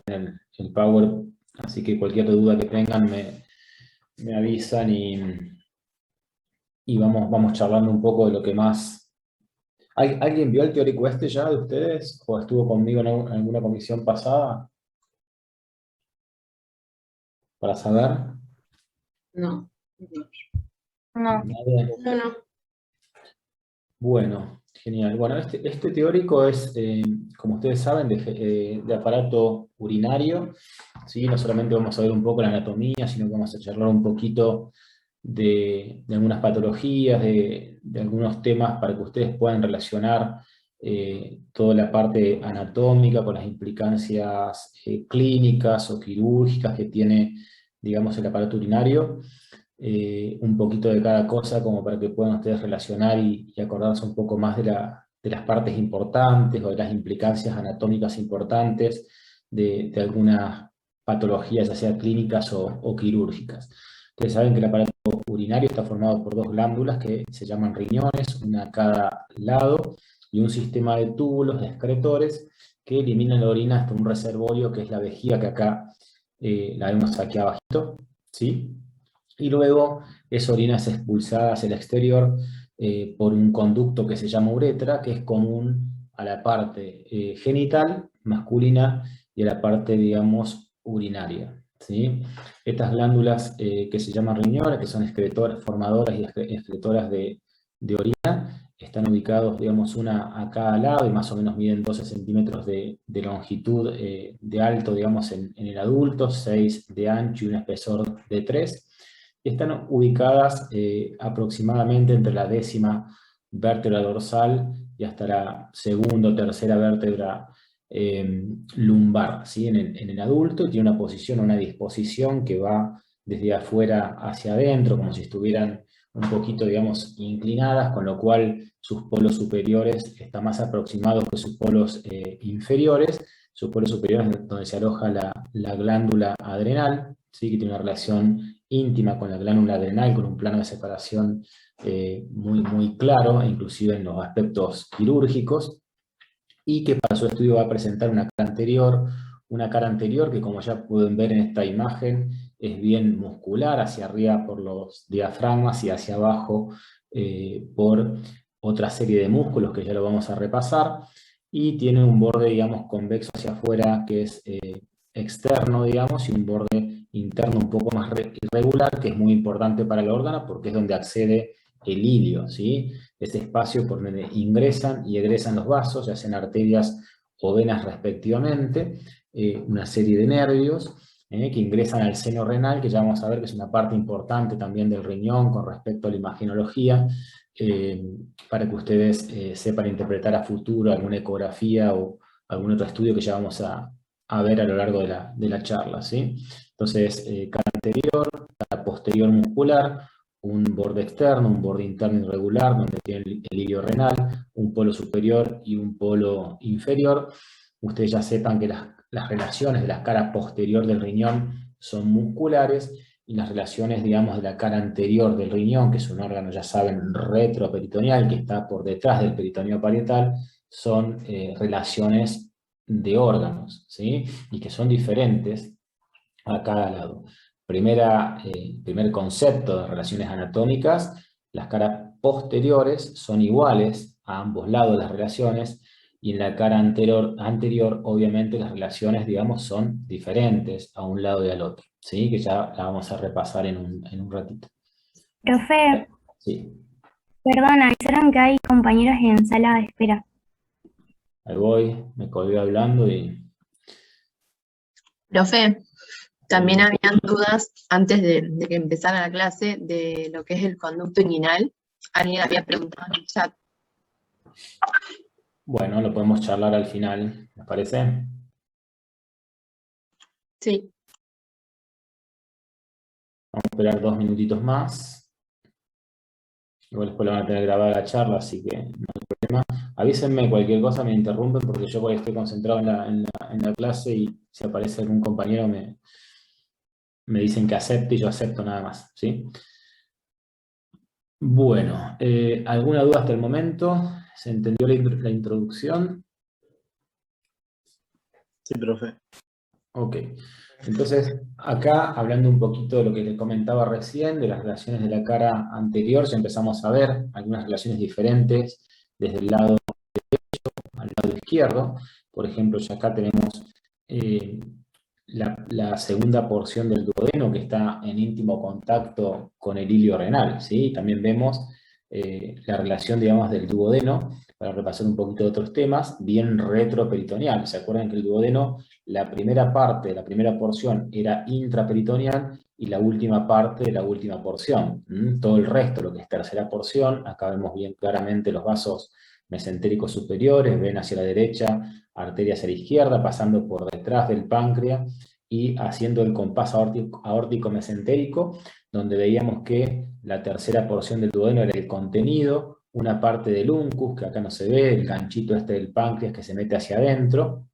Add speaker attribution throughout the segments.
Speaker 1: el Power, así que cualquier duda que tengan me avisan y vamos charlando un poco de lo que más... ¿Alguien vio el teórico ya de ustedes? ¿O estuvo conmigo en alguna comisión pasada? Para saber.
Speaker 2: No.
Speaker 3: No,
Speaker 1: ¿Nadie?
Speaker 2: No.
Speaker 1: Bueno, genial. Bueno, este teórico es, como ustedes saben, de aparato urinario, ¿sí? No solamente vamos a ver un poco la anatomía, sino que vamos a charlar un poquito de algunas patologías, de algunos temas para que ustedes puedan relacionar toda la parte anatómica con las implicancias clínicas o quirúrgicas que tiene, digamos, el aparato urinario. Un poquito de cada cosa como para que puedan ustedes relacionar y acordarse un poco más de las partes importantes o de las implicancias anatómicas importantes de algunas patologías, ya sea clínicas o quirúrgicas. Ustedes saben que el aparato urinario está formado por dos glándulas que se llaman riñones, una a cada lado, y un sistema de túbulos, de excretores, que eliminan la orina hasta un reservorio que es la vejiga, que acá la vemos aquí abajito, ¿sí? Y luego esa orina es expulsada hacia el exterior por un conducto que se llama uretra, que es común a la parte genital masculina y a la parte, digamos, urinaria, ¿sí? Estas glándulas que se llaman riñones, que son formadoras y excretoras de orina, están ubicados, digamos, una a cada lado y más o menos miden 12 centímetros de longitud de alto, digamos, en el adulto, 6 de ancho y un espesor de 3. Están ubicadas aproximadamente entre la 10ª vértebra dorsal y hasta la segunda o tercera vértebra lumbar, ¿sí? En el adulto, y tiene una posición, una disposición que va desde afuera hacia adentro, como si estuvieran un poquito, digamos, inclinadas, con lo cual sus polos superiores están más aproximados que sus polos inferiores. Sus polos superiores es donde se aloja la glándula adrenal, ¿sí? Que tiene una relación íntima con la glándula adrenal, con un plano de separación muy, muy claro, inclusive en los aspectos quirúrgicos, y que para su estudio va a presentar una cara anterior que, como ya pueden ver en esta imagen, es bien muscular, hacia arriba por los diafragmas y hacia abajo por otra serie de músculos que ya lo vamos a repasar, y tiene un borde, digamos, convexo hacia afuera que es externo, digamos, y un borde interno un poco más irregular, que es muy importante para el órgano porque es donde accede el ilio, ¿sí? Ese espacio por donde ingresan y egresan los vasos, ya sean arterias o venas respectivamente, una serie de nervios que ingresan al seno renal, que ya vamos a ver que es una parte importante también del riñón con respecto a la imagenología, para que ustedes sepan interpretar a futuro alguna ecografía o algún otro estudio que ya vamos a ver a lo largo de la charla, ¿sí? Entonces, cara anterior, cara posterior muscular, un borde externo, un borde interno irregular, donde tiene el ilio renal, un polo superior y un polo inferior. Ustedes ya sepan que las relaciones de la cara posterior del riñón son musculares, y las relaciones, digamos, de la cara anterior del riñón, que es un órgano, ya saben, retroperitoneal, que está por detrás del peritoneo parietal, son relaciones de órganos, ¿sí? Y que son diferentes a cada lado. Primer concepto de relaciones anatómicas: las caras posteriores son iguales a ambos lados de las relaciones, y en la cara anterior obviamente las relaciones, digamos, son diferentes a un lado y al otro, ¿sí? Que ya la vamos a repasar en un ratito.
Speaker 3: profe,
Speaker 1: Sí,
Speaker 3: perdón, avisaron que hay compañeros en sala de espera.
Speaker 1: ahí voy, me colgué hablando y...
Speaker 2: Profe, también habían dudas antes de que empezara la clase de lo que es el conducto inguinal. Alguien había preguntado en el chat.
Speaker 1: Bueno, lo podemos charlar al final, ¿les parece?
Speaker 2: Sí.
Speaker 1: Vamos a esperar 2 minutitos más. Igual después lo van a tener grabada la charla, así que no hay problema. Avísenme cualquier cosa, me interrumpen, porque yo por ahí estoy concentrado en la clase, y si aparece algún compañero me dicen que acepte y yo acepto nada más, ¿sí? Bueno, ¿alguna duda hasta el momento? ¿Se entendió la introducción?
Speaker 4: Sí, profe.
Speaker 1: Ok. Entonces, acá, hablando un poquito de lo que les comentaba recién, de las relaciones de la cara anterior, ya empezamos a ver algunas relaciones diferentes desde el lado al lado izquierdo. Por ejemplo, ya acá tenemos eh, la segunda porción del duodeno que está en íntimo contacto con el hilio renal, ¿sí? También vemos la relación, digamos, del duodeno, para repasar un poquito de otros temas, bien retroperitoneal. ¿Se acuerdan que el duodeno, la primera parte, la primera porción era intraperitoneal y la última parte de la última porción? Todo el resto, lo que es tercera porción, acá vemos bien claramente los vasos mesentéricos superiores, ven hacia la derecha, arterias a la izquierda, pasando por detrás del páncreas y haciendo el compás aórtico mesentérico, donde veíamos que la tercera porción del duodeno era el contenido, una parte del uncus, que acá no se ve, el ganchito este del páncreas que se mete hacia adentro,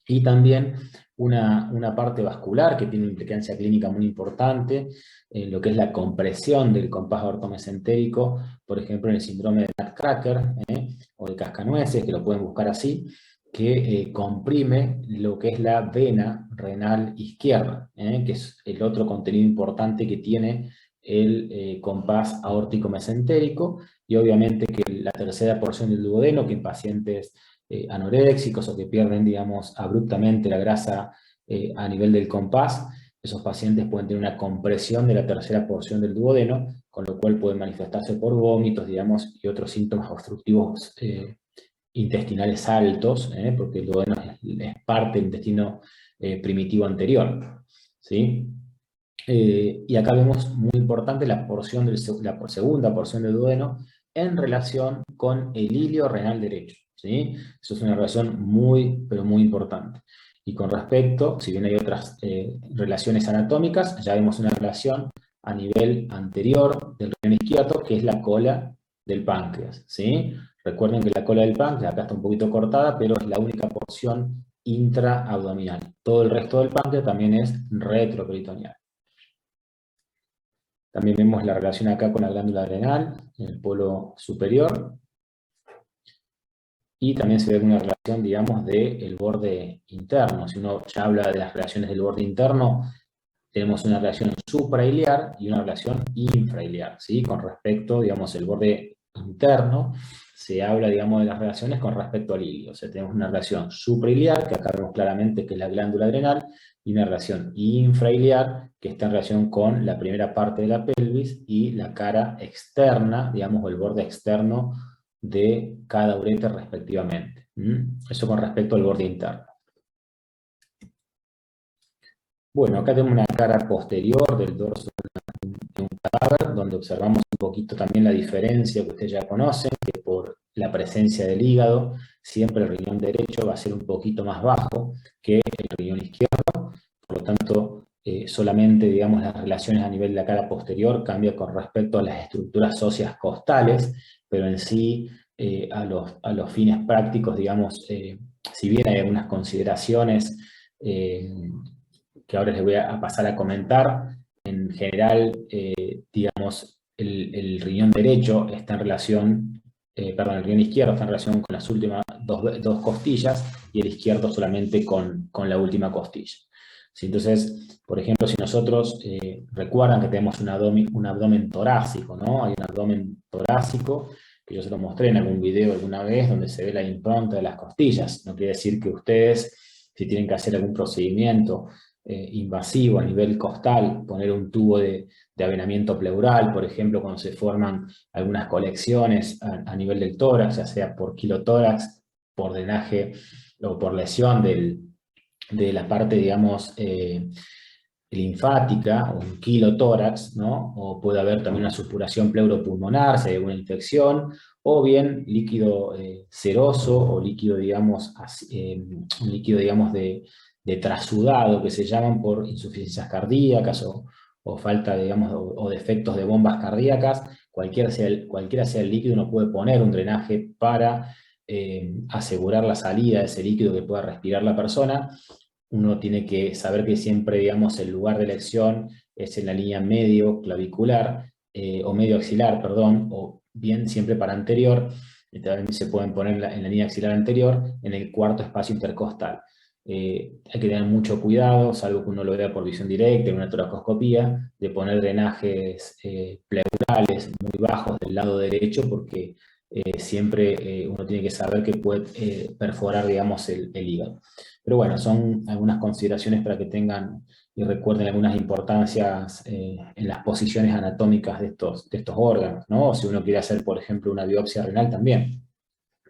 Speaker 1: y también una parte vascular que tiene una implicancia clínica muy importante en lo que es la compresión del compás aortomesentérico, por ejemplo en el síndrome de Nutcracker o de cascanueces, que lo pueden buscar así, que comprime lo que es la vena renal izquierda, que es el otro contenido importante que tiene el compás aórtico mesentérico, y obviamente que la tercera porción del duodeno, que en pacientes anoréxicos o que pierden, digamos, abruptamente la grasa a nivel del compás, esos pacientes pueden tener una compresión de la tercera porción del duodeno, con lo cual pueden manifestarse por vómitos, digamos, y otros síntomas obstructivos intestinales altos, porque el duodeno es parte del intestino primitivo anterior, ¿sí? Y acá vemos muy importante la segunda porción del duodeno en relación con el hilio renal derecho, ¿sí? Eso es una relación muy, pero muy importante. Y con respecto, si bien hay otras relaciones anatómicas, ya vemos una relación a nivel anterior del riñón izquierdo, que es la cola del páncreas, ¿sí? Recuerden que la cola del páncreas, acá está un poquito cortada, pero es la única porción intraabdominal. Todo el resto del páncreas también es retroperitoneal. También vemos la relación acá con la glándula adrenal, en el polo superior. Y también se ve una relación, digamos, del borde interno. Si uno ya habla de las relaciones del borde interno, tenemos una relación suprailiar y una relación infrailiar, ¿sí? Con respecto, digamos, el borde interno, se habla, digamos, de las relaciones con respecto al hilio. O sea, tenemos una relación suprailiar, que acá vemos claramente que es la glándula adrenal, y una relación infrailiar, que está en relación con la primera parte de la pelvis y la cara externa, digamos, o el borde externo de cada ureter respectivamente. Eso con respecto al borde interno. Bueno, acá tenemos una cara posterior del dorso de un cadáver, donde observamos un poquito también la diferencia que ustedes ya conocen, que por la presencia del hígado, siempre el riñón derecho va a ser un poquito más bajo que el riñón izquierdo, por lo tanto, solamente, digamos, las relaciones a nivel de la cara posterior cambian con respecto a las estructuras óseas costales, pero en sí, a los fines prácticos, digamos, si bien hay algunas consideraciones que ahora les voy a pasar a comentar, en general, digamos, el riñón derecho está en relación, perdón, el riñón izquierdo está en relación con las últimas dos costillas y el izquierdo solamente con la última costilla. ¿Sí? Entonces, por ejemplo, si nosotros recuerdan que tenemos un abdomen torácico, ¿no? Hay un abdomen torácico, que yo se lo mostré en algún video alguna vez, donde se ve la impronta de las costillas. No quiere decir que ustedes, si tienen que hacer algún procedimiento invasivo a nivel costal, poner un tubo de avenamiento pleural, por ejemplo, cuando se forman algunas colecciones a nivel del tórax, ya sea por quilotórax, por drenaje o por lesión de la parte, digamos, linfática, o un quilotórax, ¿no? O puede haber también una supuración pleuropulmonar, si hay alguna infección, o bien líquido seroso, o líquido, digamos, un líquido, digamos, de trasudado, que se llaman por insuficiencias cardíacas o falta, digamos, o defectos de bombas cardíacas. Cualquiera sea el líquido, uno puede poner un drenaje para asegurar la salida de ese líquido que pueda respirar la persona. Uno tiene que saber que siempre, digamos, el lugar de elección es en la línea medio clavicular, o medio axilar, perdón, o bien siempre para anterior, y también se pueden poner en la línea axilar anterior, en el cuarto espacio intercostal. hay que tener mucho cuidado, salvo que uno lo vea por visión directa en una toracoscopía, de poner drenajes pleurales muy bajos del lado derecho, porque siempre uno tiene que saber que puede perforar, digamos, el hígado. Pero bueno, son algunas consideraciones para que tengan y recuerden algunas importancias en las posiciones anatómicas de estos órganos, ¿no? O si uno quiere hacer, por ejemplo, una biopsia renal también,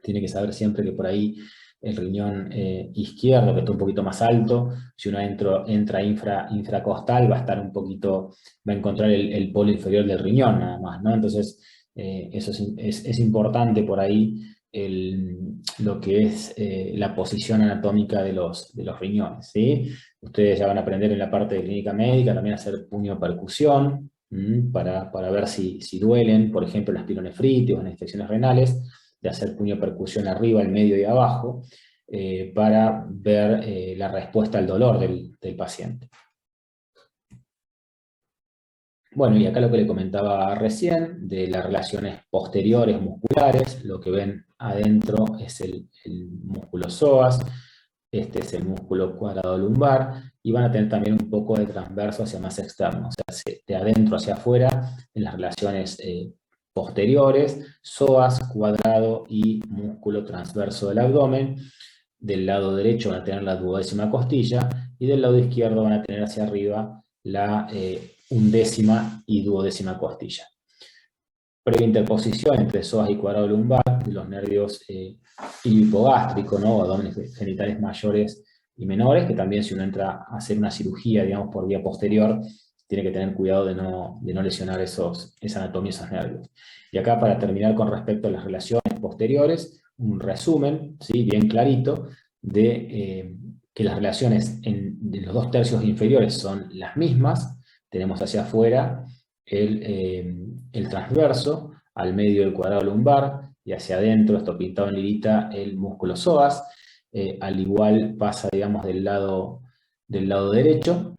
Speaker 1: tiene que saber siempre que por ahí el riñón izquierdo, que está un poquito más alto, si uno entra infracostal, va a estar un poquito, va a encontrar el polo inferior del riñón nada más, ¿no? Entonces, eso es importante por ahí lo que es la posición anatómica de los riñones, ¿sí? Ustedes ya van a aprender en la parte de clínica médica también a hacer puño-percusión, para ver si duelen, por ejemplo, las pielonefritis o las infecciones renales, de hacer puño-percusión arriba, al medio y abajo, para ver la respuesta al dolor del paciente. Bueno, y acá lo que le comentaba recién, de las relaciones posteriores musculares, lo que ven adentro es el músculo psoas, este es el músculo cuadrado lumbar, y van a tener también un poco de transverso hacia más externo, o sea, de adentro hacia afuera, en las relaciones posteriores, psoas, cuadrado y músculo transverso del abdomen. Del lado derecho van a tener la duodécima costilla, y del lado izquierdo van a tener hacia arriba la undécima y duodécima costilla. Previa interposición entre psoas y cuadrado lumbar de los nervios hipogástricos, ¿no? O abdómenes genitales mayores y menores, que también si uno entra a hacer una cirugía, digamos, por vía posterior, tiene que tener cuidado de no lesionar esa anatomía, esos nervios. Y acá, para terminar con respecto a las relaciones posteriores, un resumen, ¿sí? Bien clarito, de que las relaciones de los 2/3 inferiores son las mismas. Tenemos hacia afuera el transverso, al medio el cuadrado lumbar, y hacia adentro, esto pintado en lirita, el músculo psoas. Al igual pasa, digamos, del lado derecho.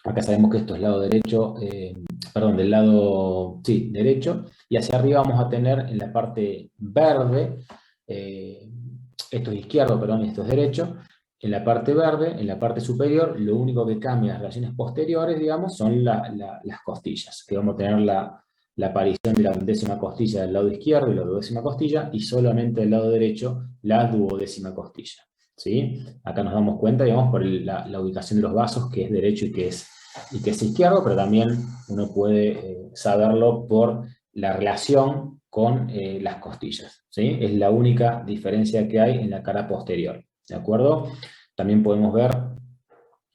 Speaker 1: Acá sabemos que esto es lado derecho, del lado, sí, derecho, y hacia arriba vamos a tener en la parte verde, esto es izquierdo, perdón, y esto es derecho. En la parte verde, en la parte superior, lo único que cambia en las relaciones posteriores, digamos, son las costillas, que vamos a tener la aparición de la undécima costilla del lado izquierdo y la duodécima costilla, y solamente del lado derecho la duodécima costilla, ¿sí? Acá nos damos cuenta, digamos, por la ubicación de los vasos, que es derecho y que es izquierdo, pero también uno puede saberlo por la relación con las costillas, ¿sí? Es la única diferencia que hay en la cara posterior, ¿de acuerdo? También podemos ver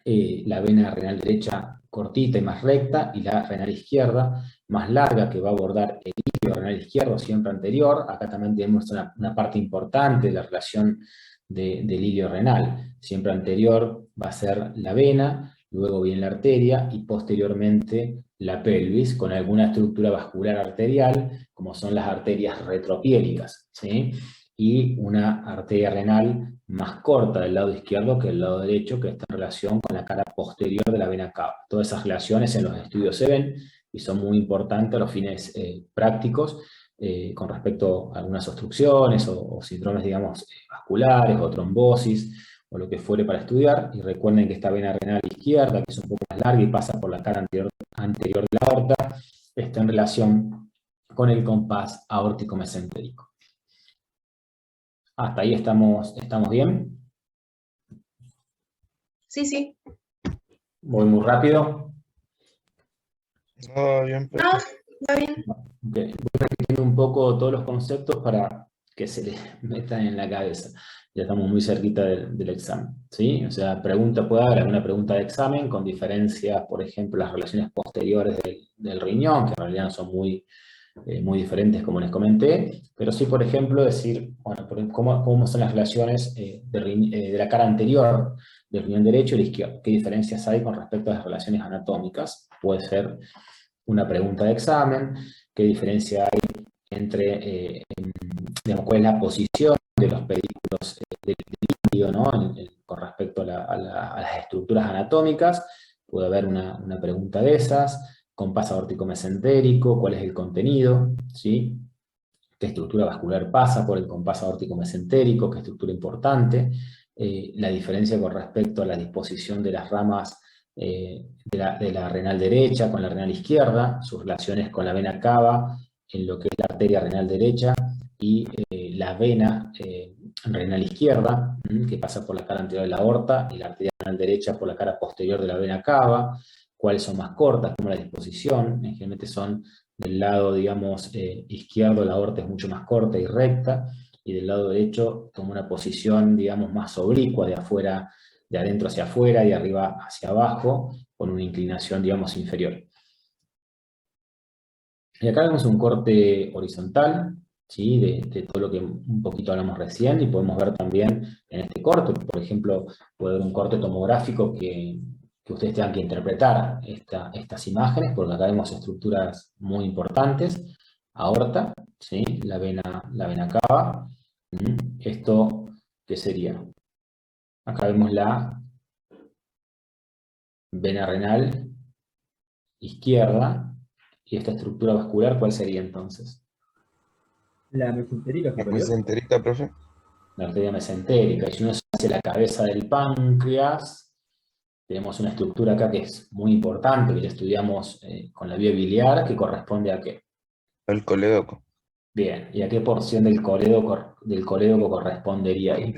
Speaker 1: la vena renal derecha cortita y más recta, y la renal izquierda más larga, que va a abordar el ilio renal izquierdo, siempre anterior. Acá también tenemos una parte importante de la relación del ilio renal. Siempre anterior va a ser la vena, luego viene la arteria y posteriormente la pelvis, con alguna estructura vascular arterial, como son las arterias retropiélicas, ¿sí? Y una arteria renal más corta del lado izquierdo que del lado derecho, que está en relación con la cara posterior de la vena cava. Todas esas relaciones en los estudios se ven y son muy importantes a los fines prácticos, con respecto a algunas obstrucciones o síndromes, digamos, vasculares o trombosis o lo que fuere para estudiar. Y recuerden que esta vena renal izquierda, que es un poco más larga y pasa por la cara anterior de la aorta, está en relación con el compás aórtico mesentérico. ¿Hasta ahí estamos bien?
Speaker 2: Sí, sí.
Speaker 1: Voy muy rápido.
Speaker 4: No, bien,
Speaker 2: No, está bien.
Speaker 1: Okay. Voy repitiendo un poco todos los conceptos para que se les metan en la cabeza. Ya estamos muy cerquita del examen, ¿sí? O sea, puede haber alguna pregunta de examen con diferencias, por ejemplo, las relaciones posteriores del riñón, que en realidad no son muy diferentes, como les comenté, pero sí, por ejemplo, decir, bueno, cómo son las relaciones de la cara anterior del riñón derecho y el izquierdo, qué diferencias hay con respecto a las relaciones anatómicas. Puede ser una pregunta de examen, qué diferencia hay entre, digamos, cuál es la posición de los pedículos del líquido, ¿no? Con respecto a las estructuras anatómicas. Puede haber una pregunta de esas. Compás aórtico mesentérico, cuál es el contenido, ¿sí? ¿Qué estructura vascular pasa por el compás aórtico mesentérico? ¿Qué estructura importante? la diferencia con respecto a la disposición de las ramas de la renal derecha con la renal izquierda, sus relaciones con la vena cava, en lo que es la arteria renal derecha, y la vena renal izquierda, que pasa por la cara anterior de la aorta, y la arteria renal derecha por la cara posterior de la vena cava, cuáles son más cortas, cómo la disposición, generalmente son del lado, digamos, izquierdo, la aorta es mucho más corta y recta, y del lado derecho toma una posición, digamos, más oblicua, de afuera, de adentro hacia afuera y arriba hacia abajo, con una inclinación, digamos, inferior. Y acá vemos un corte horizontal, ¿sí? de todo lo que un poquito hablamos recién, y podemos ver también en este corte, por ejemplo, puede haber un corte tomográfico que ustedes tengan que interpretar estas imágenes, porque acá vemos estructuras muy importantes, aorta, ¿sí? la vena cava. ¿Esto qué sería? Acá vemos la vena renal izquierda, y esta estructura vascular, ¿cuál sería entonces?
Speaker 4: La mesentérica
Speaker 5: La
Speaker 4: superior.
Speaker 5: mesentérica, profe.
Speaker 1: La arteria mesentérica. Y si uno se hace la cabeza del páncreas, tenemos una estructura acá que es muy importante, que ya estudiamos con la vía biliar, que corresponde a ¿qué?
Speaker 5: El colédoco.
Speaker 1: Bien, ¿y a qué porción del colédoco correspondería ahí?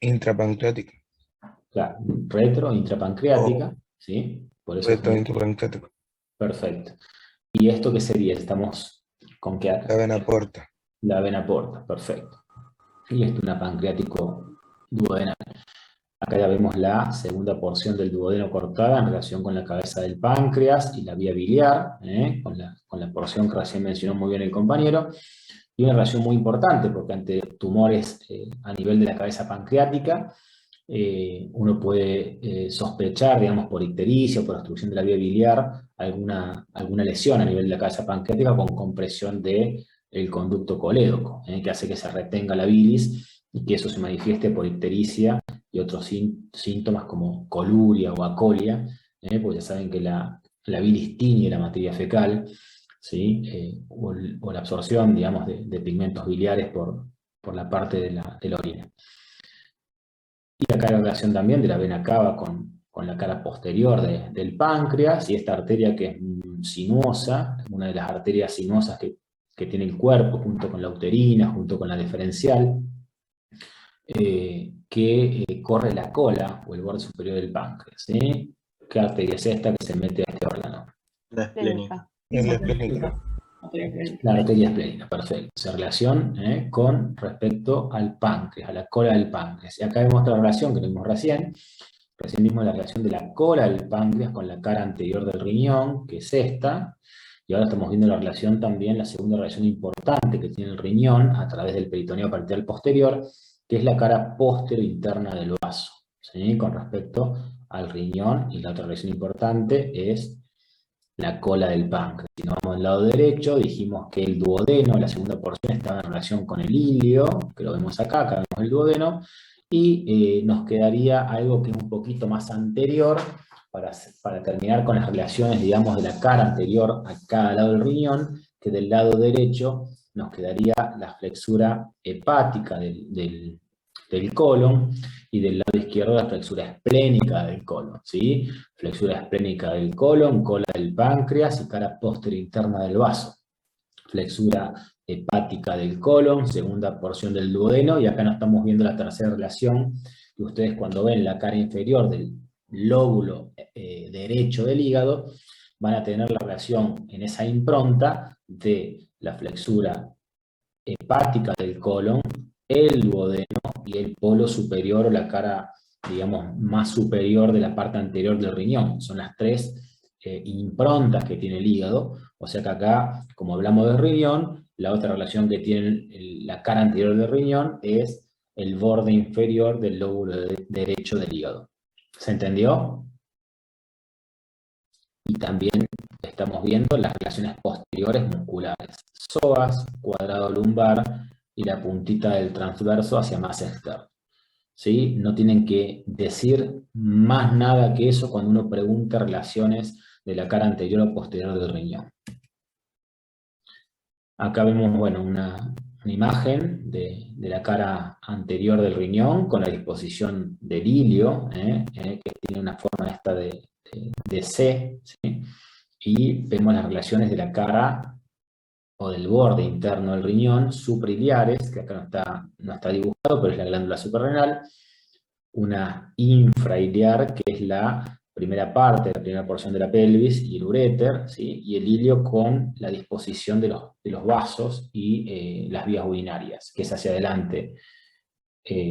Speaker 5: Intrapancreática.
Speaker 1: Claro, retro, intrapancreática, ¿sí? Por eso
Speaker 5: Reto
Speaker 1: es
Speaker 5: intrapancreático.
Speaker 1: perfecto. ¿Y esto qué sería? Estamos con qué acá?
Speaker 5: La vena porta.
Speaker 1: La vena porta, perfecto. Y esto es una pancreático duodenal. Acá ya vemos la segunda porción del duodeno cortada en relación con la cabeza del páncreas y la vía biliar, con la porción que recién mencionó muy bien el compañero, y una relación muy importante, porque ante tumores a nivel de la cabeza pancreática, uno puede sospechar, digamos, por ictericia o por obstrucción de la vía biliar, alguna lesión a nivel de la cabeza pancreática con compresión del conducto colédoco, que hace que se retenga la bilis y que eso se manifieste por ictericia y otros síntomas como coluria o acolia, porque ya saben que la bilis tiñe la materia fecal, ¿sí? O la absorción, digamos, de pigmentos biliares por la parte de la orina. Y acá la relación también de la vena cava con la cara posterior del páncreas, y esta arteria que es sinuosa, una de las arterias sinuosas que tiene el cuerpo, junto con la uterina, junto con la deferencial, que corre la cola o el borde superior del páncreas, ¿sí? ¿Qué arteria es esta que se mete a este órgano?
Speaker 6: La esplénica.
Speaker 5: Es la esplénica.
Speaker 1: La arteria esplénica, perfecto. Esa relación con respecto al páncreas, a la cola del páncreas. Y acá vemos otra relación que vimos recién. Recién vimos la relación de la cola del páncreas con la cara anterior del riñón, que es esta. Y ahora estamos viendo la relación también, la segunda relación importante que tiene el riñón a través del peritoneo parietal posterior, que es la cara posterior interna del vaso, ¿sí? Con respecto al riñón. Y la otra relación importante es la cola del páncreas. Si nos vamos al lado derecho, dijimos que el duodeno, la segunda porción, estaba en relación con el ilio, que lo vemos acá vemos el duodeno, y nos quedaría algo que es un poquito más anterior, para terminar con las relaciones, digamos, de la cara anterior a cada lado del riñón, que del lado derecho nos quedaría la flexura hepática del colon, y del lado izquierdo la flexura esplénica del colon, ¿sí? Flexura esplénica del colon, cola del páncreas y cara posterior interna del vaso. Flexura hepática del colon, segunda porción del duodeno, y acá no estamos viendo la tercera relación, que ustedes cuando ven la cara inferior del lóbulo derecho del hígado, van a tener la relación en esa impronta de la flexura hepática del colon, el duodeno y el polo superior, o la cara, digamos, más superior de la parte anterior del riñón. Son las tres improntas que tiene el hígado. O sea que acá, como hablamos del riñón, la otra relación que tiene la cara anterior del riñón es el borde inferior del lóbulo derecho del hígado. ¿Se entendió? Y también estamos viendo las relaciones posteriores musculares. Psoas, cuadrado lumbar y la puntita del transverso hacia más externo. ¿Sí? No tienen que decir más nada que eso cuando uno pregunta relaciones de la cara anterior o posterior del riñón. Acá vemos, bueno, una imagen de la cara anterior del riñón con la disposición del hilio, que tiene una forma esta de C, ¿sí? Y vemos las relaciones de la cara o del borde interno del riñón, suprailiares, que acá no está dibujado, pero es la glándula suprarrenal, una infrailiar, que es la primera parte, la primera porción de la pelvis, y el uréter, ¿sí? Y el ilio con la disposición de los vasos y las vías urinarias, que es hacia adelante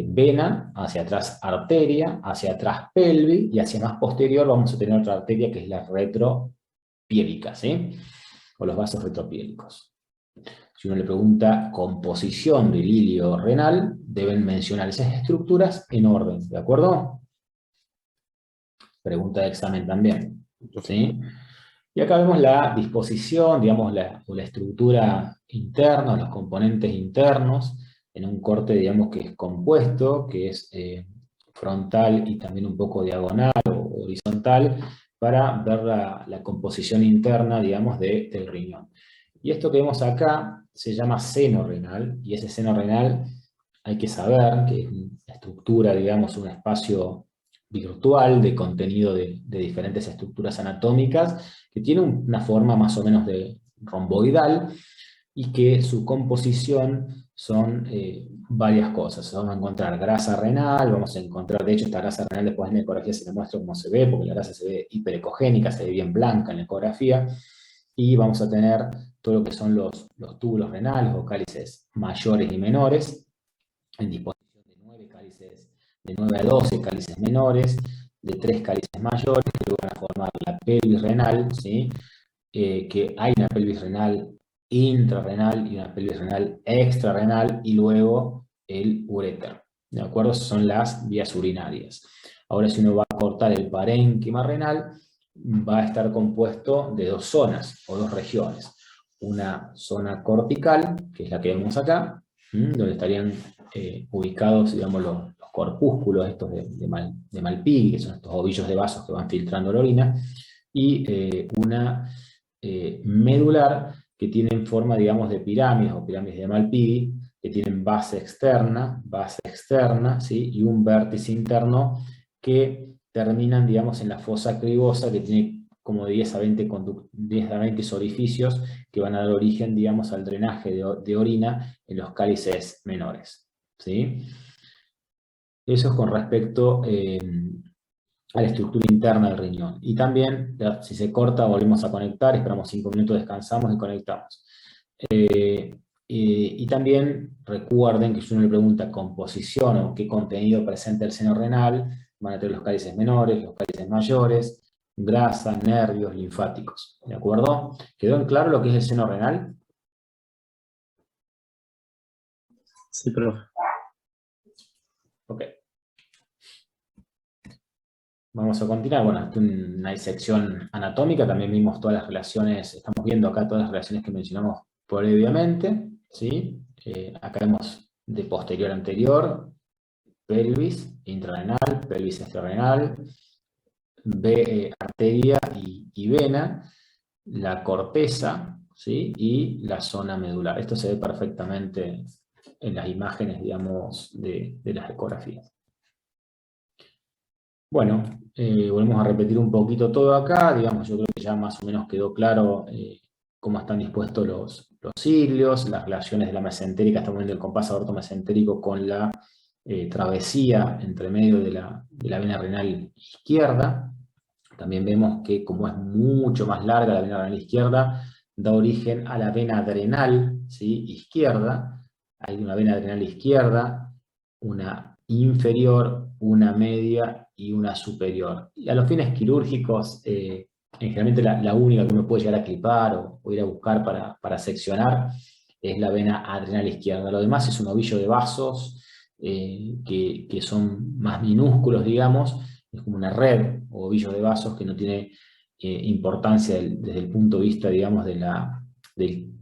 Speaker 1: vena, hacia atrás arteria, hacia atrás pelvis, y hacia más posterior vamos a tener otra arteria que es la retropiélica, ¿sí? O los vasos retropiélicos. Si uno le pregunta composición del ilio renal, deben mencionar esas estructuras en orden, ¿de acuerdo? Pregunta de examen también, ¿sí? Y acá vemos la disposición, digamos, o la estructura interna, los componentes internos, en un corte, digamos, que es compuesto, que es frontal y también un poco diagonal o horizontal, para ver la composición interna, digamos, del riñón. Y esto que vemos acá se llama seno renal, y ese seno renal hay que saber que es una estructura, digamos, un espacio virtual de contenido de diferentes estructuras anatómicas, que tiene una forma más o menos de romboidal, y que su composición son varias cosas. Vamos a encontrar grasa renal, vamos a encontrar, de hecho esta grasa renal después en la ecografía se le muestra cómo se ve, porque la grasa se ve hiperecogénica, se ve bien blanca en la ecografía, y vamos a tener todo lo que son los túbulos renales o cálices mayores y menores, en disposición de 9 cálices, de 9 a 12 cálices menores, de 3 cálices mayores, que luego van a formar la pelvis renal, ¿sí? Que hay una pelvis renal intrarrenal y una pelvis renal extrarrenal, y luego el uréter, ¿de acuerdo? Son las vías urinarias. Ahora, si uno va a cortar el parénquima renal, va a estar compuesto de 2 zonas o 2 regiones. Una zona cortical, que es la que vemos acá, donde estarían ubicados, digamos, los corpúsculos estos de Malpighi, que son estos ovillos de vasos que van filtrando la orina, y una medular, que tienen forma, digamos, de pirámides o pirámides de Malpighi, que tienen base externa, ¿sí? Y un vértice interno que terminan, digamos, en la fosa cribosa, que tiene como 10 a 20 orificios que van a dar origen, digamos, al drenaje de orina en los cálices menores, ¿sí? Eso es con respecto a la estructura interna del riñón. Y también, si se corta, volvemos a conectar, esperamos 5 minutos, descansamos y conectamos. Y también recuerden que si uno le pregunta composición o qué contenido presenta el seno renal, van a tener los cálices menores, los cálices mayores, grasa, nervios, linfáticos. ¿De acuerdo? ¿Quedó en claro lo que es el seno renal?
Speaker 4: Sí, profe.
Speaker 1: Ok. Vamos a continuar. Bueno, aquí una disección anatómica, también vimos todas las relaciones, estamos viendo acá todas las relaciones que mencionamos previamente, ¿sí? Acá vemos de posterior a anterior, pelvis intrarrenal, pelvis extrarrenal, arteria y vena, la corteza, ¿sí? Y la zona medular. Esto se ve perfectamente en las imágenes, digamos, de las ecografías. Bueno, volvemos a repetir un poquito todo acá, digamos, yo creo que ya más o menos quedó claro cómo están dispuestos los cilios, las relaciones de la mesentérica, estamos viendo el compás aortomesentérico con la travesía entre medio de la vena renal izquierda. También vemos que como es mucho más larga la vena renal izquierda, da origen a la vena adrenal, ¿sí? Izquierda. Hay una vena adrenal izquierda, una inferior, una media y una superior. Y a los fines quirúrgicos, generalmente la única que uno puede llegar a clipar o ir a buscar para seccionar es la vena adrenal izquierda. Lo demás es un ovillo de vasos que son más minúsculos, digamos, es como una red o ovillo de vasos que no tiene importancia desde el punto de vista, digamos, del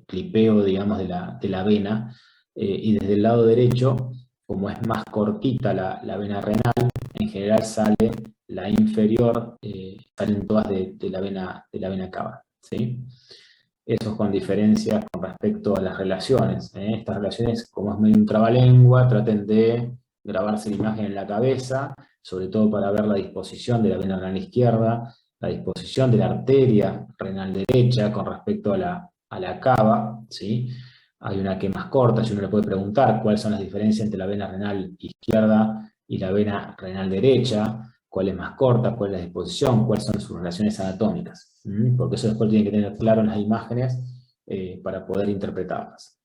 Speaker 1: clipeo, digamos, de la vena, y desde el lado derecho, como es más cortita la vena renal, en general sale la inferior, salen todas de la vena cava, ¿sí? Eso con diferencias con respecto a las relaciones. Estas relaciones, como es medio un trabalengua, traten de grabarse la imagen en la cabeza, sobre todo para ver la disposición de la vena renal izquierda, la disposición de la arteria renal derecha con respecto a la cava, ¿sí? Hay una que es más corta, si uno le puede preguntar cuáles son las diferencias entre la vena renal izquierda y la vena renal derecha, cuál es más corta, cuál es la disposición, cuáles son sus relaciones anatómicas. Porque eso después tiene que tener claro en las imágenes para poder interpretarlas.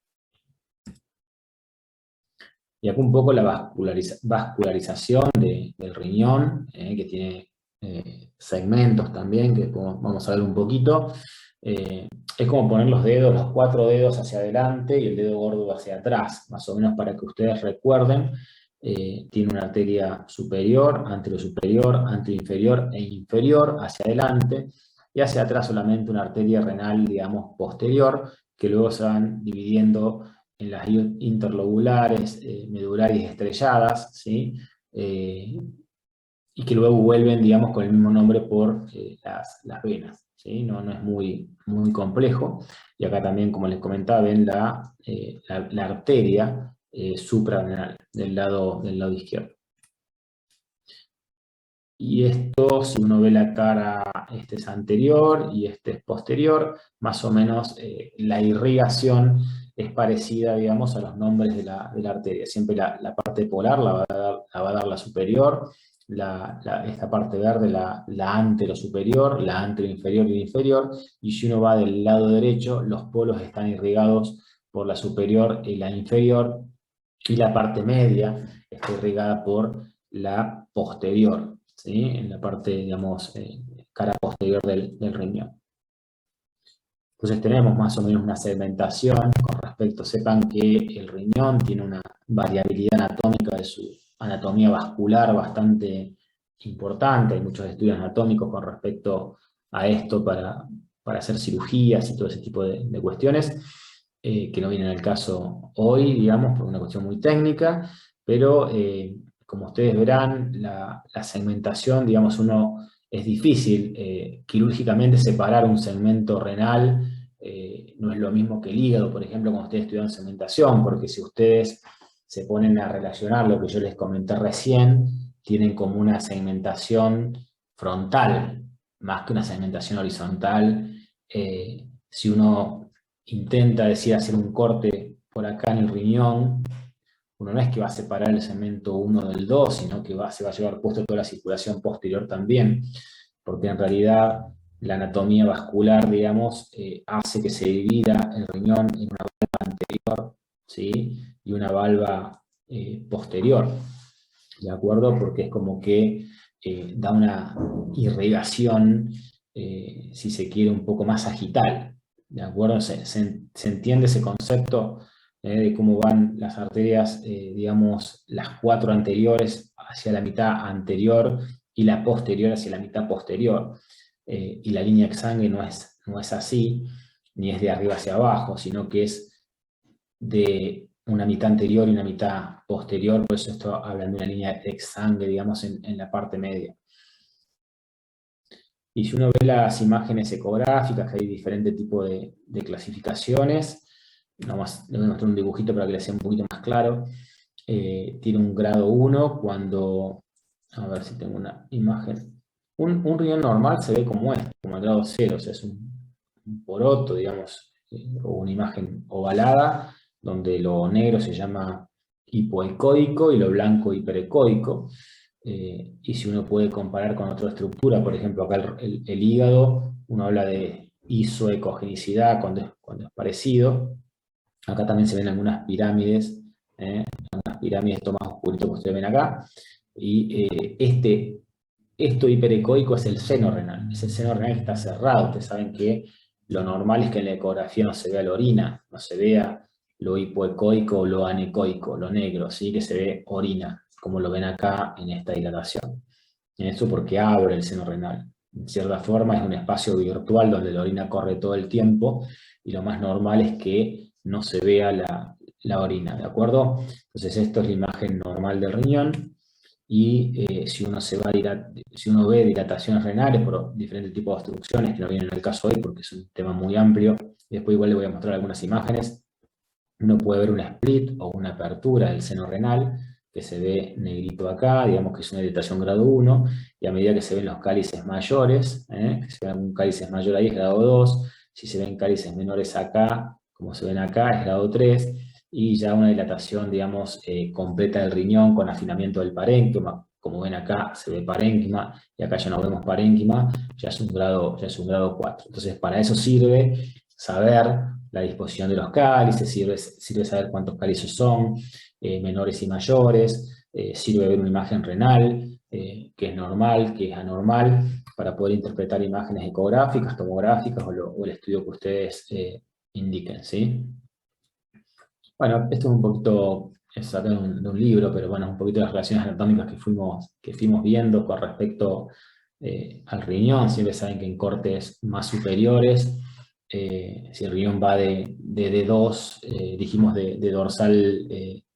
Speaker 1: Y acá un poco la vascularización del riñón, que tiene segmentos también, que vamos a ver un poquito. Es como poner los dedos, los 4 dedos hacia adelante y el dedo gordo hacia atrás, más o menos para que ustedes recuerden. Tiene una arteria superior, anteroinferior e inferior hacia adelante, y hacia atrás solamente una arteria renal, digamos, posterior, que luego se van dividiendo en las interlobulares, medulares estrelladas, ¿sí? Y que luego vuelven, digamos, con el mismo nombre por las venas, ¿sí? No es muy complejo. Y acá también, como les comentaba, ven la arteria suprarrenal del lado izquierdo. Y esto, si uno ve la cara, este es anterior y este es posterior, más o menos la irrigación es parecida, digamos, a los nombres de la arteria. Siempre la parte polar la va a dar la superior, esta parte verde la anterosuperior, la anteroinferior y la inferior, y si uno va del lado derecho, los polos están irrigados por la superior y la inferior, y la parte media está irrigada por la posterior, ¿sí? En la parte, digamos, cara posterior del riñón. Entonces tenemos más o menos una segmentación con respecto, sepan que el riñón tiene una variabilidad anatómica de su anatomía vascular bastante importante. Hay muchos estudios anatómicos con respecto a esto para hacer cirugías y todo ese tipo de cuestiones, que no vienen al caso hoy, digamos, por una cuestión muy técnica, pero como ustedes verán, la segmentación, digamos, es difícil quirúrgicamente separar un segmento renal, no es lo mismo que el hígado, por ejemplo, cuando ustedes estudian segmentación, porque si ustedes se ponen a relacionar lo que yo les comenté recién, tienen como una segmentación frontal, más que una segmentación horizontal. Si uno intenta hacer un corte por acá en el riñón, uno no es que va a separar el segmento 1 del 2, sino que se va a llevar puesto toda la circulación posterior también, porque en realidad la anatomía vascular, digamos, hace que se divida el riñón en una valva anterior, ¿sí? Y una valva posterior, ¿de acuerdo? Porque es como que da una irrigación, si se quiere, un poco más sagital, ¿de acuerdo? ¿Se entiende ese concepto de cómo van las arterias, digamos, las 4 anteriores hacia la mitad anterior y la posterior hacia la mitad posterior? Y la línea exsangue no es así, ni es de arriba hacia abajo, sino que es de una mitad anterior y una mitad posterior, por eso esto hablan de una línea exsangue, digamos, en la parte media. Y si uno ve las imágenes ecográficas, que hay diferentes tipos de clasificaciones, les voy a mostrar un dibujito para que les sea un poquito más claro. Tiene un grado 1 cuando, a ver si tengo una imagen, un riñón normal se ve como este, como el grado 0, o sea, es un poroto, digamos, o una imagen ovalada, donde lo negro se llama hipoecoico y lo blanco hiperecoico. Y si uno puede comparar con otra estructura, por ejemplo, acá el hígado, uno habla de isoecogenicidad cuando es parecido. Acá también se ven algunas pirámides, esto más oscurito que ustedes ven acá. Y esto hiperecoico es el seno renal. Es el seno renal que está cerrado. Ustedes saben que lo normal es que en la ecografía no se vea la orina, no se vea lo hipoecoico o lo anecoico, lo negro, ¿sí? Que se ve orina, como lo ven acá en esta dilatación. Eso porque abre el seno renal. En cierta forma es un espacio virtual donde la orina corre todo el tiempo y lo más normal es que no se vea la orina, ¿de acuerdo? Entonces esto es la imagen normal del riñón. y si uno ve dilataciones renales por diferentes tipos de obstrucciones, que no vienen al caso hoy porque es un tema muy amplio, y después igual le voy a mostrar algunas imágenes, uno puede ver un split o una apertura del seno renal, que se ve negrito acá, digamos que es una dilatación grado 1, y a medida que se ven los cálices mayores, que se ve algún cálice mayor ahí es grado 2, si se ven cálices menores acá, como se ven acá, es grado 3, y ya una dilatación, digamos, completa del riñón con afinamiento del parénquima, como ven acá se ve parénquima, y acá ya no vemos parénquima, ya es un grado 4. Entonces para eso sirve saber la disposición de los cálices, sirve saber cuántos cálices son, menores y mayores, sirve ver una imagen renal, que es normal, que es anormal, para poder interpretar imágenes ecográficas, tomográficas o el estudio que ustedes indiquen, ¿sí? Bueno, esto es un poquito, es sacado de un libro, pero bueno, un poquito de las relaciones anatómicas que fuimos viendo con respecto al riñón. Siempre saben que en cortes más superiores, si el riñón va de D2, dijimos de dorsal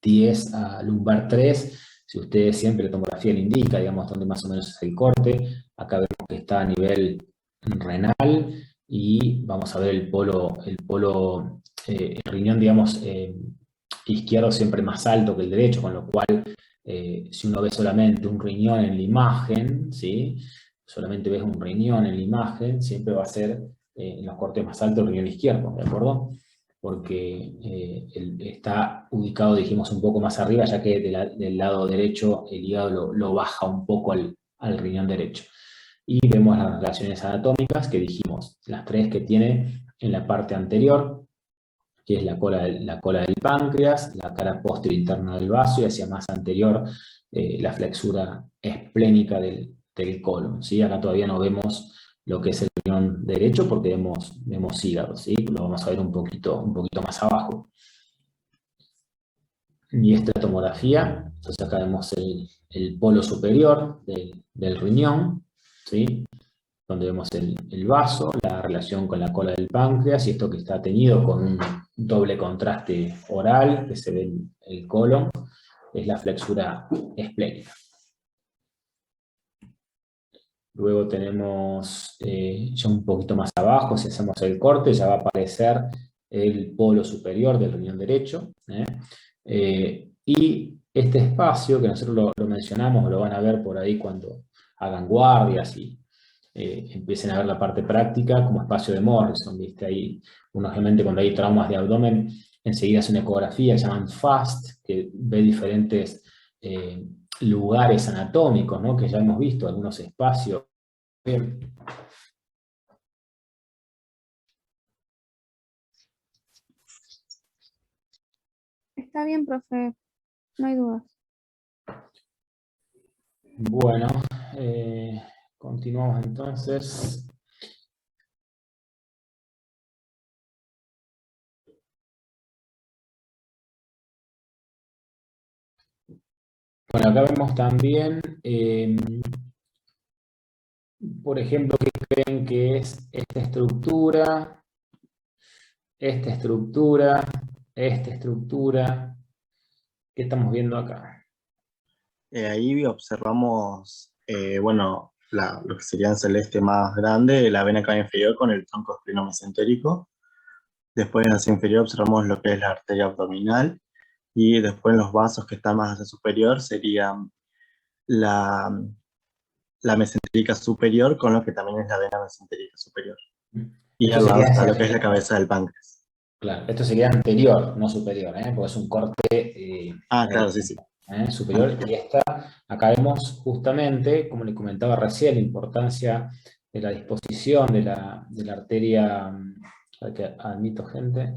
Speaker 1: 10 a lumbar 3, si ustedes siempre la tomografía le indica, digamos, dónde más o menos es el corte, acá vemos que está a nivel renal, y vamos a ver el riñón, digamos, izquierdo siempre más alto que el derecho, con lo cual, si uno ve solamente un riñón en la imagen, ¿sí? Solamente ves un riñón en la imagen, siempre va a ser en los cortes más altos el riñón izquierdo, ¿de acuerdo? Porque está ubicado, dijimos, un poco más arriba, ya que del lado derecho el hígado lo baja un poco al riñón derecho. Y vemos las relaciones anatómicas que dijimos, las tres que tiene en la parte anterior, que es la cola del páncreas, la cara posterior interna del vaso, y hacia más anterior la flexura esplénica del colon, ¿sí? Acá todavía no vemos lo que es el riñón derecho porque vemos hígado, ¿sí? Lo vamos a ver un poquito más abajo. Y esta tomografía, entonces acá vemos el polo superior del riñón, ¿sí? Donde vemos el vaso, la relación con la cola del páncreas, y esto que está teñido con un doble contraste oral, que se ve en el colon, es la flexura esplénica. Luego tenemos, ya un poquito más abajo, si hacemos el corte, ya va a aparecer el polo superior del riñón derecho, y este espacio, que nosotros lo mencionamos, lo van a ver por ahí cuando hagan guardias y empiecen a ver la parte práctica como espacio de Morrison, ¿viste? Ahí, obviamente cuando hay traumas de abdomen, enseguida hace una ecografía, se llaman FAST, que ve diferentes lugares anatómicos, ¿no? Que ya hemos visto, algunos espacios. Bien.
Speaker 6: Está bien, profe, no hay dudas.
Speaker 1: Bueno, continuamos entonces. Bueno, acá vemos también, por ejemplo, que creen que es esta estructura, esta estructura, esta estructura. ¿Qué estamos viendo acá?
Speaker 4: Ahí observamos, bueno, lo que sería en celeste más grande, la vena cava inferior con el tronco espleno-mesentérico. Después en la inferior observamos lo que es la arteria abdominal, y después en los vasos que están más hacia superior serían la mesentérica superior con lo que también es la vena mesentérica superior. Y al lado está lo que es la cabeza del páncreas.
Speaker 1: Claro, esto sería anterior, no superior, porque es un corte
Speaker 4: claro, sí.
Speaker 1: Superior. Y acá vemos justamente, como les comentaba recién, la importancia de la disposición de la arteria, que admito gente,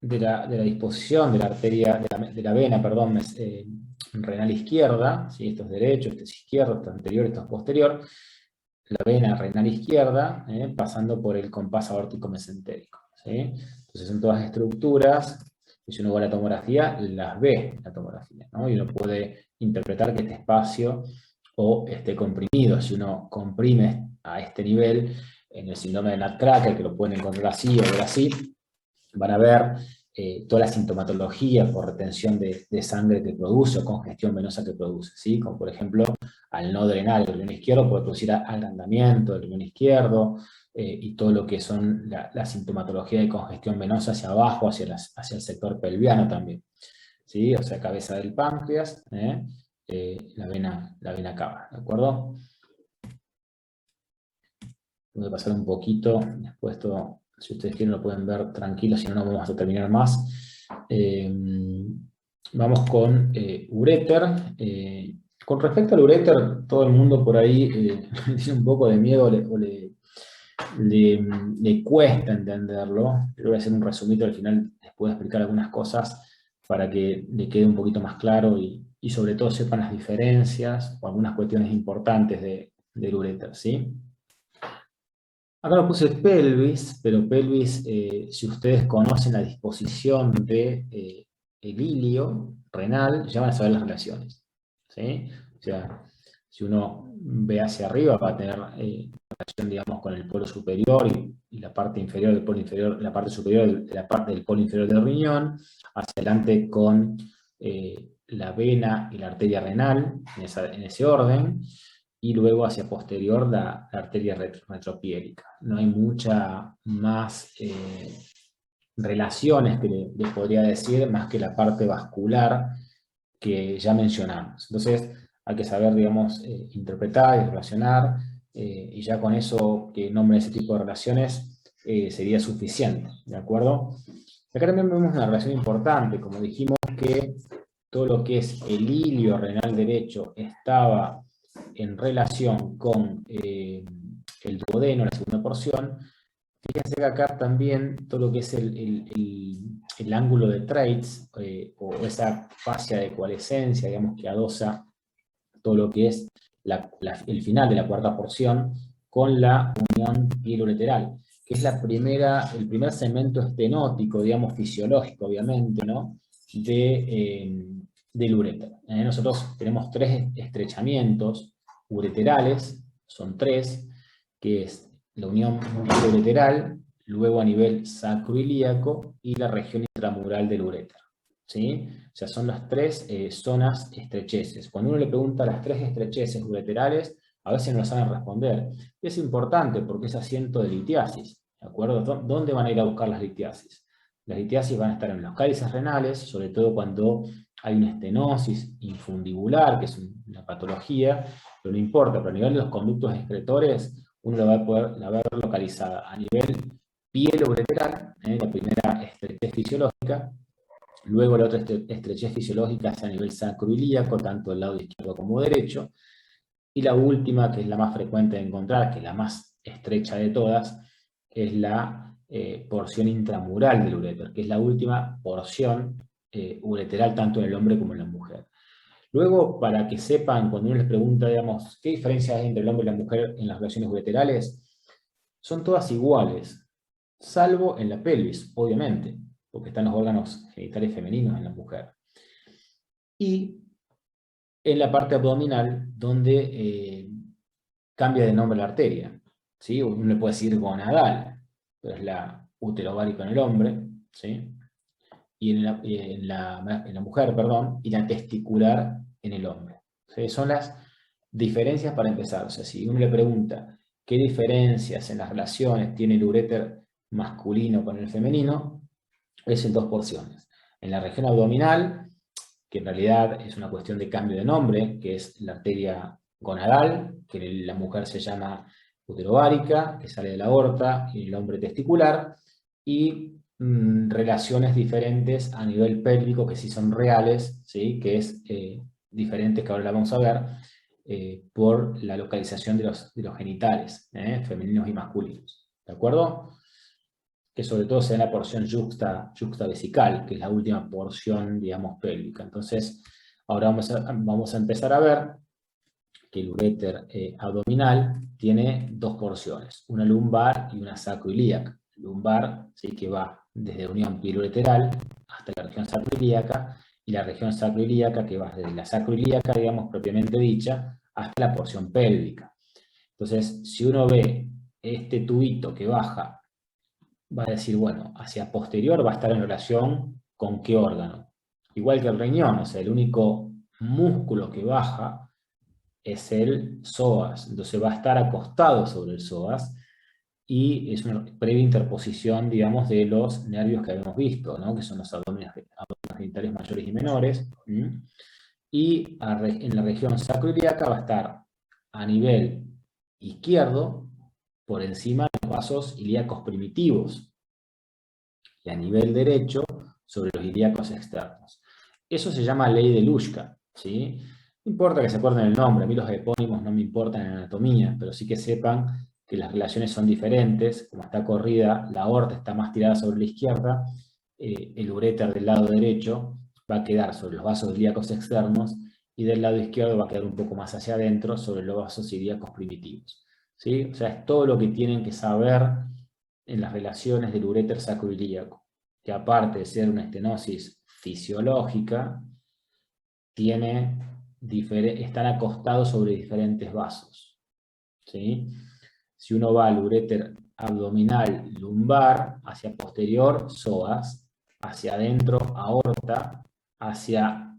Speaker 1: de la disposición de la arteria, de la vena, perdón, renal izquierda, ¿sí? Esto es derecho, esto es izquierdo, esto es anterior, esto es posterior, la vena renal izquierda, pasando por el compás aórtico mesentérico, ¿sí? Entonces son todas estructuras que si uno va a la tomografía, las ve en la tomografía, ¿no? Y uno puede interpretar que este espacio o esté comprimido. Si uno comprime a este nivel, en el síndrome de Nutcracker, que lo pueden encontrar así o ver así, van a ver toda la sintomatología por retención de sangre que produce o congestión venosa que produce, ¿sí? Como por ejemplo, al no drenar el riñón izquierdo puede producir agrandamiento del riñón izquierdo, y todo lo que son la sintomatología de congestión venosa hacia abajo, hacia el sector pelviano también, ¿sí? O sea, cabeza del páncreas, la vena cava, ¿de acuerdo? Voy a pasar un poquito, después esto, si ustedes quieren lo pueden ver tranquilo, si no, no vamos a terminar más. Vamos con uréter. Con respecto al uréter, todo el mundo por ahí tiene un poco de miedo o le cuesta entenderlo. Yo voy a hacer un resumito al final, les puedo explicar algunas cosas para que le quede un poquito más claro y sobre todo sepan las diferencias o algunas cuestiones importantes del uréter, ¿sí? Acá lo puse pelvis, pero pelvis, si ustedes conocen la disposición de el ilio renal, ya van a saber las relaciones, ¿sí? O sea, si uno ve hacia arriba va a tener relación, digamos, con el polo superior y la parte inferior del polo inferior, la parte superior de la parte del polo inferior del riñón, hacia adelante con la vena y la arteria renal, en ese orden, y luego hacia posterior la arteria retropiélica. No hay mucha más relaciones que les podría decir, más que la parte vascular que ya mencionamos. Entonces hay que saber, digamos, interpretar y relacionar, y ya con eso que nombre ese tipo de relaciones sería suficiente, ¿de acuerdo? Acá también vemos una relación importante, como dijimos que todo lo que es el ilio renal derecho estaba en relación con el duodeno, la segunda porción. Fíjense que acá también todo lo que es el ángulo de Treitz, o esa fascia de coalescencia, digamos, que adosa todo lo que es el final de la cuarta porción con la unión pielo-ureteral, que es el primer segmento estenótico, digamos, fisiológico, obviamente, ¿no?, del uréter. Nosotros tenemos 3 estrechamientos ureterales, son 3, que es la unión pielo-ureteral, luego a nivel sacroilíaco y la región intramural del uréter, ¿sí? O sea, son las 3 zonas estrecheces. Cuando uno le pregunta las 3 estrecheces ureterales, a veces no lo saben responder. Y es importante porque es asiento de litiasis, ¿de acuerdo? ¿Dónde van a ir a buscar las litiasis? Las litiasis van a estar en los cálices renales, sobre todo cuando hay una estenosis infundibular, que es una patología, pero no importa, pero a nivel de los conductos excretores, uno la va a ver localizada a nivel pielo-ureteral, la primera estrechez fisiológica, luego la otra estrechez fisiológica es a nivel sacroilíaco, tanto del lado izquierdo como derecho, y la última, que es la más frecuente de encontrar, que es la más estrecha de todas, es la porción intramural del uréter, que es la última porción ureteral tanto en el hombre como en la mujer. Luego, para que sepan, cuando uno les pregunta, digamos, ¿qué diferencia hay entre el hombre y la mujer en las relaciones ureterales? Son todas iguales, salvo en la pelvis, obviamente, porque están los órganos genitales femeninos en la mujer. Y en la parte abdominal, donde cambia de nombre la arteria, ¿sí? Uno le puede decir gonadal, pero es la uterovárica en el hombre, ¿sí? Y en la mujer, perdón, y la testicular en el hombre. ¿Sí? Son las diferencias para empezar. O sea, si uno le pregunta qué diferencias en las relaciones tiene el uréter masculino con el femenino, es en 2 porciones. En la región abdominal, que en realidad es una cuestión de cambio de nombre, que es la arteria gonadal, que en la mujer se llama uterovárica, que sale de la aorta, y el hombre testicular, y relaciones diferentes a nivel pélvico que sí son reales, ¿sí? Que es diferente, que ahora la vamos a ver, por la localización de los genitales, femeninos y masculinos. ¿De acuerdo? Que sobre todo se da en la porción yuxtavesical, que es la última porción, digamos, pélvica. Entonces, ahora vamos a empezar a ver que el uréter abdominal tiene 2 porciones, una lumbar y una sacroilíaca. Lumbar, ¿sí?, que va desde la unión pielo-ureteral hasta la región sacroilíaca, y la región sacroilíaca que va desde la sacroilíaca, digamos, propiamente dicha, hasta la porción pélvica. Entonces, si uno ve este tubito que baja va a decir, bueno, hacia posterior va a estar en relación con qué órgano. Igual que el riñón, o sea, el único músculo que baja es el psoas, entonces va a estar acostado sobre el psoas, y es una previa interposición, digamos, de los nervios que habíamos visto, ¿no? Que son los abdómenes genitales mayores y menores, ¿m? Y en la región sacroiliaca va a estar a nivel izquierdo, por encima de los vasos ilíacos primitivos, y a nivel derecho, sobre los ilíacos externos. Eso se llama ley de Luschka, ¿sí? No importa que se acuerden el nombre, a mí los epónimos no me importan en anatomía, pero sí que sepan que las relaciones son diferentes. Como está corrida, la aorta está más tirada sobre la izquierda, el uréter del lado derecho va a quedar sobre los vasos ilíacos externos, y del lado izquierdo va a quedar un poco más hacia adentro, sobre los vasos ilíacos primitivos, ¿sí? O sea, es todo lo que tienen que saber en las relaciones del uréter sacroilíaco, que aparte de ser una estenosis fisiológica, están acostados sobre diferentes vasos, ¿sí? Si uno va al uréter abdominal lumbar, hacia posterior, psoas, hacia adentro, aorta, hacia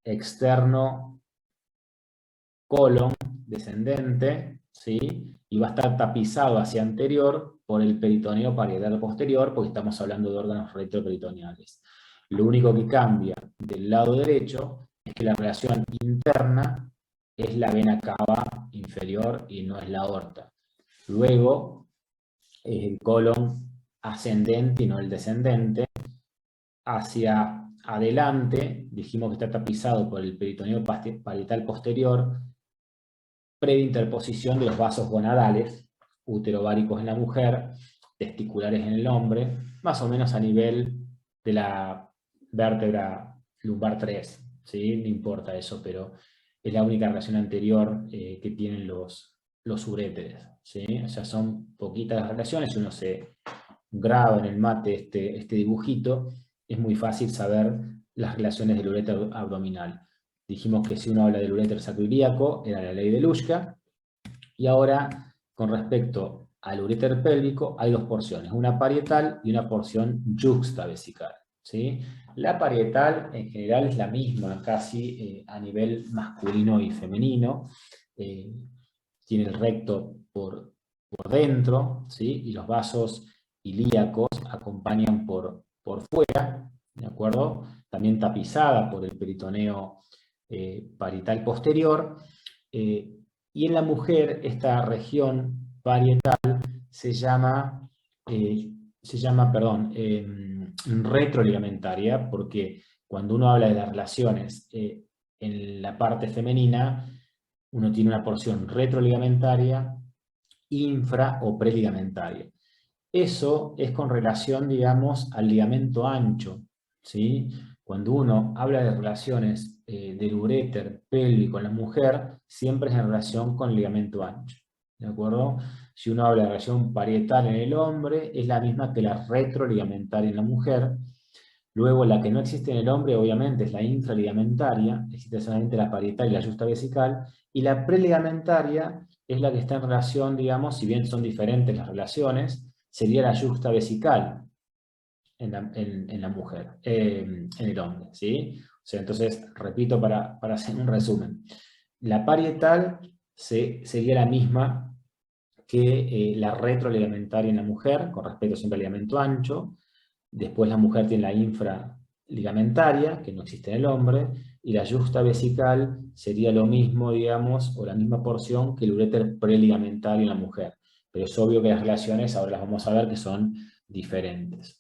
Speaker 1: externo, colon, descendente, ¿sí? Y va a estar tapizado hacia anterior por el peritoneo parietal posterior, porque estamos hablando de órganos retroperitoneales. Lo único que cambia del lado derecho es que la relación interna es la vena cava inferior y no es la aorta. Luego es el colon ascendente y no el descendente. Hacia adelante, dijimos que está tapizado por el peritoneo parietal posterior, previa interposición de los vasos gonadales, uterováricos en la mujer, testiculares en el hombre, más o menos a nivel de la vértebra lumbar 3, ¿sí? No importa eso, pero es la única relación anterior que tienen los uréteres, ¿sí? O sea, son poquitas las relaciones. Si uno se graba en el mate este dibujito, es muy fácil saber las relaciones del uréter abdominal. Dijimos que si uno habla del uréter sacroilíaco, era la ley de Luschka. Y ahora, con respecto al uréter pélvico, hay dos porciones, una parietal y una porción yuxtavesical, ¿sí? La parietal en general es la misma, casi a nivel masculino y femenino. Tiene el recto por dentro, ¿sí? Y los vasos ilíacos acompañan por fuera, ¿de acuerdo? También tapizada por el peritoneo parietal posterior. Y en la mujer, esta región parietal se llama retroligamentaria, porque cuando uno habla de las relaciones en la parte femenina, uno tiene una porción retroligamentaria, infra o preligamentaria. Eso es con relación, digamos, al ligamento ancho, ¿sí? Cuando uno habla de relaciones del uréter pélvico en la mujer, siempre es en relación con el ligamento ancho, ¿de acuerdo? Si uno habla de relación parietal en el hombre, es la misma que la retroligamentaria en la mujer. Luego, la que no existe en el hombre, obviamente, es la infraligamentaria, existe solamente la parietal y la yuxtavesical, y la preligamentaria es la que está en relación, digamos, si bien son diferentes las relaciones, sería la yuxtavesical en la mujer, en el hombre, ¿sí? O sea, entonces, repito para hacer un resumen. La parietal sería la misma que la retroligamentaria en la mujer, con respecto siempre al ligamento ancho. Después la mujer tiene la infraligamentaria, que no existe en el hombre, y la yuxtavesical sería lo mismo, digamos, o la misma porción que el uréter preligamentario en la mujer. Pero es obvio que las relaciones, ahora las vamos a ver, que son diferentes.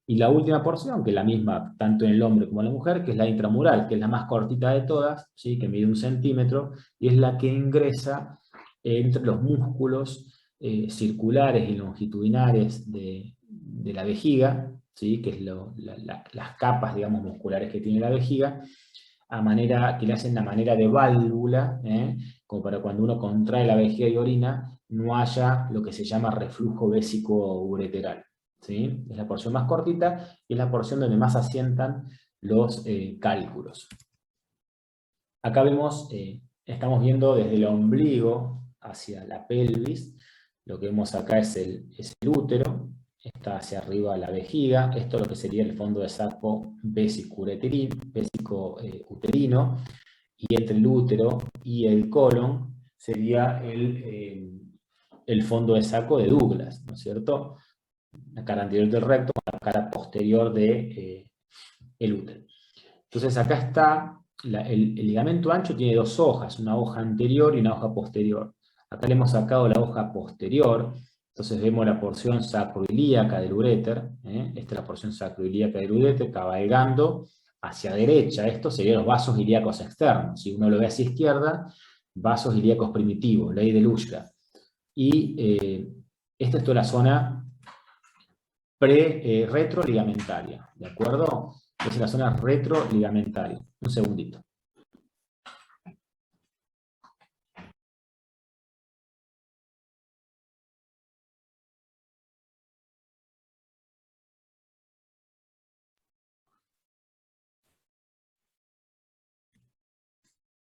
Speaker 1: Y la última porción, que es la misma tanto en el hombre como en la mujer, que es la intramural, que es la más cortita de todas, ¿sí? Que mide 1 centímetro, y es la que ingresa entre los músculos circulares y longitudinales de la vejiga, ¿sí? Que es las capas, digamos, musculares que tiene la vejiga, que le hacen la manera de válvula, como para cuando uno contrae la vejiga y orina, no haya lo que se llama reflujo vésico-ureteral, ¿sí? Es la porción más cortita y es la porción donde más asientan los cálculos. Acá vemos, estamos viendo desde el ombligo hacia la pelvis, Lo que vemos acá es el útero, está hacia arriba la vejiga, esto es lo que sería el fondo de saco vésico-uterino, y entre el útero y el colon sería el fondo de saco de Douglas, ¿no es cierto? La cara anterior del recto con la cara posterior de el útero. Entonces acá está, el ligamento ancho tiene dos hojas, una hoja anterior y una hoja posterior. Acá le hemos sacado la hoja posterior, entonces vemos la porción sacroilíaca del uréter, esta es la porción sacroilíaca del uréter, cabalgando hacia derecha. Estos serían los vasos ilíacos externos. Si uno lo ve hacia izquierda, vasos ilíacos primitivos, ley de Luschka. Y esta es toda la zona retroligamentaria, ¿de acuerdo? Esta es la zona retroligamentaria. Un segundito.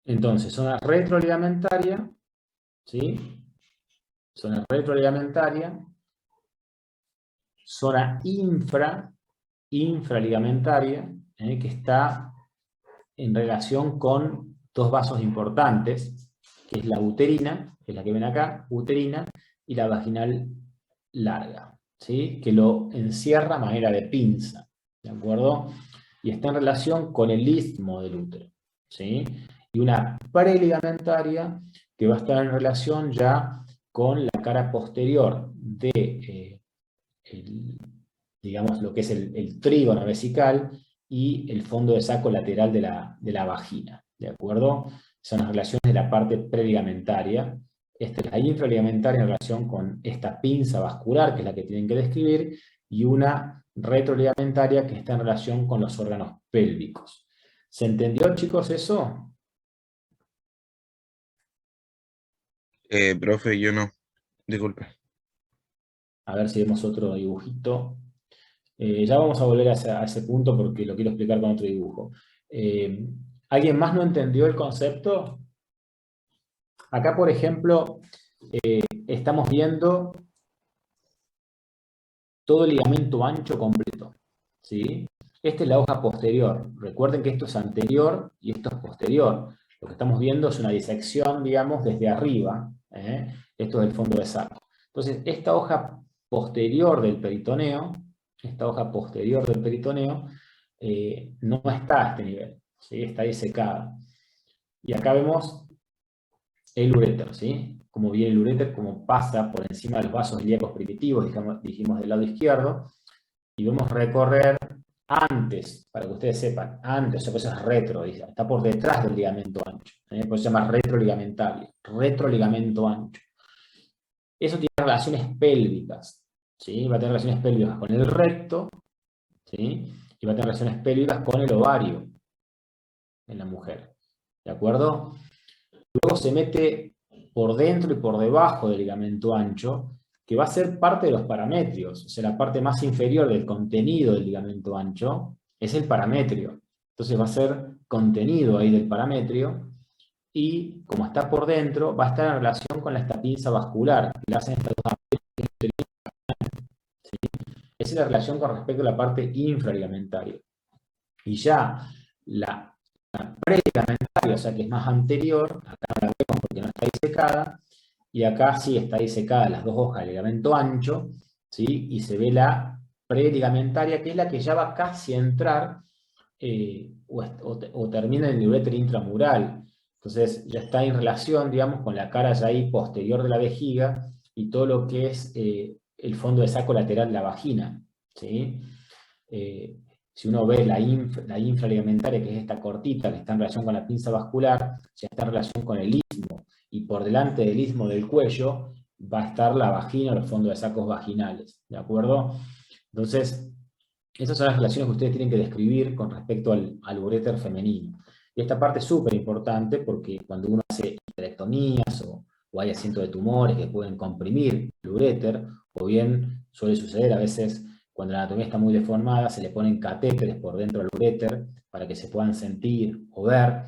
Speaker 1: Entonces, zona retroligamentaria, ¿sí? Zona retroligamentaria, zona infraligamentaria, que está en relación con dos vasos importantes, que es la uterina, que es la que ven acá, uterina, y la vaginal larga, ¿sí? Que lo encierra a manera de pinza, ¿de acuerdo? Y está en relación con el istmo del útero, ¿sí? Y una preligamentaria que va a estar en relación ya con la cara posterior de, digamos, lo que es el trígono vesical y el fondo de saco lateral de la vagina, ¿de acuerdo? Son las relaciones de la parte preligamentaria. Esta es la infraligamentaria en relación con esta pinza vascular, que es la que tienen que describir, y una retroligamentaria que está en relación con los órganos pélvicos. ¿Se entendió, chicos, eso?
Speaker 5: Profe, yo no. Disculpe.
Speaker 1: A ver si vemos otro dibujito. Ya vamos a volver a ese punto porque lo quiero explicar con otro dibujo. ¿Alguien más no entendió el concepto? Acá, por ejemplo, estamos viendo todo el ligamento ancho completo, ¿sí? Esta es la hoja posterior. Recuerden que esto es anterior y esto es posterior. Lo que estamos viendo es una disección, digamos, desde arriba. Esto es el fondo de saco. Entonces, esta hoja posterior del peritoneo, no está a este nivel, ¿sí? Está disecada. Y acá vemos el uréter, ¿sí? Como viene el uréter, como pasa por encima de los vasos ilíacos primitivos, dijimos del lado izquierdo, y vemos recorrer antes, para que ustedes sepan, antes, o sea, eso es retro, está por detrás del ligamento ancho, por eso se llama retroligamentario, retroligamento ancho. Eso tiene relaciones pélvicas, ¿sí? Va a tener relaciones pélvicas con el recto, ¿sí? Y va a tener relaciones pélvicas con el ovario en la mujer, ¿de acuerdo? Luego se mete por dentro y por debajo del ligamento ancho, que va a ser parte de los parametrios, o sea, la parte más inferior del contenido del ligamento ancho es el parametrio. Entonces va a ser contenido ahí del parametrio, y como está por dentro, va a estar en relación con esta pinza vascular, que le hacen estas dos arterias, ¿sí? Esa es la relación con respecto a la parte infraligamentaria. Y ya la preligamentaria, o sea que es más anterior, acá no la vemos porque no está disecada, y acá sí está disecada las dos hojas del ligamento ancho, ¿sí? Y se ve la preligamentaria, que es la que ya va casi a entrar o termina en el uréter intramural. Entonces ya está en relación, digamos, con la cara ya ahí posterior de la vejiga y todo lo que es el fondo de saco lateral de la vagina, ¿sí? Si uno ve la infraligamentaria, que es esta cortita, que está en relación con la pinza vascular, ya está en relación con el istmo, y por delante del istmo del cuello va a estar la vagina o los fondos de sacos vaginales, ¿de acuerdo? Entonces, esas son las relaciones que ustedes tienen que describir con respecto al uréter femenino. Y esta parte es súper importante porque cuando uno hace histerectomías o hay asiento de tumores que pueden comprimir el uréter, o bien suele suceder a veces cuando la anatomía está muy deformada, se le ponen catéteres por dentro del uréter para que se puedan sentir o ver,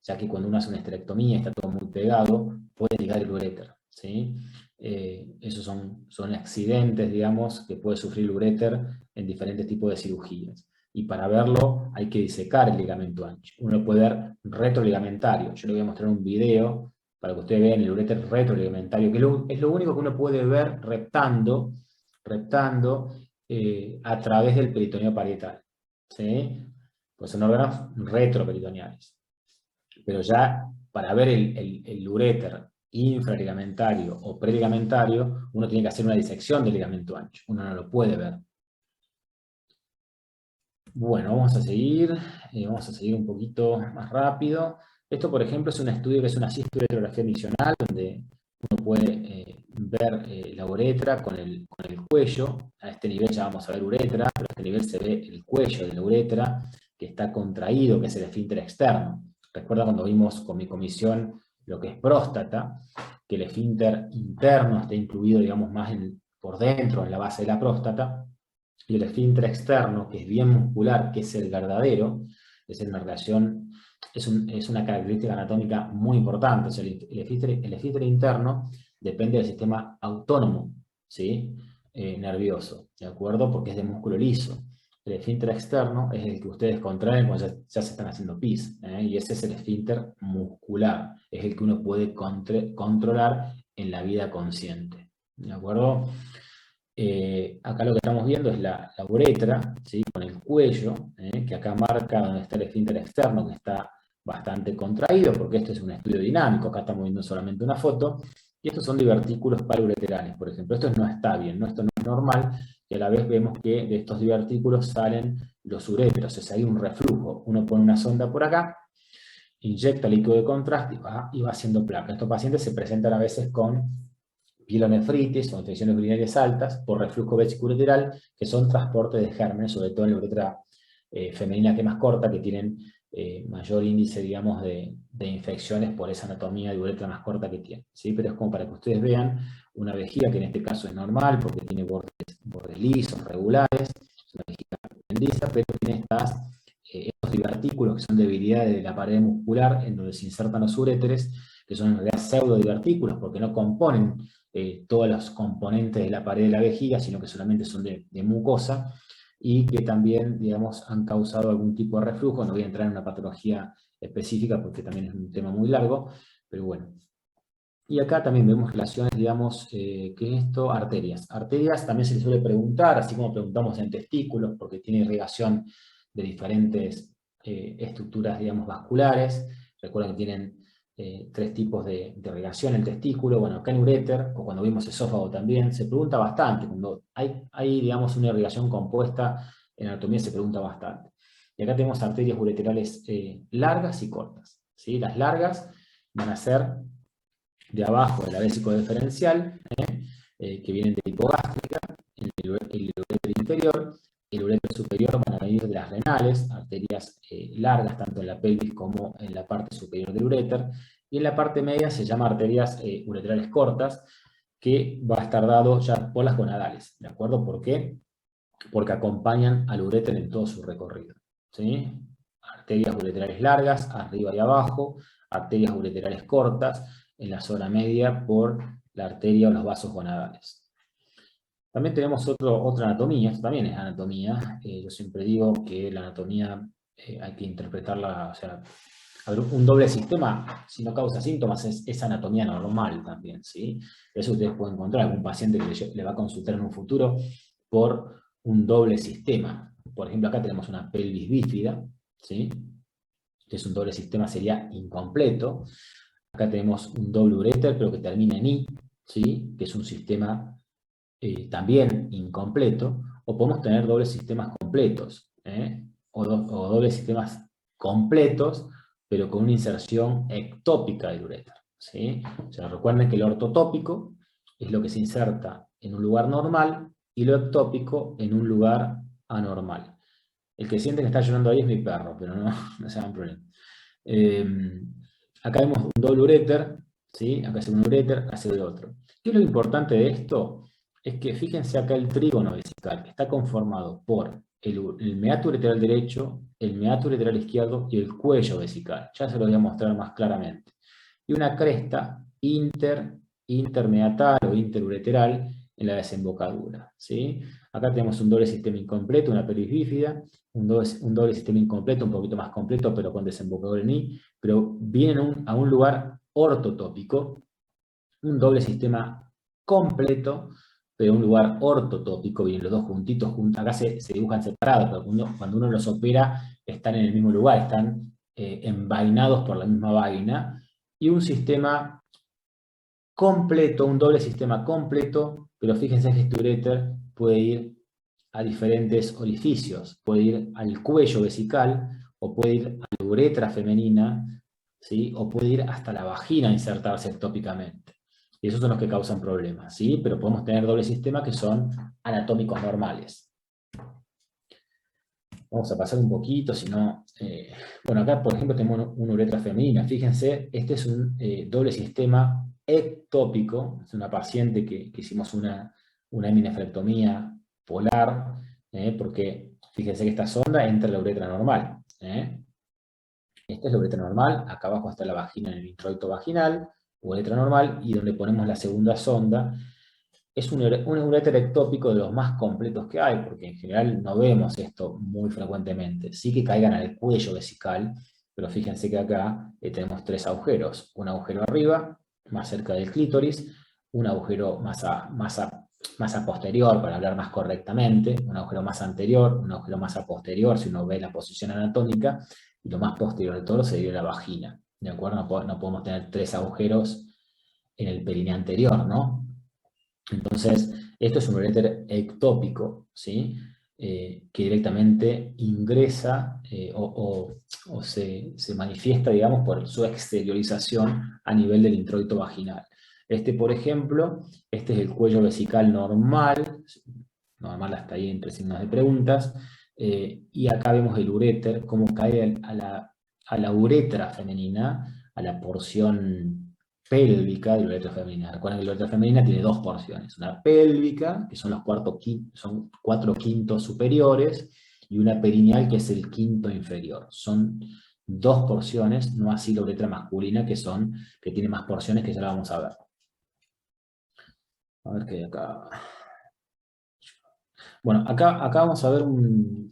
Speaker 1: ya que cuando uno hace una histerectomía está todo muy pegado, puede ligar el uréter, ¿sí? Esos son accidentes, digamos, que puede sufrir el uréter en diferentes tipos de cirugías. Y para verlo hay que disecar el ligamento ancho. Uno puede ver retroligamentario. Yo le voy a mostrar un video para que ustedes vean el uréter retroligamentario, que es lo único que uno puede ver reptando a través del peritoneo parietal, ¿sí? Pues son órganos retroperitoneales. Pero ya para ver el uréter infraligamentario o preligamentario, uno tiene que hacer una disección del ligamento ancho. Uno no lo puede ver. Bueno, vamos a seguir un poquito más rápido. Esto, por ejemplo, es un estudio que es una cisturectografía misional, donde uno puede ver la uretra con el cuello. A este nivel ya vamos a ver uretra, pero a este nivel se ve el cuello de la uretra, que está contraído, que es el esfínter externo. Recuerda cuando vimos con mi comisión lo que es próstata, que el esfínter interno está incluido, digamos, más por dentro, en la base de la próstata, y el esfínter externo, que es bien muscular, que es el verdadero, es una relación, es una característica anatómica muy importante. O sea, el esfínter interno depende del sistema autónomo, ¿sí? Nervioso, ¿de acuerdo? Porque es de músculo liso. El esfínter externo es el que ustedes contraen cuando ya se están haciendo pis, y ese es el esfínter muscular, es el que uno puede controlar en la vida consciente, ¿de acuerdo? Acá lo que estamos viendo es la uretra, ¿sí? Con el cuello, que acá marca donde está el esfínter externo, que está bastante contraído, porque esto es un estudio dinámico, acá estamos viendo solamente una foto, y estos son divertículos parureterales, por ejemplo. Esto no está bien, ¿no? Esto no es normal, y a la vez vemos que de estos divertículos salen los uréteros, o sea, hay un reflujo. Uno pone una sonda por acá, inyecta líquido de contraste y va haciendo placa. Estos pacientes se presentan a veces con pielonefritis o infecciones urinarias altas por reflujo vesiculoteral, que son transportes de gérmenes, sobre todo en la uretra femenina, que es más corta, que tienen mayor índice, digamos, de infecciones por esa anatomía de uretra más corta que tienen, ¿sí? Pero es como para que ustedes vean una vejiga que en este caso es normal, porque tiene bordes lisos, regulares, es una vejiga lisa, pero tiene estos divertículos que son debilidades de la pared muscular en donde se insertan los uréteres, que son en realidad pseudodivertículos, porque no componen todos los componentes de la pared de la vejiga, sino que solamente son de mucosa, y que también, digamos, han causado algún tipo de reflujo. No voy a entrar en una patología específica porque también es un tema muy largo, pero bueno. Y acá también vemos relaciones, digamos, ¿qué es esto? Arterias. Arterias también se les suele preguntar, así como preguntamos en testículos, porque tiene irrigación de diferentes estructuras, digamos, vasculares. Recuerden que tienen 3 tipos de irrigación en el testículo. Bueno, acá en uréter, o cuando vimos esófago también, se pregunta bastante. Cuando hay digamos, una irrigación compuesta, en anatomía se pregunta bastante. Y acá tenemos arterias ureterales largas y cortas, ¿sí? Las largas van a ser de abajo de la vésico diferencial, que vienen de hipogástrica, el uréter inferior, el uréter superior van a venir de las renales, arterias largas tanto en la pelvis como en la parte superior del uréter, y en la parte media se llama arterias ureterales cortas, que va a estar dado ya por las gonadales, ¿de acuerdo? ¿Por qué? Porque acompañan al uréter en todo su recorrido, ¿sí? Arterias ureterales largas, arriba y abajo, arterias ureterales cortas, en la zona media por la arteria o los vasos gonadales. También tenemos otra anatomía, esto también es anatomía. Yo siempre digo que la anatomía hay que interpretarla, o sea, un doble sistema, si no causa síntomas, es anatomía normal también, ¿sí? Eso ustedes pueden encontrar algún paciente que le va a consultar en un futuro por un doble sistema. Por ejemplo, acá tenemos una pelvis bífida, ¿sí? Que es un doble sistema, sería incompleto. Acá tenemos un doble uréter, pero que termina en I, ¿sí? Que es un sistema también incompleto. O podemos tener dobles sistemas completos, o dobles sistemas completos, pero con una inserción ectópica del uréter, ¿sí? O sea, recuerden que el ortotópico es lo que se inserta en un lugar normal y lo ectópico en un lugar anormal. El que siente que está llorando ahí es mi perro, pero no se hagan problema. Acá vemos un doble uréter, ¿sí? Acá se ve un uréter, acá se ve otro. ¿Qué es lo importante de esto? Es que fíjense acá el trígono vesical, que está conformado por el meato ureteral derecho, el meato ureteral izquierdo y el cuello vesical. Ya se lo voy a mostrar más claramente. Y una cresta interneatal o interureteral en la desembocadura, ¿sí? Acá tenemos un doble sistema incompleto, una pelvis bífida, un doble sistema incompleto, un poquito más completo, pero con desembocadura en I, pero vienen a un lugar ortotópico, un doble sistema completo, pero un lugar ortotópico, vienen los dos juntitos, acá se dibujan separados, pero cuando uno los opera están en el mismo lugar, están envainados por la misma vaina, y un sistema completo, un doble sistema completo, pero fíjense que este uréter puede ir a diferentes orificios, puede ir al cuello vesical, o puede ir a la uretra femenina, ¿sí? O puede ir hasta la vagina a insertarse ectópicamente. Y esos son los que causan problemas, ¿sí? Pero podemos tener doble sistema que son anatómicos normales. Vamos a pasar un poquito, si no... bueno, acá por ejemplo tenemos una uretra femenina. Fíjense, este es un doble sistema ectópico. Es una paciente que hicimos una heminefrectomía polar, porque fíjense que esta sonda entra en la uretra normal. Esta es la uretra normal, acá abajo está la vagina en el introito vaginal, uretra normal, y donde ponemos la segunda sonda. Es un uréter ectópico de los más completos que hay, porque en general no vemos esto muy frecuentemente. Sí que caigan al cuello vesical, pero fíjense que acá tenemos tres agujeros. Un agujero arriba, más cerca del clítoris, un agujero más a posterior, para hablar más correctamente, un agujero más anterior, un agujero más a posterior, si uno ve la posición anatómica, y lo más posterior de todo sería la vagina. ¿De acuerdo? No podemos tener tres agujeros en el perineo anterior, ¿no? Entonces, esto es un uréter ectópico, ¿sí? Que directamente ingresa o se manifiesta, digamos, por su exteriorización a nivel del introito vaginal. Por ejemplo, este es el cuello vesical normal hasta ahí entre signos de preguntas, y acá vemos el uréter, cómo cae a la uretra femenina, a la porción pélvica de la uretra femenina. Recuerden que la uretra femenina tiene dos porciones, una pélvica, que son los 4/5 superiores, y una perineal, que es el quinto inferior. Son dos porciones, no así la uretra masculina, que tiene más porciones, que ya la vamos a ver. A ver qué hay acá. Bueno, acá vamos a ver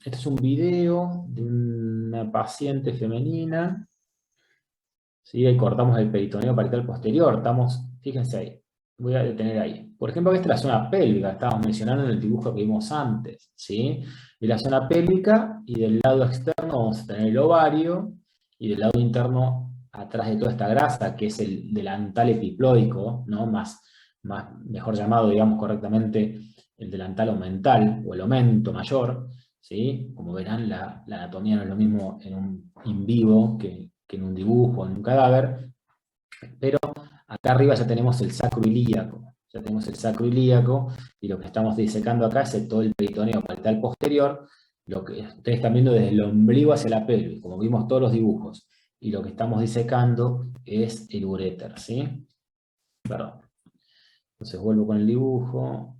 Speaker 1: este es un video de una paciente femenina. ¿Sí? Ahí cortamos el peritoneo parietal posterior. Fíjense ahí, voy a detener ahí. Por ejemplo, esta es la zona pélvica, estábamos mencionando en el dibujo que vimos antes, ¿sí? De la zona pélvica, y del lado externo vamos a tener el ovario, y del lado interno, atrás de toda esta grasa, que es el delantal epiploico, ¿no? Mejor llamado, digamos correctamente, el delantal omental, o el omento mayor, ¿sí? Como verán, la anatomía no es lo mismo en un in vivo que en un dibujo, en un cadáver, pero acá arriba ya tenemos el sacro ilíaco. Y lo que estamos disecando acá es todo el peritoneo parietal posterior, lo que ustedes están viendo desde el ombligo hacia la pelvis, como vimos todos los dibujos. Y lo que estamos disecando es el uréter, ¿sí? Perdón. Entonces vuelvo con el dibujo.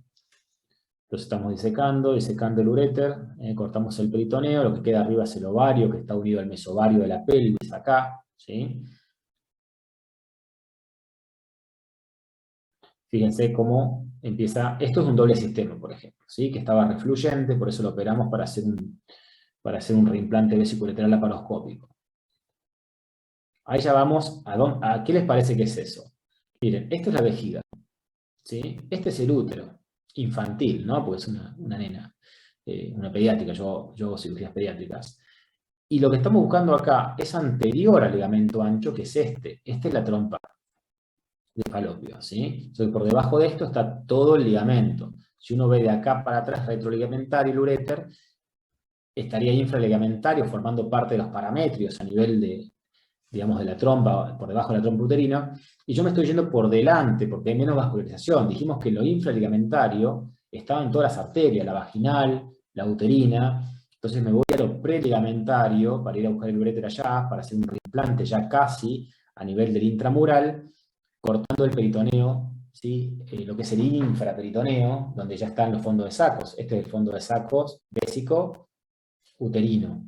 Speaker 1: Entonces estamos disecando el uréter, cortamos el peritoneo, lo que queda arriba es el ovario, que está unido al mesovario de la pelvis acá, ¿sí? Fíjense cómo empieza, esto es un doble sistema, por ejemplo, ¿sí? Que estaba refluyente, por eso lo operamos para hacer un reimplante vesiculolateral laparoscópico. Ahí ya vamos a ¿qué les parece que es eso? Miren, esta es la vejiga, ¿sí? Este es el útero, infantil, ¿no? Porque es una nena, una pediátrica, yo hago cirugías pediátricas. Y lo que estamos buscando acá es anterior al ligamento ancho, que es este. Esta es la trompa de falopio, ¿sí? Entonces, por debajo de esto está todo el ligamento. Si uno ve de acá para atrás retroligamentario, el uréter, estaría infraligamentario, formando parte de los parametrios a nivel digamos, de la trompa, por debajo de la trompa uterina, y yo me estoy yendo por delante, porque hay menos vascularización. Dijimos que lo infraligamentario estaba en todas las arterias, la vaginal, la uterina. Entonces me voy a lo preligamentario para ir a buscar el uréter allá, para hacer un reimplante ya casi a nivel del intramural, cortando el peritoneo, ¿sí? Lo que es el infraperitoneo, donde ya están los fondos de sacos. Este es el fondo de sacos vésico uterino.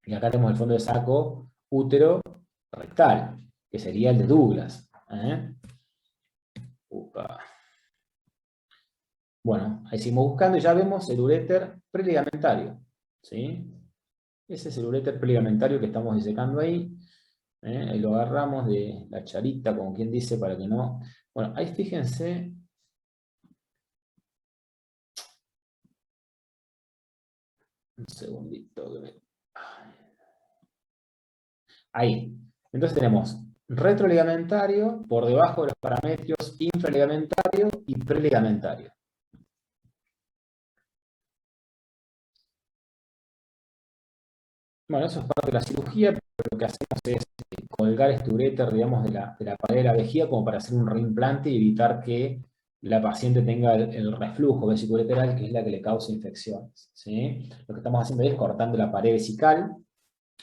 Speaker 1: Y acá tenemos el fondo de saco útero rectal, que sería el de Douglas. Upa. Bueno, ahí seguimos buscando y ya vemos el uréter preligamentario. ¿Sí? Ese es el uréter preligamentario que estamos disecando ahí. Ahí lo agarramos de la charita, como quien dice, para que no... Bueno, ahí fíjense... Un segundito. Ahí. Entonces tenemos retroligamentario, por debajo de los parametrios infraligamentario y preligamentario. Bueno, eso es parte de la cirugía, pero lo que hacemos es colgar este uréter, digamos, de la pared de la vejiga como para hacer un reimplante y evitar que la paciente tenga el reflujo vesicoureteral, que es la que le causa infecciones. ¿Sí? Lo que estamos haciendo ahí es cortando la pared vesical.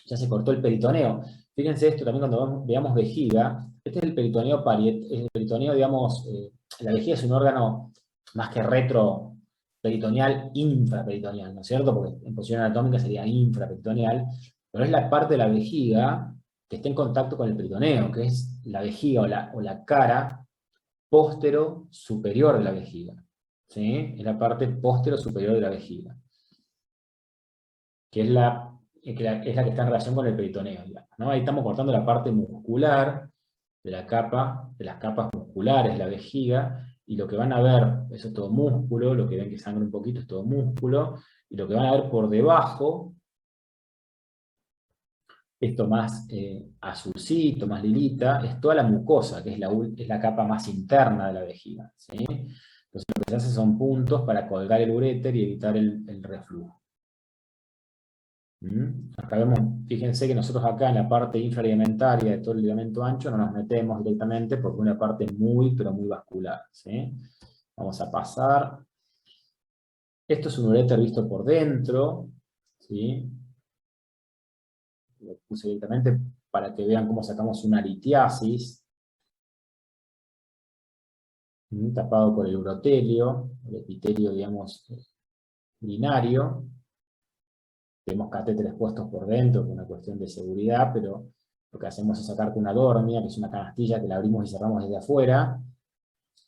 Speaker 1: Ya se cortó el peritoneo. Fíjense esto también cuando veamos vejiga. Este es el peritoneo el peritoneo, digamos, la vejiga es un órgano más que retroperitoneal, infraperitoneal, ¿no es cierto? Porque en posición anatómica sería infraperitoneal, pero es la parte de la vejiga que está en contacto con el peritoneo, que es la vejiga o la cara póstero superior de la vejiga. ¿Sí? Es la parte póstero superior de la vejiga, que es es la que está en relación con el peritoneo, digamos, ¿no? Ahí estamos cortando la parte muscular de la capa, de las capas musculares de la vejiga, y lo que van a ver, eso es todo músculo, lo que ven que sangra un poquito es todo músculo, y lo que van a ver por debajo, esto más azulcito, más lilita, es toda la mucosa, que es la capa más interna de la vejiga, ¿sí? Entonces lo que se hace son puntos para colgar el uréter y evitar el reflujo. Acá vemos, fíjense que nosotros acá en la parte infraligamentaria de todo el ligamento ancho no nos metemos directamente porque es una parte muy, pero muy vascular. ¿Sí? Vamos a pasar. Esto es un uréter visto por dentro. ¿Sí? Lo puse directamente para que vean cómo sacamos una litiasis. Tapado por el urotelio, el epitelio, digamos, urinario. Tenemos catéteres puestos por dentro por una cuestión de seguridad, pero lo que hacemos es sacar con una dormia, que es una canastilla que la abrimos y cerramos desde afuera,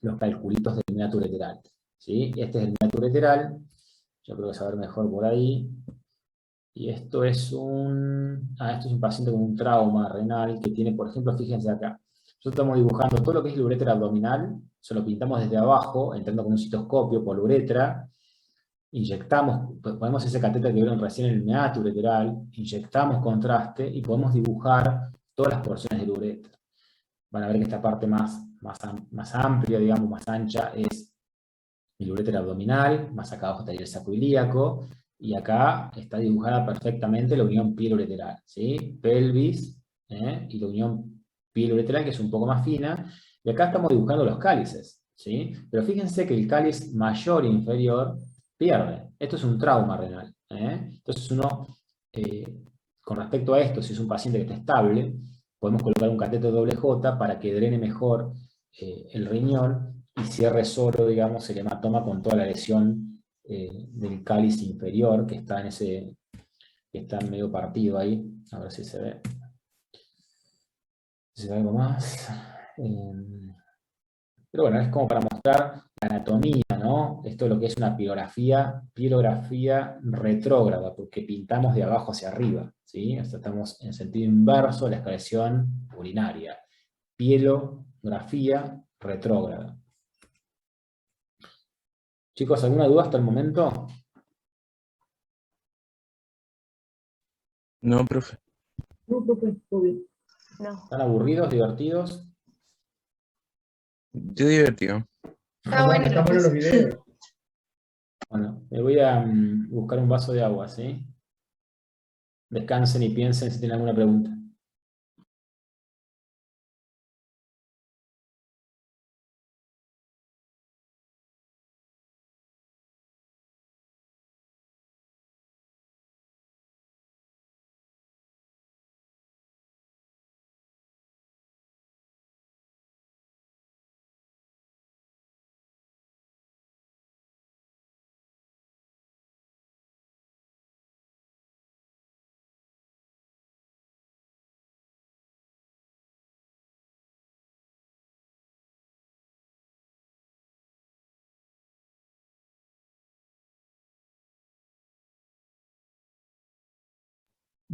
Speaker 1: los calculitos del meato ureteral. ¿Sí? Este es el meato ureteral, yo creo que saber mejor por ahí. Y esto es esto es un paciente con un trauma renal que tiene, por ejemplo, fíjense acá. Nosotros estamos dibujando todo lo que es el uréter abdominal, se lo pintamos desde abajo, entrando con un citoscopio por la uretra, inyectamos, ponemos ese catéter que vieron recién en el meato ureteral, inyectamos contraste y podemos dibujar todas las porciones del ureter. Van a ver que esta parte más amplia, digamos, más ancha, es el uréter abdominal, más acá abajo estaría el saco ilíaco, y acá está dibujada perfectamente la unión piel-ureteral, ¿sí? Pelvis, y la unión piel-ureteral, que es un poco más fina, y acá estamos dibujando los cálices, ¿sí? Pero fíjense que el cáliz mayor e inferior pierde. Esto es un trauma renal. Entonces uno, con respecto a esto, si es un paciente que está estable, podemos colocar un catéter doble J para que drene mejor el riñón y cierre solo, digamos, el hematoma con toda la lesión del cáliz inferior que está que está medio partido ahí. A ver si se ve. Si se ve algo más. Pero bueno, es como para mostrar la anatomía, ¿no? Esto es lo que es una pielografía retrógrada, porque pintamos de abajo hacia arriba, ¿sí? O sea, estamos en sentido inverso de la excreción urinaria. Pielografía retrógrada. Chicos, ¿alguna duda hasta el momento?
Speaker 5: No, profe.
Speaker 7: No, profe, todo bien.
Speaker 2: No.
Speaker 1: ¿Están aburridos, divertidos?
Speaker 5: Yo divertido.
Speaker 2: Está bueno,
Speaker 7: Están buenos los videos.
Speaker 1: Bueno, me voy a buscar un vaso de agua, ¿sí? Descansen y piensen si tienen alguna pregunta.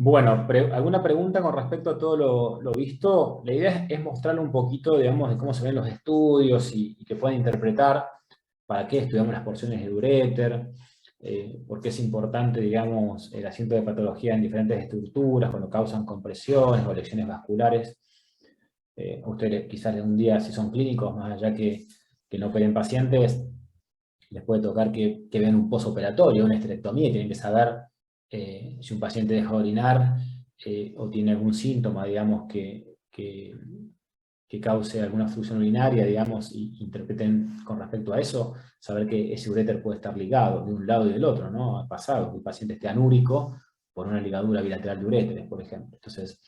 Speaker 1: Bueno, ¿alguna pregunta con respecto a todo lo visto? La idea es mostrarle un poquito, digamos, de cómo se ven los estudios y que puedan interpretar para qué estudiamos las porciones de uréter, por qué es importante, digamos, el asiento de patología en diferentes estructuras, cuando causan compresiones o lesiones vasculares. Ustedes quizás un día, si son clínicos, más allá que no operen pacientes, les puede tocar que vean un posoperatorio, una esterectomía, y tienen que saber si un paciente deja de orinar o tiene algún síntoma, digamos, que cause alguna obstrucción urinaria, digamos, y interpreten con respecto a eso, saber que ese uréter puede estar ligado de un lado y del otro, ¿no? Ha pasado que el paciente esté anúrico por una ligadura bilateral de uréteres, por ejemplo. Entonces,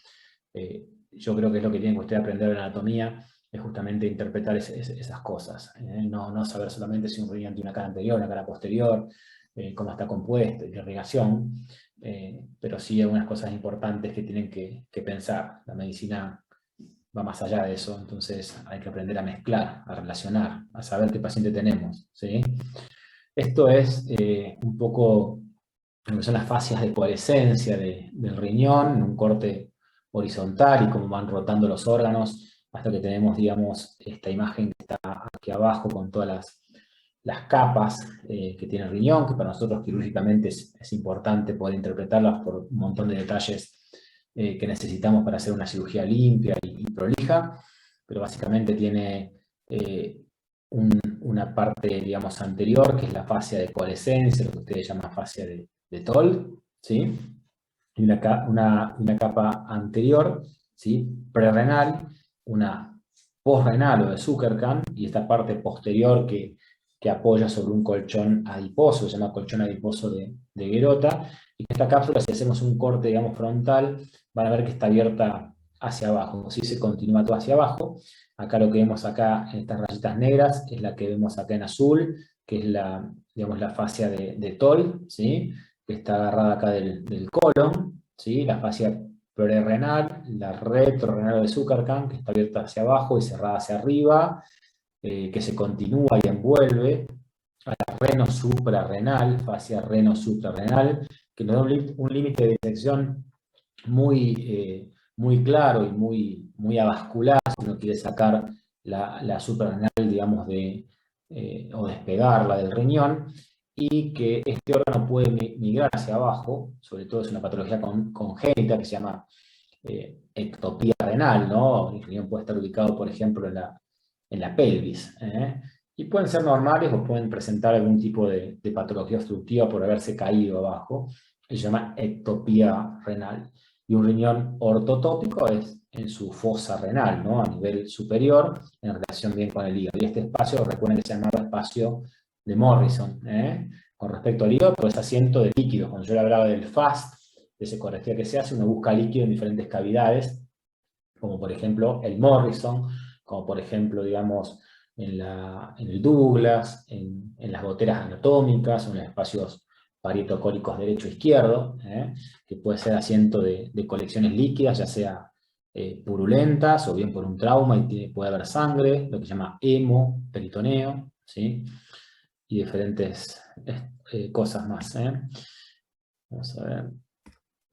Speaker 1: yo creo que es lo que tienen que ustedes aprender en anatomía, es justamente interpretar esas cosas. No saber solamente si un riñón tiene una cara anterior, una cara posterior, cómo está compuesto, irrigación, pero sí algunas cosas importantes que tienen que pensar. La medicina va más allá de eso, entonces hay que aprender a mezclar, a relacionar, a saber qué paciente tenemos, ¿sí? Esto es un poco lo que son las fascias de coalescencia del riñón, en un corte horizontal y cómo van rotando los órganos, hasta que tenemos, digamos, esta imagen que está aquí abajo con todas las capas que tiene el riñón, que para nosotros quirúrgicamente es importante poder interpretarlas por un montón de detalles que necesitamos para hacer una cirugía limpia y prolija, pero básicamente tiene una parte, digamos, anterior, que es la fascia de coalescencia, lo que ustedes llaman fascia de Toll, ¿sí? Y una capa anterior, ¿sí? Prerrenal, una posrenal o de Zuckerkant, y esta parte posterior que apoya sobre un colchón adiposo, se llama colchón adiposo de Gerota, y esta cápsula, si hacemos un corte, digamos, frontal, van a ver que está abierta hacia abajo, si se continúa todo hacia abajo. Acá lo que vemos acá en estas rayitas negras es la que vemos acá en azul, que es digamos, la fascia de Toll, ¿sí? Que está agarrada acá del colon, ¿sí? La fascia prerrenal, la retrorenal de Zuckerkant, que está abierta hacia abajo y cerrada hacia arriba, que se continúa y envuelve a la reno-suprarrenal, fascia reno-suprarrenal, que nos da un límite de disección muy claro y muy avascular, si uno quiere sacar la suprarrenal, digamos, o despegarla del riñón, y que este órgano puede migrar hacia abajo, sobre todo es una patología congénita que se llama ectopía renal, ¿no? El riñón puede estar ubicado, por ejemplo, en la pelvis, y pueden ser normales o pueden presentar algún tipo de patología obstructiva por haberse caído abajo, que se llama ectopía renal. Y un riñón ortotópico es en su fosa renal, ¿no? A nivel superior, en relación bien con el hígado. Y este espacio, recuerden que se llamaba espacio de Morrison, con respecto al hígado, pero es asiento de líquidos. Cuando yo le hablaba del FAST, de esa ecografía que se hace, uno busca líquido en diferentes cavidades, como por ejemplo el Morrison, como por ejemplo, digamos, en el Douglas, en las goteras anatómicas, o en los espacios parietocóricos derecho e izquierdo, que puede ser asiento de colecciones líquidas, ya sea purulentas o bien por un trauma y puede haber sangre, lo que se llama hemoperitoneo, ¿sí? Y diferentes cosas más. Vamos a ver,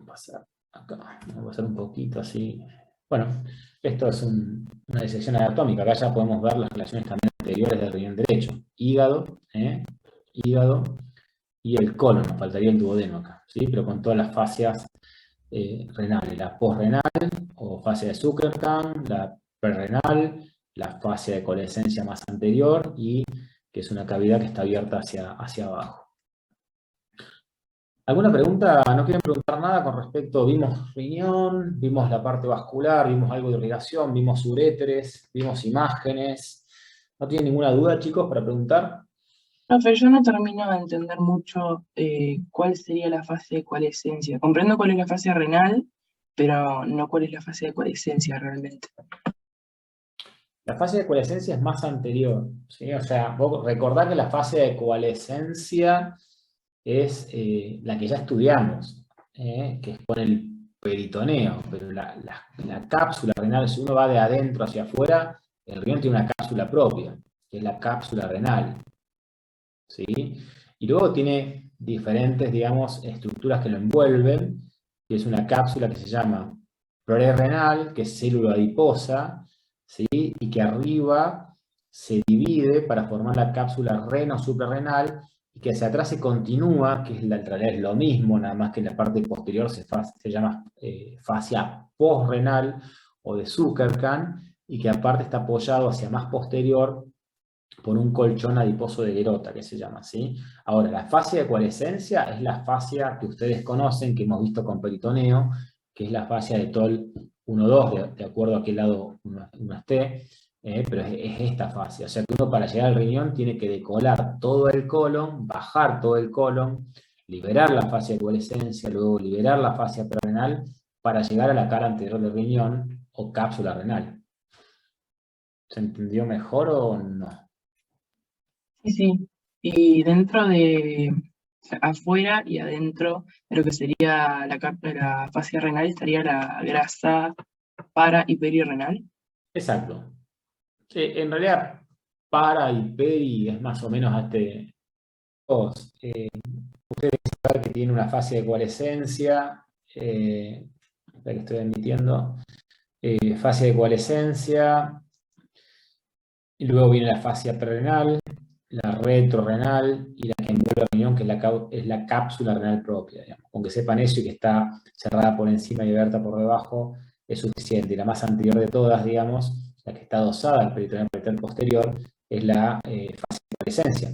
Speaker 1: pasar acá, voy a hacer un poquito así. Bueno, esto es una disección anatómica, acá ya podemos ver las relaciones también anteriores del riñón derecho, hígado y el colon, nos faltaría el duodeno acá, ¿sí? Pero con todas las fascias renales, la posrenal o fascia de Zuckerkant, la prerrenal, la fascia de coalescencia más anterior y que es una cavidad que está abierta hacia abajo. ¿Alguna pregunta? ¿No quieren preguntar nada con respecto? Vimos riñón, vimos la parte vascular, vimos algo de irrigación, vimos uréteres, vimos imágenes. ¿No tienen ninguna duda, chicos, para preguntar?
Speaker 8: Profe, yo no termino de entender mucho cuál sería la fase de coalescencia. Comprendo cuál es la fase renal, pero no cuál es la fase de coalescencia realmente.
Speaker 1: La fase de coalescencia es más anterior, ¿sí? O sea, vos recordá que la fase de coalescencia es la que ya estudiamos, que es con el peritoneo, pero la cápsula renal, si uno va de adentro hacia afuera, el riñón tiene una cápsula propia, que es la cápsula renal, ¿sí? Y luego tiene diferentes, digamos, estructuras que lo envuelven, que es una cápsula que se llama prerrenal, que es célula adiposa, ¿sí? Y que arriba se divide para formar la cápsula reno-suprarrenal, y que hacia atrás se continúa, que es en realidad es lo mismo, nada más que en la parte posterior se llama fascia postrenal o de Zuckerkern, y que aparte está apoyado hacia más posterior por un colchón adiposo de Gerota, que se llama así. Ahora, la fascia de coalescencia es la fascia que ustedes conocen, que hemos visto con peritoneo, que es la fascia de Toll 1-2, de acuerdo a qué lado uno esté, pero es esta fascia. O sea que uno, para llegar al riñón, tiene que decolar todo el colon, bajar todo el colon, liberar la fascia de coalescencia, luego liberar la fascia prerrenal para llegar a la cara anterior del riñón o cápsula renal. ¿Se entendió mejor o no?
Speaker 8: Sí, sí. Y dentro de, o sea, afuera y adentro de lo que sería la fascia renal estaría la grasa para y perirenal.
Speaker 1: Exacto. En realidad, para y peri es más o menos saber que tiene una fase de coalescencia, la que estoy admitiendo, fase de coalescencia, y luego viene la fascia prerrenal, la retrorrenal y la que envuelve al riñón, que es la cápsula renal propia, digamos. Con que sepan eso y que está cerrada por encima y abierta por debajo, es suficiente. Y la más anterior de todas, digamos, la que está adosada al peritoneal posterior, es la fase de coalescencia.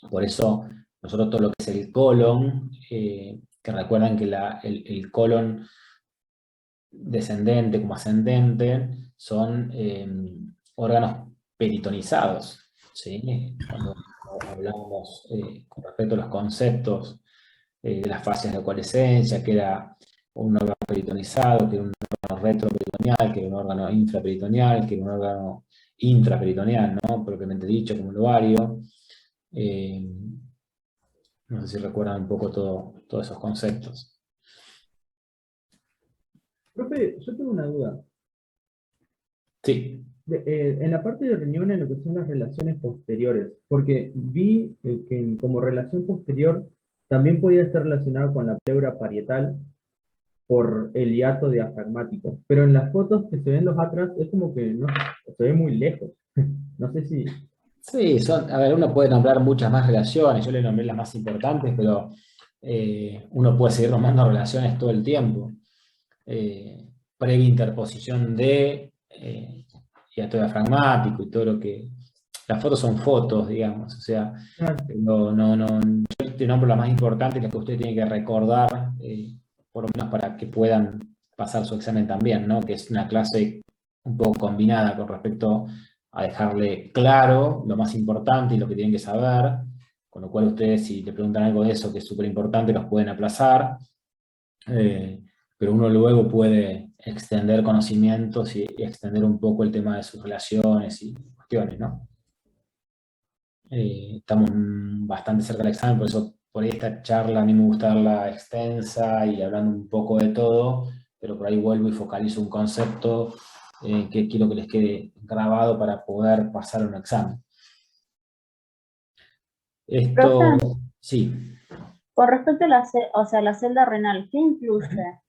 Speaker 1: Por eso, nosotros todo lo que es el colon, que recuerdan que el colon descendente como ascendente son órganos peritonizados, ¿sí? Cuando hablamos con respecto a los conceptos de las fases de coalescencia, que era un órgano peritonizado, que era un órgano retroperitoneal, que era un órgano infraperitoneal, que era un órgano intraperitoneal, ¿no? Propiamente dicho, como el ovario. No sé si recuerdan un poco todos esos conceptos.
Speaker 7: Profe, yo tengo una duda.
Speaker 1: Sí.
Speaker 7: En la parte de riñón, en lo que son las relaciones posteriores, porque vi que como relación posterior también podía estar relacionado con la pleura parietal por el hiato diafragmático, pero en las fotos que se ven los atrás es como que no, se ve muy lejos. No sé si...
Speaker 1: Sí, a ver, uno puede nombrar muchas más relaciones, yo le nombré las más importantes, pero uno puede seguir nombrando relaciones todo el tiempo. Previa interposición de hiato diafragmático y todo lo que... Las fotos son fotos, digamos, o sea, yo te nombro las más importantes, las que usted tiene que recordar, por lo menos para que puedan pasar su examen también, ¿no? Que es una clase un poco combinada con respecto a dejarle claro lo más importante y lo que tienen que saber, con lo cual ustedes, si le preguntan algo de eso que es súper importante, los pueden aplazar, pero uno luego puede extender conocimientos y extender un poco el tema de sus relaciones y cuestiones, ¿no? Estamos bastante cerca del examen, por eso por ahí esta charla a mí me gusta darla extensa y hablando un poco de todo, pero por ahí vuelvo y focalizo un concepto que quiero que les quede grabado para poder pasar un examen. Esto,
Speaker 6: Profe,
Speaker 1: sí,
Speaker 6: con respecto a la celda renal, ¿qué incluye?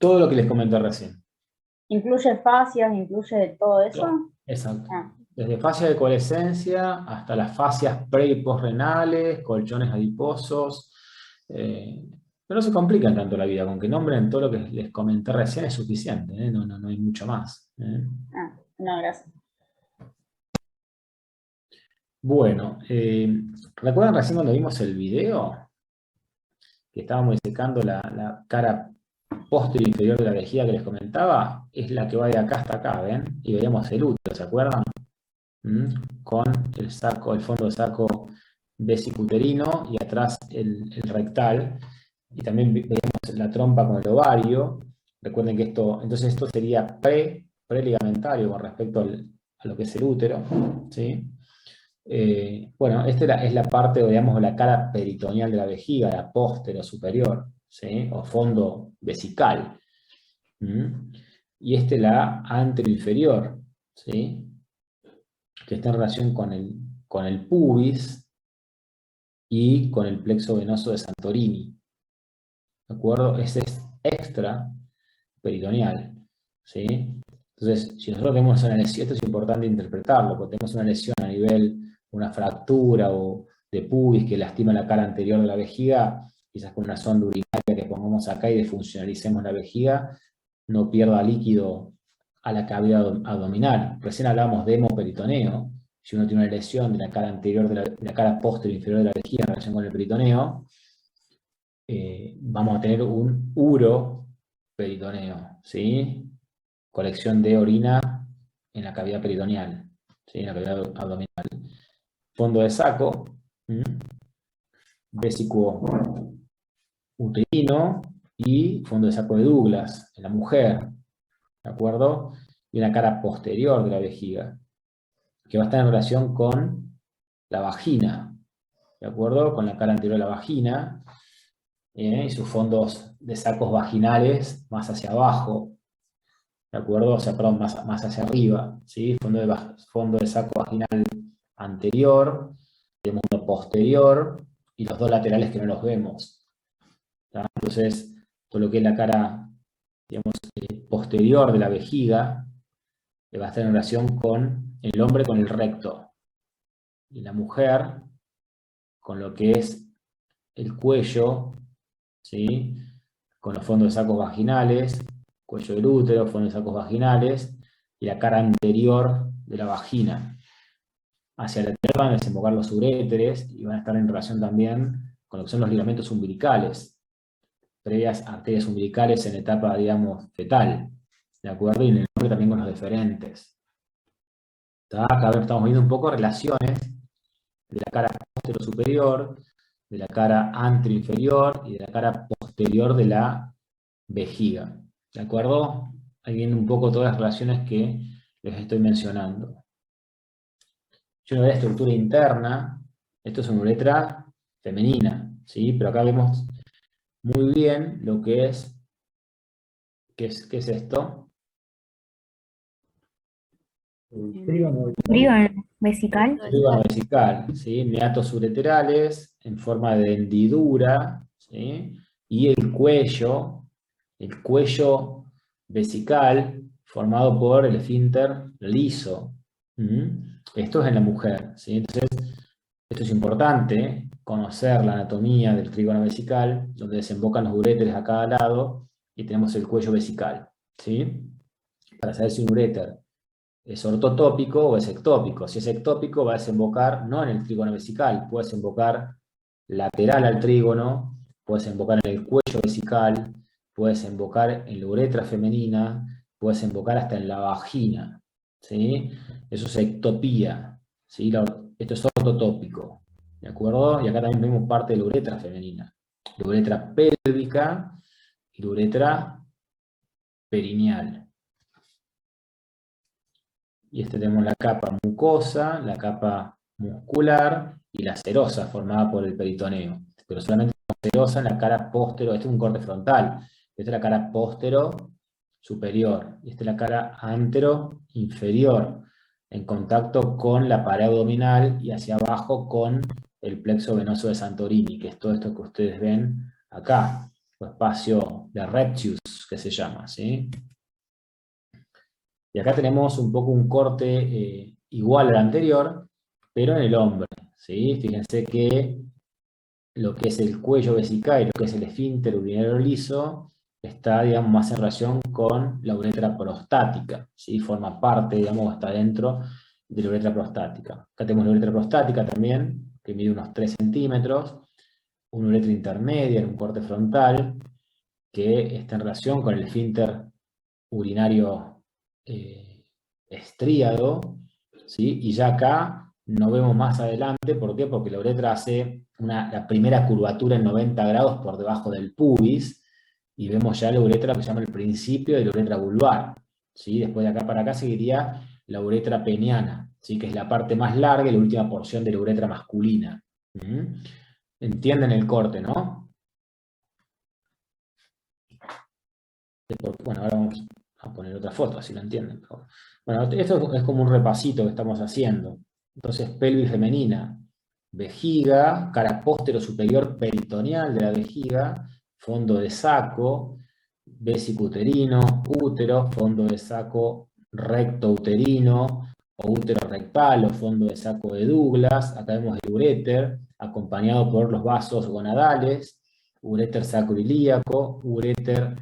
Speaker 1: todo lo que les comenté recién.
Speaker 6: ¿Incluye fascias? ¿Incluye todo eso?
Speaker 1: Exacto.
Speaker 6: Ah,
Speaker 1: Desde fascia de coalescencia hasta las fascias pre- y postrenales, colchones adiposos. Pero no se complican tanto la vida, con que nombren todo lo que les comenté recién es suficiente, no hay mucho más.
Speaker 6: no, gracias.
Speaker 1: Bueno, ¿recuerdan recién cuando vimos el video? Que estábamos disecando la cara posterior inferior de la vejiga que les comentaba, es la que va de acá hasta acá, ¿ven? Y veíamos el útero, ¿se acuerdan? Con el saco, el fondo de saco vesicuterino y atrás el rectal, y también veíamos la trompa con el ovario. Recuerden que entonces esto sería preligamentario con respecto a lo que es el útero, ¿sí? Bueno, esta es la parte, digamos, la cara peritoneal de la vejiga, la póstero superior, ¿sí? O fondo vesical. Y la anteroinferior, ¿sí? Que está en relación con el pubis y con el plexo venoso de Santorini. ¿de acuerdo? Ese es extra peritoneal, ¿sí? Entonces, si nosotros tenemos una lesión, esto es importante interpretarlo, porque tenemos una lesión a nivel, una fractura o de pubis que lastima la cara anterior de la vejiga, quizás con una sonda urinaria que pongamos acá y defuncionalicemos la vejiga, no pierda líquido a la cavidad abdominal. Recién hablábamos de hemoperitoneo. Si uno tiene una lesión de la cara anterior, de la cara posterior inferior de la vejiga en relación con el peritoneo, vamos a tener un uroperitoneo, ¿sí? Colección de orina en la cavidad peritoneal, ¿sí? En la cavidad abdominal. Fondo de saco, vesículo uterino y fondo de saco de Douglas en la mujer, ¿de acuerdo? Y una cara posterior de la vejiga, que va a estar en relación con la vagina, ¿de acuerdo? Con la cara anterior de la vagina, y sus fondos de sacos vaginales más hacia abajo, ¿de acuerdo? O sea, perdón, más hacia arriba, ¿sí? Fondo de saco vaginal anterior, tenemos uno posterior, y los dos laterales que no los vemos, ¿tá? Entonces, todo lo que es la cara, digamos, posterior de la vejiga, va a estar en relación con el hombre con el recto, y la mujer con lo que es el cuello, ¿sí? Con los fondos de sacos vaginales, cuello del útero, fondos de sacos vaginales, y la cara anterior de la vagina. Hacia la lateral van a desembocar los uréteres, y van a estar en relación también con lo que son los ligamentos umbilicales, previas arterias umbilicales en etapa, digamos, fetal, ¿de acuerdo? Y en el hombre también con los deferentes. Acá estamos viendo un poco relaciones de la cara posterior superior, de la cara anteroinferior y de la cara posterior de la vejiga. ¿De acuerdo? Ahí vienen un poco todas las relaciones que les estoy mencionando. Si uno ve la estructura interna, esto es una uretra femenina, ¿sí? Pero acá vemos muy bien lo que es, ¿qué es esto?
Speaker 3: Trígono vesical.
Speaker 1: Trígono vesical, ¿sí? Meatos ureterales en forma de hendidura, ¿sí? Y el cuello vesical formado por el esfínter liso. Esto es en la mujer, ¿sí? Entonces, esto es importante, conocer la anatomía del trígono vesical, donde desembocan los uréteres a cada lado, y tenemos el cuello vesical, ¿sí? Para saber si un uréter es ortotópico o es ectópico. Si es ectópico va a desembocar no en el trígono vesical, puede desembocar lateral al trígono, puede desembocar en el cuello vesical, puede desembocar en la uretra femenina, puede desembocar hasta en la vagina, ¿sí? Eso es ectopía, ¿sí? Esto es ortotópico, ¿de acuerdo? Y acá también vemos parte de la uretra femenina, la uretra pélvica y la uretra perineal. Y tenemos la capa mucosa, la capa muscular y la serosa formada por el peritoneo. Pero solamente serosa en la cara póstero, este es un corte frontal, esta es la cara póstero superior, y esta es la cara antero inferior, en contacto con la pared abdominal y hacia abajo con el plexo venoso de Santorini, que es todo esto que ustedes ven acá, el espacio de Reptius, que se llama, ¿sí? Y acá tenemos un poco un corte igual al anterior, pero en el hombre, ¿sí? Fíjense que lo que es el cuello vesical y lo que es el esfínter urinario liso está, digamos, más en relación con la uretra prostática, ¿sí? Forma parte, digamos, está dentro de la uretra prostática. Acá tenemos la uretra prostática también, que mide unos 3 centímetros, una uretra intermedia en un corte frontal, que está en relación con el esfínter urinario estríado, ¿sí? Y ya acá no vemos más adelante, ¿por qué? Porque la uretra hace la primera curvatura en 90 grados por debajo del pubis, y vemos ya la uretra que se llama el principio de la uretra vulvar, ¿sí? Después de acá para acá seguiría la uretra peniana, ¿sí? Que es la parte más larga y la última porción de la uretra masculina. ¿Entienden el corte, no? Bueno, ahora vamos a poner otra foto, así lo entienden. Bueno, esto es como un repasito que estamos haciendo. Entonces, pelvis femenina, vejiga, cara póstero superior peritoneal de la vejiga, fondo de saco, vésico uterino, útero, fondo de saco recto uterino, o útero rectal, o fondo de saco de Douglas. Acá vemos el uréter, acompañado por los vasos gonadales, uréter sacroiliaco, uréter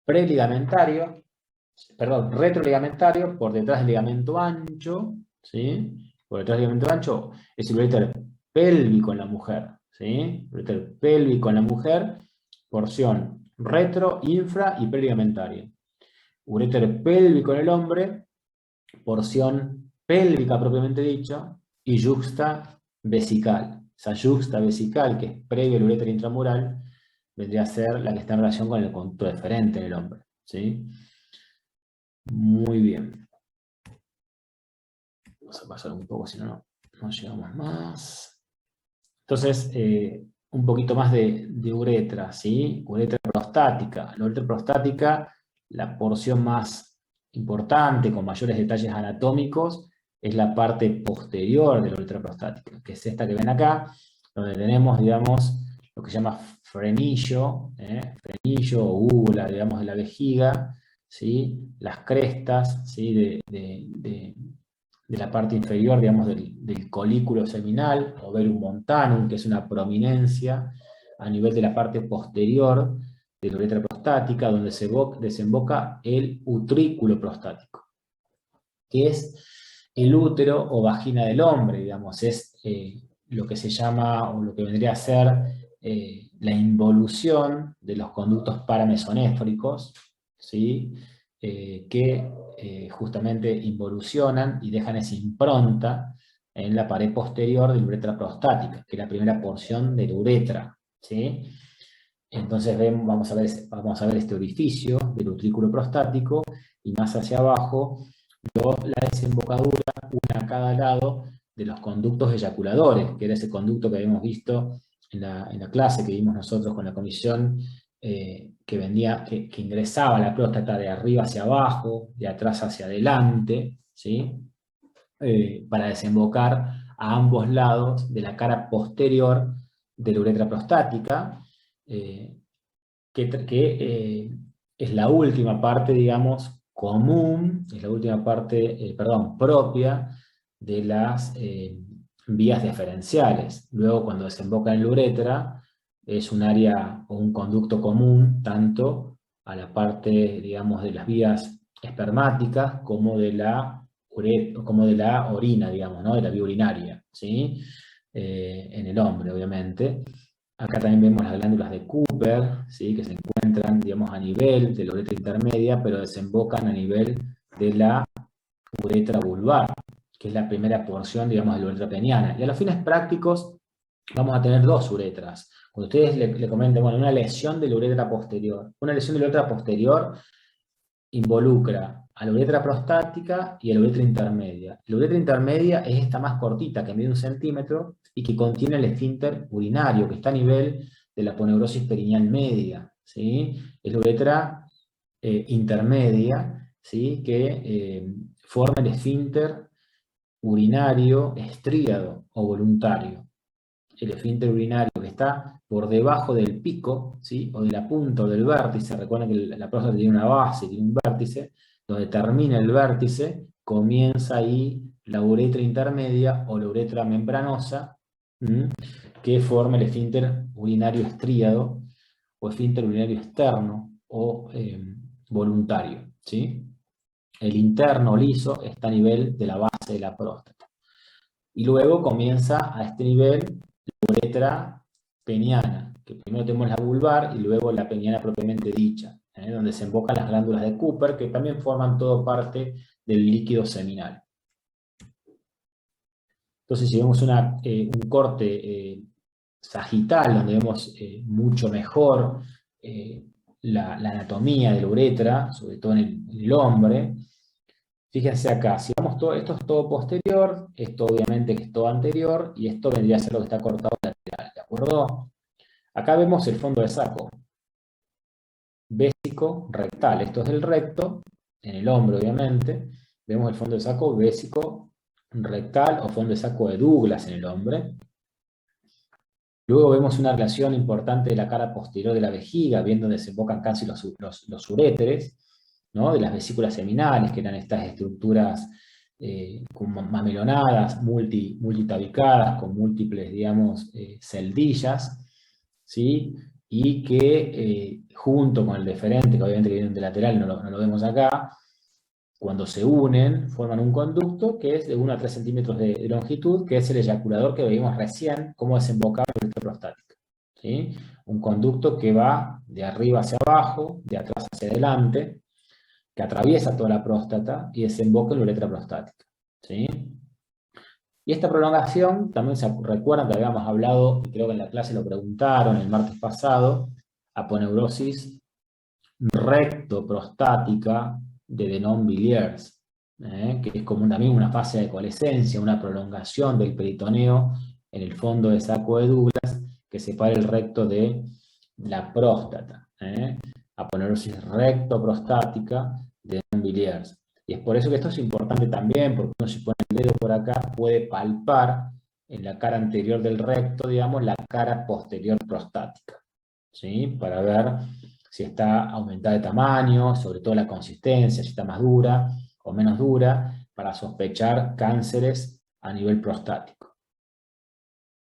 Speaker 1: preligamentario, perdón, retroligamentario, por detrás del ligamento ancho, ¿sí? Por detrás del ligamento ancho es el uréter pélvico en la mujer, ¿sí? Uréter pélvico en la mujer, porción retro, infra y preligamentaria. Uréter pélvico en el hombre, porción pélvica propiamente dicha, y yuxta vesical. Esa yuxta vesical, que es previa al uréter intramural, vendría a ser la que está en relación con el conducto deferente en el hombre, ¿sí? Muy bien. Vamos a pasar un poco, si no, no llegamos más. Entonces, un poquito más de uretra, ¿sí? Uretra prostática. La uretra prostática, la porción más importante, con mayores detalles anatómicos, es la parte posterior de la uretra prostática, que es esta que ven acá, donde tenemos, digamos, lo que se llama frenillo, frenillo o úvula, digamos, de la vejiga, ¿sí? Las crestas, ¿sí? de la parte inferior, digamos, del colículo seminal, o verum montanum, que es una prominencia a nivel de la parte posterior de la uretra prostática, donde desemboca el utrículo prostático, que es el útero o vagina del hombre, digamos, es lo que se llama, o lo que vendría a ser la involución de los conductos paramesonéfricos, ¿sí? Que justamente involucionan y dejan esa impronta en la pared posterior de la uretra prostática, que es la primera porción de la uretra, ¿sí? Entonces vamos a ver este orificio del utrículo prostático, y más hacia abajo la desembocadura, una a cada lado de los conductos eyaculadores, que era ese conducto que habíamos visto en la clase que vimos nosotros con la comisión, que ingresaba a la próstata de arriba hacia abajo, de atrás hacia adelante, ¿sí? Para desembocar a ambos lados de la cara posterior de la uretra prostática, que es la última parte, digamos, común, es la última parte, propia de las vías deferenciales. Luego, cuando desemboca en la uretra, es un área o un conducto común tanto a la parte, digamos, de las vías espermáticas como de la orina, digamos, ¿no? De la vía urinaria, ¿sí? En el hombre, obviamente. Acá también vemos las glándulas de Cooper, ¿sí? Que se encuentran, digamos, a nivel de la uretra intermedia, pero desembocan a nivel de la uretra vulvar, que es la primera porción, digamos, de la uretra peniana. Y a los fines prácticos vamos a tener dos uretras. Cuando ustedes le comenten, bueno, una lesión de la uretra posterior. Una lesión de la uretra posterior involucra a la uretra prostática y a la uretra intermedia. La uretra intermedia es esta más cortita, que mide 1 centímetro, y que contiene el esfínter urinario, que está a nivel de la aponeurosis perineal media, ¿sí? Es la uretra intermedia, ¿sí? Que forma el esfínter urinario estríado o voluntario. El esfínter urinario que está por debajo del pico, ¿sí? O de la punta o del vértice. Recuerden que la próstata tiene una base, tiene un vértice. Donde termina el vértice, comienza ahí la uretra intermedia o la uretra membranosa, que forma el esfínter urinario estríado o esfínter urinario externo o voluntario, ¿sí? El interno liso está a nivel de la base de la próstata. Y luego comienza a este nivel la uretra peniana, que primero tenemos la vulvar y luego la peniana propiamente dicha, donde se embocan las glándulas de Cooper, que también forman todo parte del líquido seminal. Entonces, si vemos un corte sagital, donde vemos mucho mejor la anatomía de la uretra, sobre todo en el hombre, fíjense acá, si vamos esto es todo posterior, esto obviamente es todo anterior, y esto vendría a ser lo que está cortado lateral, ¿de acuerdo? Acá vemos el fondo de saco vésico rectal, esto es del recto, en el hombro obviamente, vemos el fondo de saco vésico rectal o fondo de saco de Douglas en el hombre. Luego vemos una relación importante de la cara posterior de la vejiga, viendo donde desembocan casi los uréteres, ¿no? De las vesículas seminales, que eran estas estructuras como mamelonadas, multitabicadas, con múltiples, digamos, celdillas, ¿sí? Y que junto con el deferente, que obviamente viene de lateral, no lo vemos acá, cuando se unen, forman un conducto que es de 1 a 3 centímetros de longitud, que es el eyaculador que veíamos recién, cómo desembocaba la uretra prostática, ¿sí? Un conducto que va de arriba hacia abajo, de atrás hacia adelante, que atraviesa toda la próstata y desemboca en la uretra prostática, ¿sí? Y esta prolongación, también se recuerdan que habíamos hablado, y creo que en la clase lo preguntaron el martes pasado, aponeurosis rectoprostática de Denon-Villiers, que es como también una fase de coalescencia, una prolongación del peritoneo en el fondo del saco de Douglas que separa el recto de la próstata. Aponeurosis rectoprostática de Denon-Villiers. Y es por eso que esto es importante también, porque uno si pone el dedo por acá puede palpar en la cara anterior del recto, digamos, la cara posterior prostática, ¿sí? Para ver si está aumentada de tamaño, sobre todo la consistencia, si está más dura o menos dura, para sospechar cánceres a nivel prostático.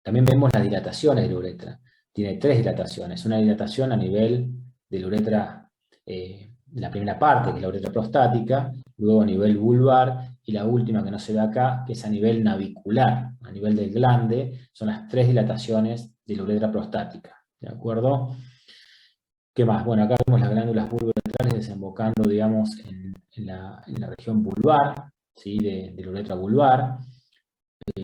Speaker 1: También vemos las dilataciones de la uretra. Tiene 3 dilataciones. Una dilatación a nivel de la uretra, la primera parte, que es la uretra prostática, luego a nivel vulvar, y la última que no se ve acá, que es a nivel navicular, a nivel del glande, son las 3 dilataciones de la uretra prostática. ¿De acuerdo? ¿Qué más? Bueno, acá vemos las glándulas vulvarentrales desembocando, digamos, en la región vulvar, ¿sí? de la uretra vulvar.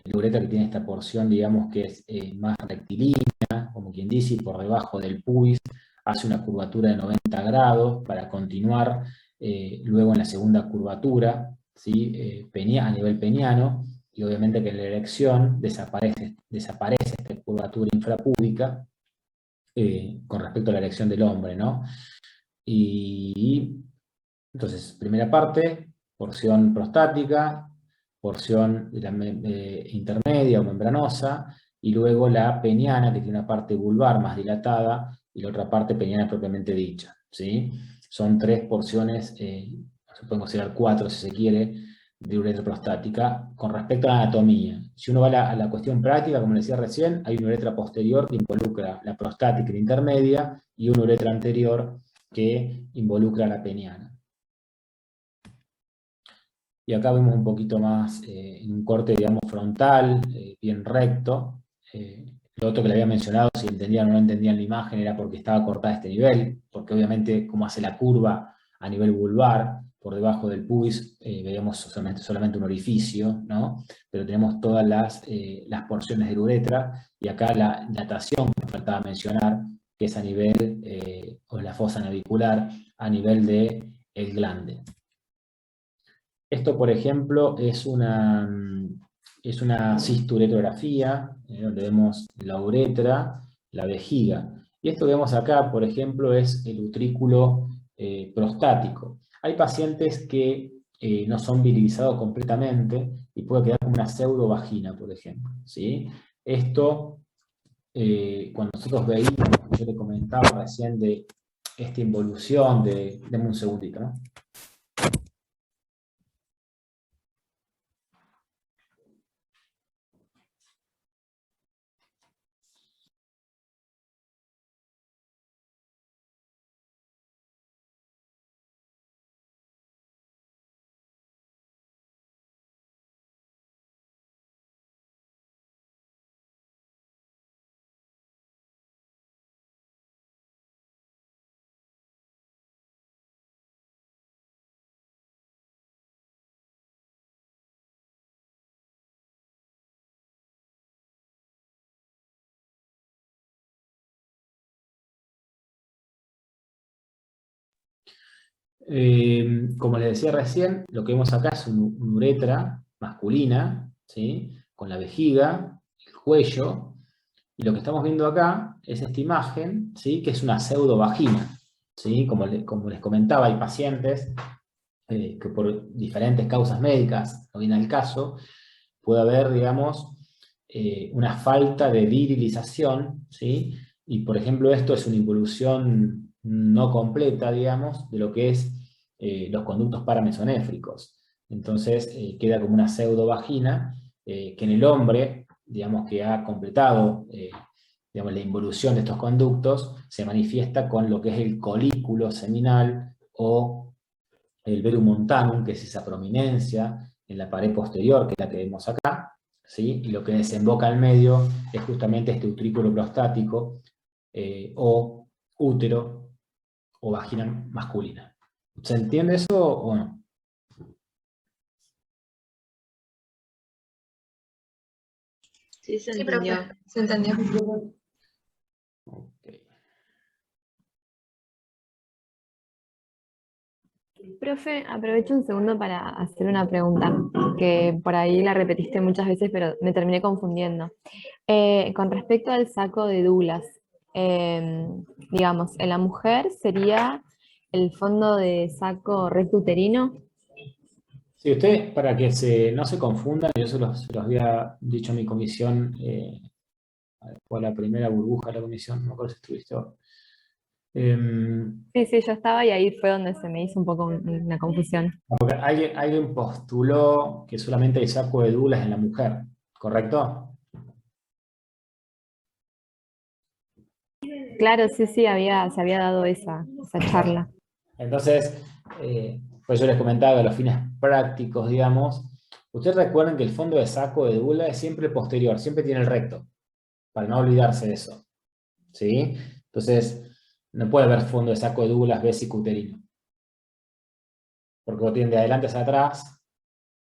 Speaker 1: La uretra que tiene esta porción, digamos, que es más rectilínea, como quien dice, y por debajo del pubis hace una curvatura de 90 grados para continuar luego en la segunda curvatura, ¿sí? A nivel peniano, y obviamente que en la erección desaparece esta curvatura infrapúbica con respecto a la erección del hombre, ¿no? Y entonces, primera parte, porción prostática, porción de la intermedia o membranosa, y luego la peniana, que tiene una parte vulvar más dilatada, y la otra parte peniana propiamente dicha, ¿sí? Son 3 porciones, se pueden considerar 4 si se quiere, de uretra prostática con respecto a la anatomía. Si uno va a la cuestión práctica, como les decía recién, hay una uretra posterior que involucra la prostática y la intermedia, y una uretra anterior que involucra la peniana. Y acá vemos un poquito más en un corte, digamos, frontal, bien recto. Lo otro que le había mencionado, si entendían o no entendían la imagen, era porque estaba cortada a este nivel, porque obviamente como hace la curva a nivel vulvar, por debajo del pubis, veíamos solamente un orificio, ¿no? Pero tenemos todas las porciones de la uretra, y acá la dilatación que me faltaba mencionar, que es a nivel, o la fosa navicular, a nivel del glande. Esto, por ejemplo, es una cisturetografía, donde vemos la uretra, la vejiga. Y esto que vemos acá, por ejemplo, es el utrículo prostático. Hay pacientes que no son virilizados completamente y puede quedar como una pseudovagina, por ejemplo, ¿sí? Esto, cuando nosotros veíamos, yo le comentaba recién de esta involución de... Deme un segundito, ¿no? Como les decía recién, lo que vemos acá es una uretra masculina, ¿sí? Con la vejiga, el cuello, y lo que estamos viendo acá es esta imagen, ¿sí? Que es una pseudovagina, ¿sí? Como les comentaba, hay pacientes que por diferentes causas médicas, no viene al caso, puede haber, digamos, una falta de virilización, ¿sí? Y por ejemplo esto es una involución no completa, digamos, de lo que es los conductos paramesonéfricos. Entonces queda como una pseudovagina que en el hombre, digamos, que ha completado digamos, la involución de estos conductos, se manifiesta con lo que es el colículo seminal o el verum montanum, que es esa prominencia en la pared posterior, que es la que vemos acá, ¿sí? Y lo que desemboca al medio es justamente este utrículo prostático o útero o vagina masculina. ¿Se entiende eso o no?
Speaker 2: Sí, se
Speaker 9: Sí,
Speaker 2: entendió.
Speaker 9: profe, se entendió.
Speaker 1: Ok.
Speaker 10: Profe, aprovecho un segundo para hacer una pregunta, que por ahí la repetiste muchas veces, pero me terminé confundiendo. Con respecto al saco de Douglas, digamos, en la mujer sería el fondo de saco recto uterino.
Speaker 1: Sí, ustedes, para que no se confundan, yo se los había dicho a mi comisión, fue la primera burbuja de la comisión, no me acuerdo si estuviste vos.
Speaker 10: Sí, sí, yo estaba y ahí fue donde se me hizo un poco una confusión.
Speaker 1: Porque alguien postuló que solamente hay saco de Douglas en la mujer, ¿correcto?
Speaker 10: Claro, sí, sí, se había dado esa charla.
Speaker 1: Entonces, pues yo les comentaba que a los fines prácticos, digamos, ustedes recuerden que el fondo de saco de Douglas es siempre posterior, siempre tiene el recto, para no olvidarse de eso, ¿sí? Entonces, no puede haber fondo de saco de Douglas vesicuterino, porque o tiene de adelante hacia atrás,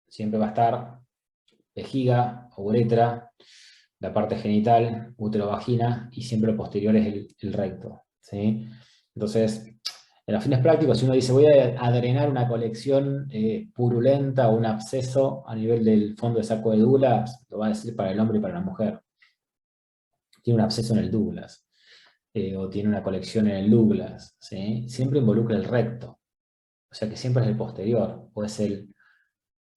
Speaker 1: siempre va a estar vejiga o uretra, la parte genital, útero-vagina, y siempre lo posterior es el recto, ¿sí? Entonces, en los fines prácticos, si uno dice voy a drenar una colección purulenta o un absceso a nivel del fondo de saco de Douglas, lo va a decir para el hombre y para la mujer. Tiene un absceso en el Douglas, o tiene una colección en el Douglas, ¿sí? Siempre involucra el recto, o sea que siempre es el posterior, o es el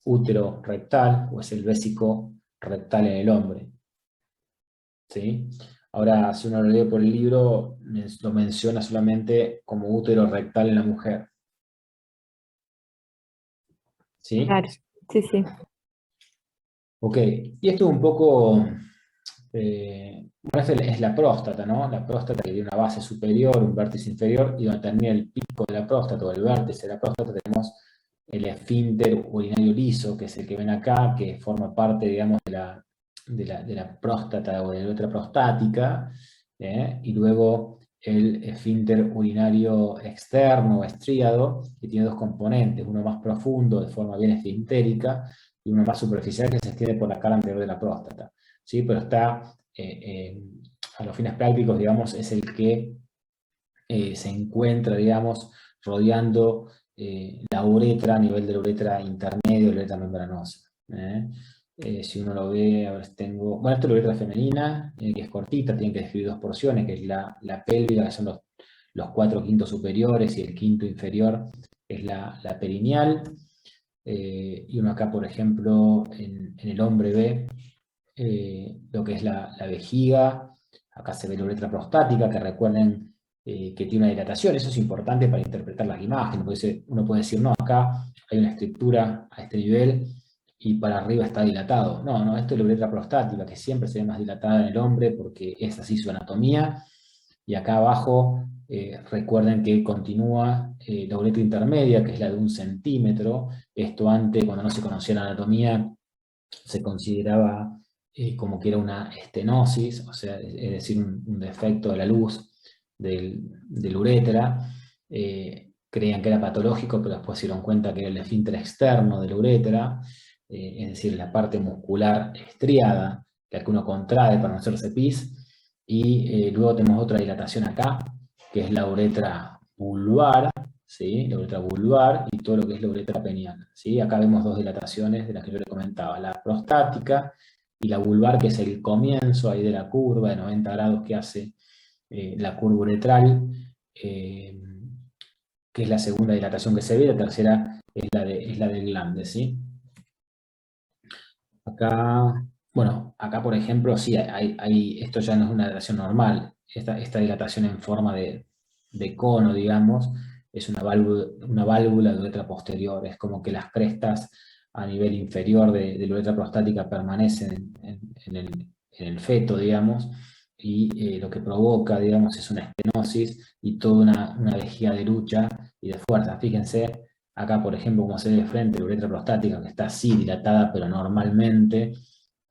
Speaker 1: útero rectal, o es el vésico rectal en el hombre, ¿sí? Ahora, si uno lo lee por el libro, lo menciona solamente como útero rectal en la mujer. ¿Sí?
Speaker 10: Claro, sí, sí.
Speaker 1: Ok, y esto un poco, bueno, esta es la próstata, ¿no? La próstata que tiene una base superior, un vértice inferior, y donde termina el pico de la próstata, o el vértice de la próstata, tenemos el esfínter urinario liso, que es el que ven acá, que forma parte, digamos, de la próstata o de la uretra prostática, y luego el esfínter urinario externo o estríado, que tiene dos componentes, uno más profundo de forma bien esfintérica y uno más superficial que se extiende por la cara anterior de la próstata, ¿sí? Pero está, a los fines prácticos, digamos, es el que se encuentra, digamos, rodeando la uretra a nivel de la uretra intermedio, la uretra membranosa. Si uno lo ve, a ver si tengo... Bueno, esto es la uretra femenina, que es cortita, tiene que describir dos porciones, que es la pélvica, que son los 4 quintos superiores, y el quinto inferior es la perineal. Y uno acá, por ejemplo, en el hombre ve lo que es la vejiga. Acá se ve la uretra prostática, que recuerden que tiene una dilatación. Eso es importante para interpretar las imágenes, porque uno puede decir, no, acá hay una estructura a este nivel y para arriba está dilatado. No, no, esto es la uretra prostática, que siempre se ve más dilatada en el hombre porque es así su anatomía. Y acá abajo, recuerden que continúa la uretra intermedia, que es la de 1 centímetro. Esto antes, cuando no se conocía la anatomía, se consideraba como que era una estenosis, o sea, es decir, un defecto de la luz del uretra. Creían que era patológico, pero después se dieron cuenta que era el esfínter externo de la uretra, es decir, la parte muscular estriada, la que uno contrae para no hacerse pis, y luego tenemos otra dilatación acá, que es la uretra vulvar, ¿sí? La uretra vulvar y todo lo que es la uretra peniana, ¿sí? Acá vemos dos dilataciones de las que yo le comentaba, la prostática y la vulvar, que es el comienzo ahí de la curva de 90 grados que hace la curva uretral, que es la segunda dilatación que se ve, la tercera es la del glande, ¿sí? Acá Bueno, acá por ejemplo, sí, esto ya no es una dilatación normal. Esta dilatación en forma de cono, digamos, es una válvula de uretra posterior. Es como que las crestas a nivel inferior de la uretra prostática permanecen en el feto, digamos, y lo que provoca, digamos, es una estenosis y toda una vejiga de lucha y de fuerza. Fíjense, acá por ejemplo, como se ve de frente, la uretra prostática que está así dilatada, pero normalmente,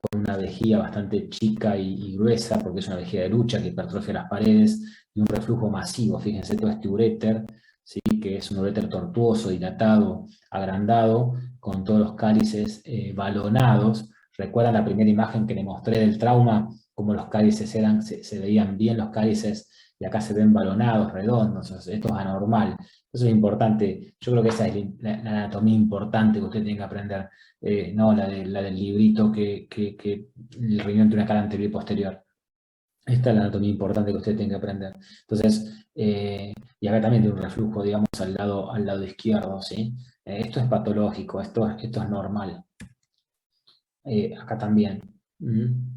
Speaker 1: con una vejiga bastante chica y gruesa, porque es una vejiga de lucha que hipertrofia las paredes, y un reflujo masivo. Fíjense todo este uréter, ¿sí? Que es un uréter tortuoso, dilatado, agrandado, con todos los cálices balonados. ¿Recuerdan la primera imagen que le mostré del trauma? Como los cálices se veían bien los cálices, y acá se ven balonados, redondos. Esto es anormal. Eso es importante. Yo creo que esa es la anatomía importante que usted tiene que aprender. No la del librito que el riñón tiene una cara anterior y posterior. Esta es la anatomía importante que usted tiene que aprender. Entonces, y acá también tiene un reflujo, digamos, al lado izquierdo, ¿sí? Esto es patológico, esto es normal. Acá también,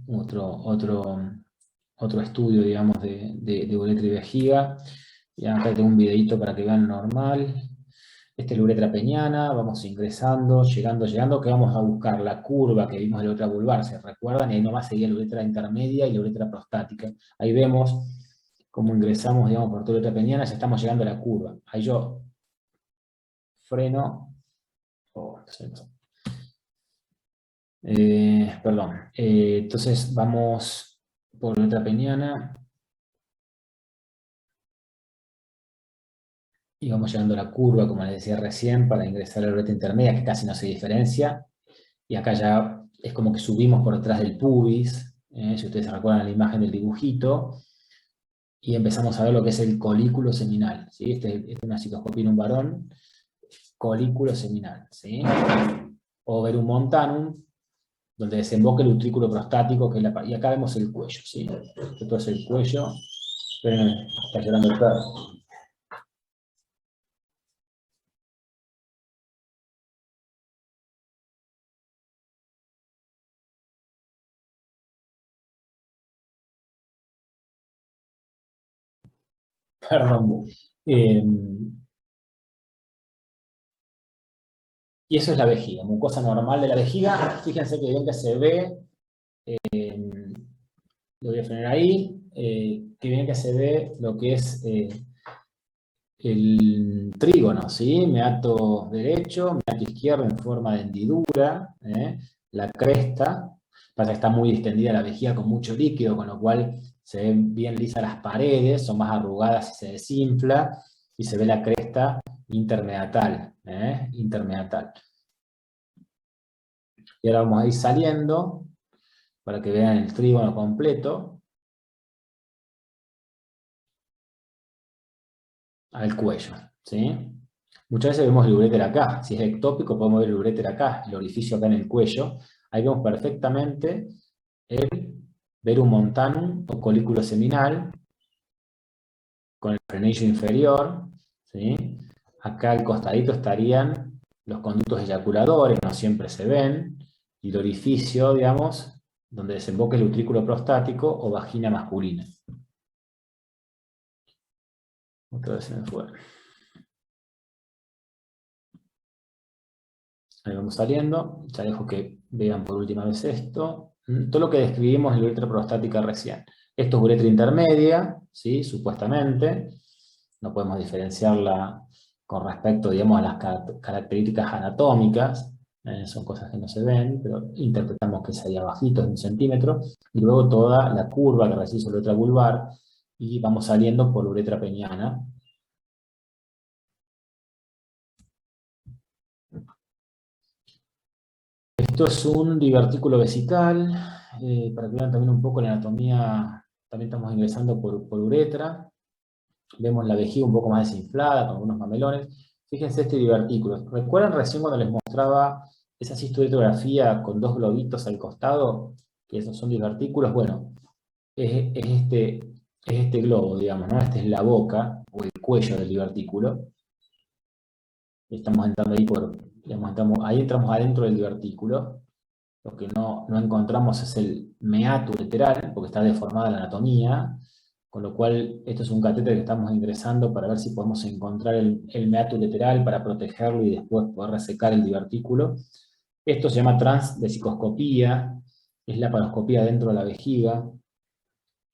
Speaker 1: otro estudio, digamos, de uretra y vejiga. Y acá tengo un videito para que vean normal. Esta es la uretra peniana, vamos ingresando, llegando, que vamos a buscar la curva que vimos de la uretra vulvar, ¿se recuerdan? Y ahí nomás seguía la uretra intermedia y la uretra prostática. Ahí vemos cómo ingresamos, digamos, por toda la uretra peniana, ya estamos llegando a la curva. Ahí yo freno. Perdón. Entonces vamos por la uretra peniana. Y vamos llegando a la curva, como les decía recién, para ingresar a la uretra intermedia, que casi no se diferencia. Y acá ya es como que subimos por detrás del pubis, si ustedes se recuerdan la imagen del dibujito, y empezamos a ver lo que es el colículo seminal, ¿sí? Este es una citoscopía en un varón, colículo seminal, ¿sí? O verum montanum, donde desemboca el utrículo prostático, que es y acá vemos el cuello, ¿sí? Esto es el cuello. Esperen, está llorando el perro. Perdón. Y eso es la vejiga, mucosa normal de la vejiga. Fíjense que bien que se ve, lo voy a frenar ahí, que bien que se ve lo que es el trígono, ¿sí? Meato derecho, meato izquierdo en forma de hendidura, la cresta, pasa que está muy extendida la vejiga con mucho líquido, con lo cual se ven bien lisas las paredes, son más arrugadas y se desinfla, y se ve la cresta intermeatal, intermeatal. Y ahora vamos a ir saliendo, para que vean el trígono completo, al cuello, ¿sí? Muchas veces vemos el uréter acá, si es ectópico podemos ver el uréter acá, el orificio acá en el cuello, ahí vemos perfectamente el verum montanum o colículo seminal, con el frenillo inferior, ¿sí? Acá al costadito estarían los conductos eyaculadores, no siempre se ven, y el orificio, digamos, donde desemboca el utrículo prostático o vagina masculina. Otra vez se me fue. Ahí vamos saliendo. Ya dejo que vean por última vez esto. Todo lo que describimos en la uretra prostática recién. Esto es uretra intermedia, ¿sí? Supuestamente. No podemos diferenciarla con respecto, digamos, a las características anatómicas. Son cosas que no se ven, pero interpretamos que es ahí abajito, de 1 centímetro. Y luego toda la curva que recibe la uretra vulvar. Y vamos saliendo por la uretra peniana. Esto es un divertículo vesical, para que vean también un poco la anatomía. También estamos ingresando por uretra. Vemos la vejiga un poco más desinflada, con algunos mamelones. Fíjense este divertículo. ¿Recuerdan recién cuando les mostraba esa cistoidrografía con 2 globitos al costado? Que esos son divertículos. Bueno, es este globo, digamos, ¿no? Esta es la boca, o el cuello del divertículo. Estamos entrando ahí ahí entramos adentro del divertículo. Lo que no encontramos es el meato ureteral, porque está deformada la anatomía, con lo cual esto es un catéter que estamos ingresando para ver si podemos encontrar el meato ureteral para protegerlo y después poder resecar el divertículo. Esto se llama transvesicoscopía, es la laparoscopía dentro de la vejiga.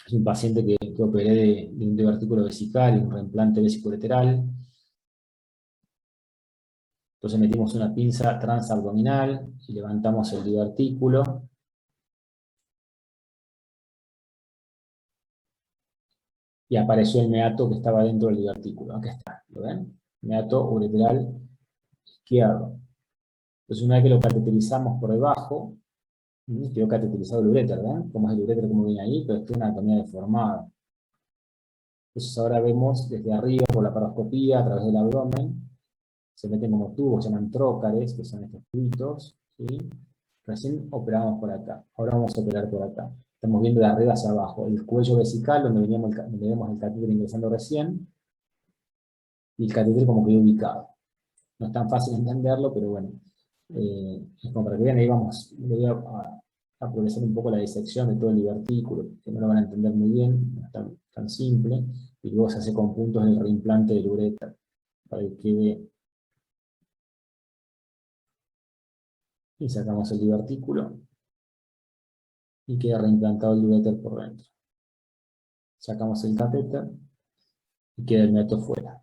Speaker 1: Es un paciente que operé de un divertículo vesical y un reimplante vesiculoreteral. Entonces metimos una pinza transabdominal y levantamos el divertículo. Y apareció el meato que estaba dentro del divertículo. Acá está, ¿lo ven? Meato ureteral izquierdo. Entonces una vez que lo cateterizamos por debajo, quedó cateterizado el uréter, ¿ven? Como es el uréter, como viene ahí, pero esto es una anatomía deformada. Entonces ahora vemos desde arriba por la paroscopía, a través del abdomen, se meten como tubos, se llaman trócares, que son estos tubitos, ¿sí? Recién operamos por acá, ahora vamos a operar por acá. Estamos viendo de arriba hacia abajo, el cuello vesical, donde vemos el catéter ingresando recién, y el catéter como quedó ubicado. No es tan fácil entenderlo, pero bueno, es como para que vean, ahí vamos, voy a progresar un poco la disección de todo el divertículo, que no lo van a entender muy bien, no es tan simple, y luego se hace con puntos del reimplante del uréter, para que quede. Y sacamos el divertículo, y queda reimplantado el uréter por dentro. Sacamos el catéter, y queda el meato fuera.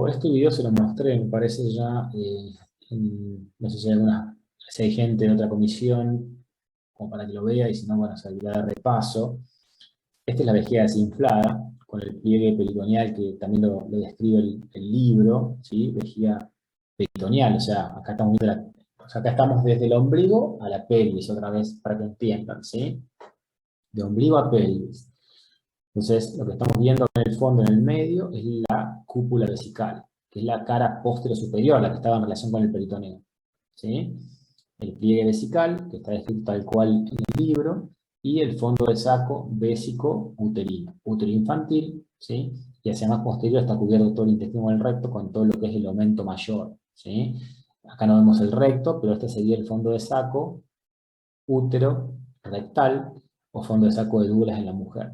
Speaker 1: Este video se lo mostré, me parece ya, no sé si hay gente de otra comisión, como para que lo vea, y si no, bueno, servirá de repaso. Esta es la vejiga desinflada, con el pliegue peritoneal que también lo describe el libro, ¿sí? Vejiga peritoneal, o sea, acá estamos desde el ombligo a la pelvis, otra vez, para que entiendan, ¿sí? De ombligo a pelvis. Entonces, lo que estamos viendo en el fondo, en el medio, es la cúpula vesical, que es la cara posterior superior, la que estaba en relación con el peritoneo, ¿sí? El pliegue vesical, que está descrito tal cual en el libro, y el fondo de saco vésico uterino, útero infantil, ¿sí? Y hacia más posterior está cubierto todo el intestino del recto con todo lo que es el aumento mayor, ¿sí? Acá no vemos el recto, pero este sería el fondo de saco, útero, rectal, o fondo de saco de Douglas en la mujer.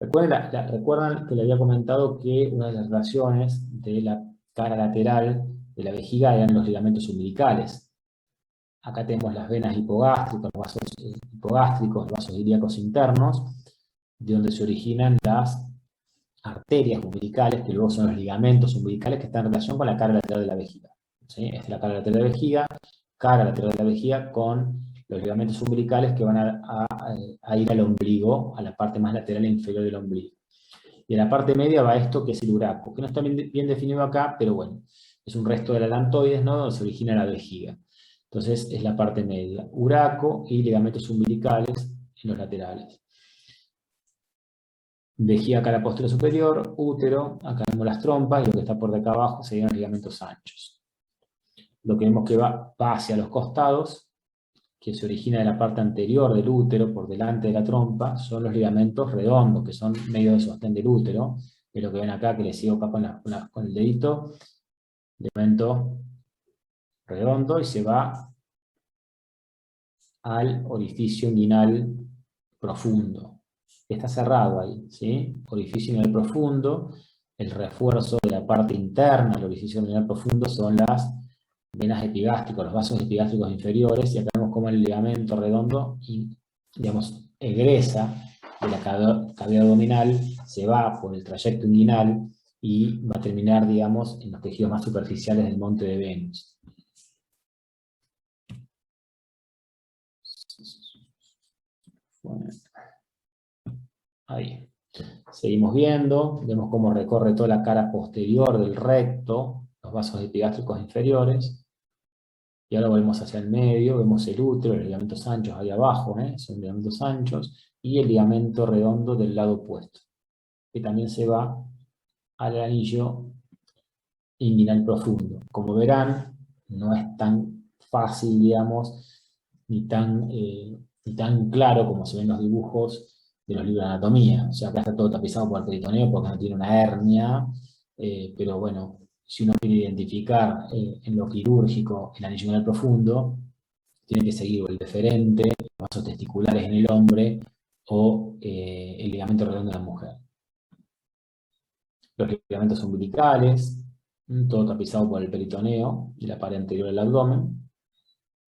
Speaker 1: Recuerdan que le había comentado que una de las relaciones de la cara lateral de la vejiga eran los ligamentos umbilicales. Acá tenemos las venas hipogástricas, los vasos hipogástricos, los vasos ilíacos internos, de donde se originan las arterias umbilicales, que luego son los ligamentos umbilicales que están en relación con la cara lateral de la vejiga. ¿Sí? Esta es la cara lateral de la vejiga, cara lateral de la vejiga con los ligamentos umbilicales que van a ir al ombligo, a la parte más lateral e inferior del ombligo. Y en la parte media va esto que es el uraco, que no está bien definido acá, pero bueno, es un resto del alantoides, ¿no? Donde se origina la vejiga. Entonces es la parte media, uraco y ligamentos umbilicales en los laterales. Vejiga, cara posterior superior, útero, acá vemos las trompas, y lo que está por de acá abajo serían los ligamentos anchos. Lo que vemos que va hacia los costados, que se origina de la parte anterior del útero, por delante de la trompa, son los ligamentos redondos, que son medio de sostén del útero, que es lo que ven acá, que les sigo acá con el dedito, ligamento redondo, y se va al orificio inguinal profundo. Está cerrado ahí, ¿sí? Orificio inguinal profundo, el refuerzo de la parte interna del orificio inguinal profundo son las venas epigástricas, los vasos epigástricos inferiores, y acá vemos cómo el ligamento redondo, digamos, egresa de la cavidad abdominal, se va por el trayecto inguinal y va a terminar, digamos, en los tejidos más superficiales del monte de Venus. Bueno, ahí. Seguimos viendo, vemos cómo recorre toda la cara posterior del recto, los vasos epigástricos inferiores. Y ahora volvemos hacia el medio, vemos el útero, los ligamentos anchos ahí abajo, son ligamentos anchos, y el ligamento redondo del lado opuesto, que también se va al anillo inguinal profundo. Como verán, no es tan fácil, digamos, ni tan claro como se ven los dibujos de los libros de anatomía. O sea, acá está todo tapizado por el peritoneo porque no tiene una hernia, pero bueno, si uno quiere identificar en lo quirúrgico el anillo inguinal profundo, tiene que seguir el deferente, los vasos testiculares en el hombre o el ligamento redondo en la mujer. Los ligamentos umbilicales, todo tapizado por el peritoneo y la pared anterior del abdomen.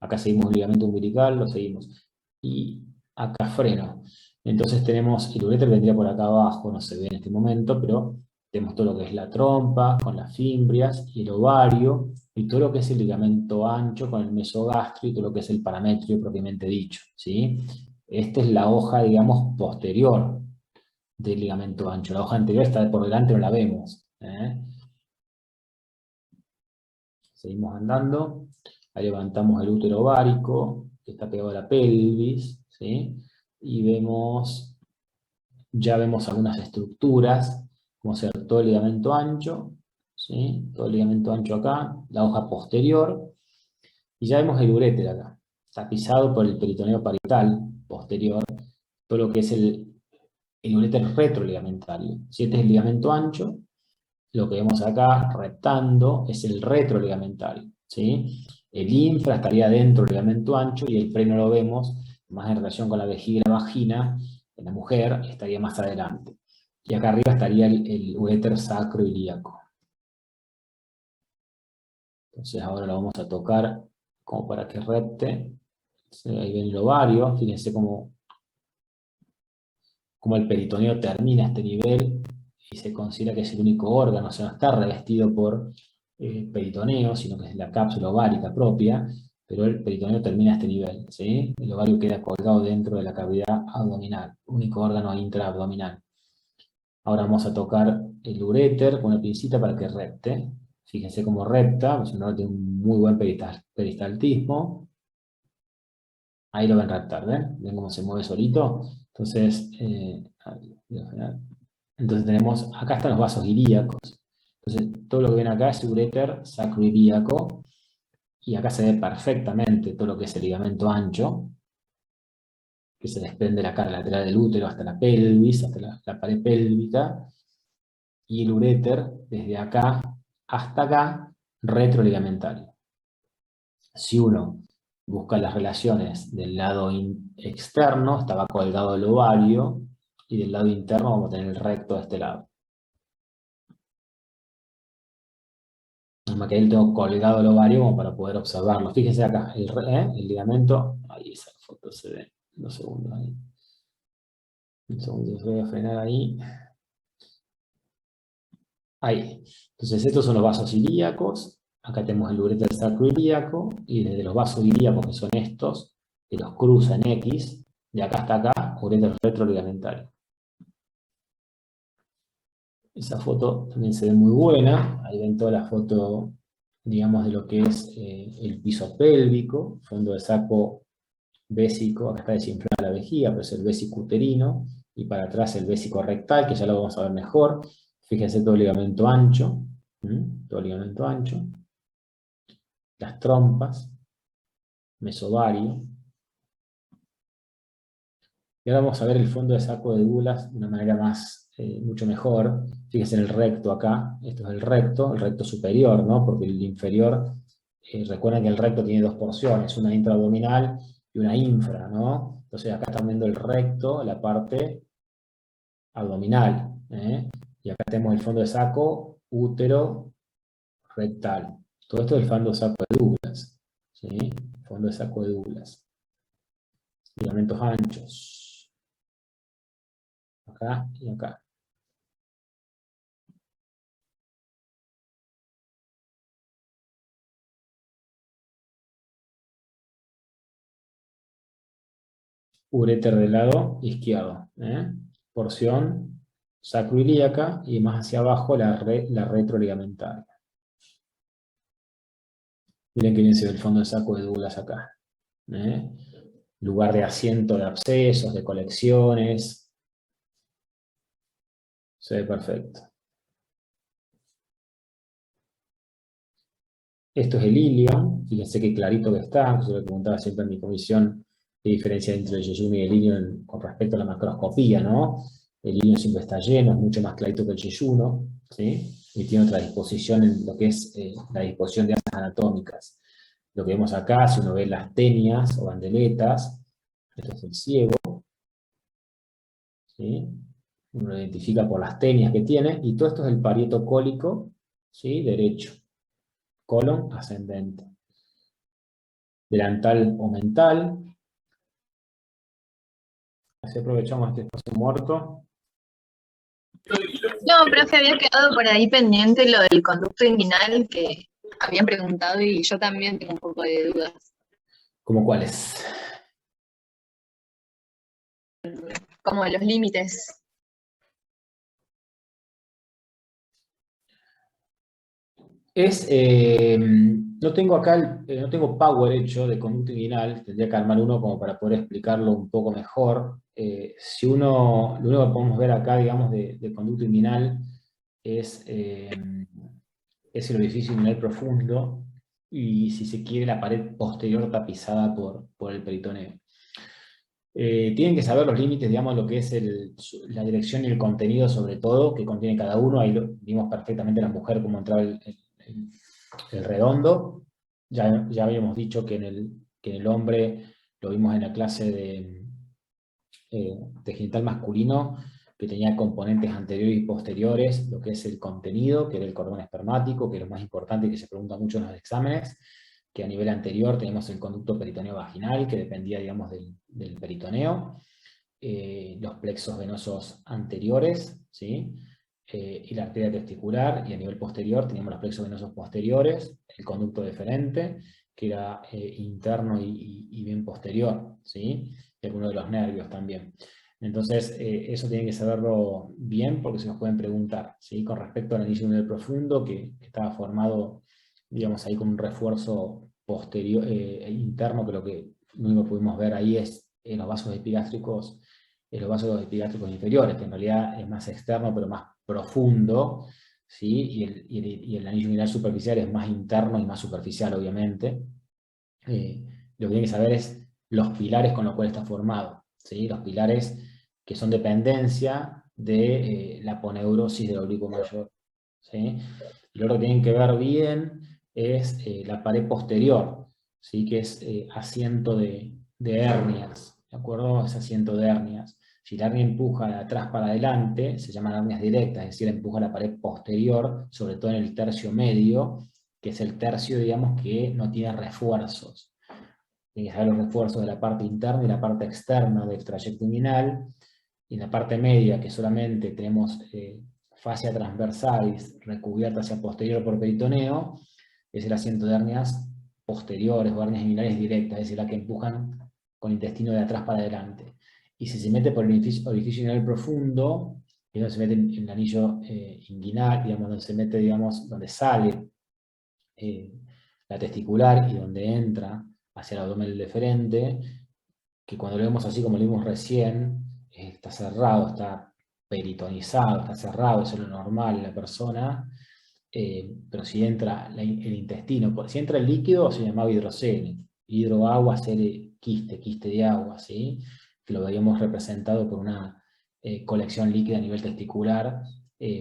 Speaker 1: Acá seguimos el ligamento umbilical, lo seguimos. Y acá freno. Entonces tenemos, el uréter vendría por acá abajo, no se ve en este momento, pero tenemos todo lo que es la trompa, con las fimbrias, y el ovario, y todo lo que es el ligamento ancho, con el mesogastrio, y todo lo que es el parametrio propiamente dicho, ¿sí? Esta es la hoja, digamos, posterior del ligamento ancho. La hoja anterior está por delante, no la vemos. Seguimos andando. Ahí levantamos el útero ovárico, que está pegado a la pelvis, ¿sí? Y vemos, ya vemos algunas estructuras, como ser todo el ligamento ancho, ¿sí? Todo el ligamento ancho acá, la hoja posterior, y ya vemos el uréter acá, tapizado por el peritoneo parietal posterior, todo lo que es el uréter retroligamentario. Si este es el ligamento ancho, lo que vemos acá, reptando, es el retroligamental, ¿sí? El infra estaría dentro del ligamento ancho y el pre no lo vemos, más en relación con la vejiga y la vagina, en la mujer estaría más adelante. Y acá arriba estaría el uréter sacroilíaco. Entonces ahora lo vamos a tocar como para que repte. Ahí ven el ovario, fíjense cómo el peritoneo termina a este nivel y se considera que es el único órgano, o sea, no está revestido por peritoneo, sino que es la cápsula ovárica propia, pero el peritoneo termina a este nivel, ¿sí? El ovario queda colgado dentro de la cavidad abdominal, único órgano intraabdominal. Ahora vamos a tocar el uréter con una pincita para que repte. Fíjense cómo repta, pues no tiene un muy buen peristaltismo. Ahí lo ven reptar, ¿ven? ¿Ven cómo se mueve solito? Entonces, tenemos, acá están los vasos ilíacos. Entonces, todo lo que ven acá es uréter sacroilíaco, y acá se ve perfectamente todo lo que es el ligamento ancho, que se desprende de la cara lateral del útero hasta la pelvis, hasta la pared pélvica, y el uréter, desde acá hasta acá, retroligamentario. Si uno busca las relaciones del lado externo, estaba colgado el ovario, y del lado interno vamos a tener el recto de este lado. Que él tengo colgado el ovario como para poder observarlo. Fíjense acá, el ligamento, ahí esa foto se ve, 2 segundos ahí. Un segundo, voy a frenar ahí. Ahí. Entonces estos son los vasos ilíacos, acá tenemos el uréter sacroilíaco, y desde los vasos ilíacos, que son estos, que los cruza en X, de acá hasta acá, uréter retroligamentario. Esa foto también se ve muy buena, ahí ven toda la foto, digamos, de lo que es el piso pélvico, fondo de saco vésico, acá está desinflada la vejiga, pero es el vésico uterino, y para atrás el vésico rectal, que ya lo vamos a ver mejor. Fíjense todo el ligamento ancho, todo el ligamento ancho, las trompas, mesovario. Y ahora vamos a ver el fondo de saco de Douglas de una manera mucho mejor. Fíjense en el recto acá, esto es el recto superior, ¿no? Porque el inferior, recuerden que el recto tiene 2 porciones, una intraabdominal y una infra, ¿no? Entonces acá están viendo el recto, la parte abdominal, y acá tenemos el fondo de saco, útero, rectal. Todo esto es el fondo de saco de Douglas, ¿sí? Fondo de saco de Douglas. Ligamentos anchos. Acá y acá. Uréter del lado izquierdo. Porción sacroilíaca y más hacia abajo la retroligamental. Miren que bien se ve el fondo de saco de Douglas acá. Lugar de asiento de abscesos, de colecciones. Se ve perfecto. Esto es el ilion. Fíjense qué clarito que está. Yo le preguntaba siempre en mi comisión qué diferencia entre el yeyuno y el lignio con respecto a la macroscopía, ¿no? El lignio siempre está lleno, es mucho más clarito que el yeyuno, ¿sí? Y tiene otra disposición en lo que es la disposición de áreas anatómicas. Lo que vemos acá, si uno ve las tenias o bandeletas, esto es el ciego, ¿sí? Uno lo identifica por las tenias que tiene, y todo esto es el parieto cólico, ¿sí? Derecho, colon ascendente. Delantal o mental. Así aprovechamos este espacio muerto.
Speaker 2: No, profe, había quedado por ahí pendiente lo del conducto inguinal que habían preguntado y yo también tengo un poco de dudas.
Speaker 1: ¿Cómo cuáles?
Speaker 2: Como los límites.
Speaker 1: No tengo acá, no tengo power hecho de conducto inguinal, tendría que armar uno como para poder explicarlo un poco mejor. Si uno, lo único que podemos ver acá, digamos, de conducto inguinal es el orificio inguinal profundo y, si se quiere, la pared posterior tapizada por el peritoneo. Tienen que saber los límites, digamos, lo que es la dirección y el contenido, sobre todo, que contiene cada uno. Ahí vimos perfectamente la mujer cómo entraba el redondo. Ya habíamos dicho que en el hombre, lo vimos en la clase de genital masculino, que tenía componentes anteriores y posteriores, lo que es el contenido, que era el cordón espermático, que es lo más importante y que se pregunta mucho en los exámenes, que a nivel anterior tenemos el conducto peritoneo vaginal, que dependía, digamos, del peritoneo, los plexos venosos anteriores, ¿sí? Y la arteria testicular, y a nivel posterior teníamos los plexos venosos posteriores, el conducto deferente, que era interno y bien posterior, ¿sí? Y algunos de los nervios también. Entonces, eso tienen que saberlo bien porque se nos pueden preguntar, ¿sí? Con respecto al anillo inguinal profundo, que estaba formado, digamos, ahí con un refuerzo posterior, interno, que lo único que pudimos ver ahí es en los vasos epigásтрicos inferiores, que en realidad es más externo pero más profundo, ¿sí? Y el anillo inguinal superficial es más interno y más superficial, obviamente. Lo que tienen que saber es los pilares con los cuales está formado, ¿sí? Los pilares que son dependencia de la aponeurosis del oblicuo mayor, ¿sí? Y lo que tienen que ver bien es la pared posterior, ¿sí? Que es asiento de hernias, ¿de acuerdo? Es asiento de hernias. Si la hernia empuja de atrás para adelante, se llaman hernias directas, es decir, empuja la pared posterior, sobre todo en el tercio medio, que es el tercio, digamos, que no tiene refuerzos. Tiene que saber los refuerzos de la parte interna y la parte externa del trayecto inguinal, y en la parte media, que solamente tenemos fascia transversalis recubierta hacia posterior por peritoneo, es el asiento de hernias posteriores o hernias inguinales directas, es decir, la que empujan con intestino de atrás para adelante. Y si se mete por el orificio inguinal profundo, es donde se mete en el anillo inguinal, digamos, donde se mete, digamos, donde sale la testicular y donde entra hacia el abdomen deferente, que cuando lo vemos así como lo vimos recién, está cerrado, está peritonizado, está cerrado, eso es lo normal en la persona, pero si entra el intestino, si entra el líquido, se llamaba hidrocele, hidroagua, cele, quiste de agua, ¿sí? Que lo veíamos representado por una colección líquida a nivel testicular,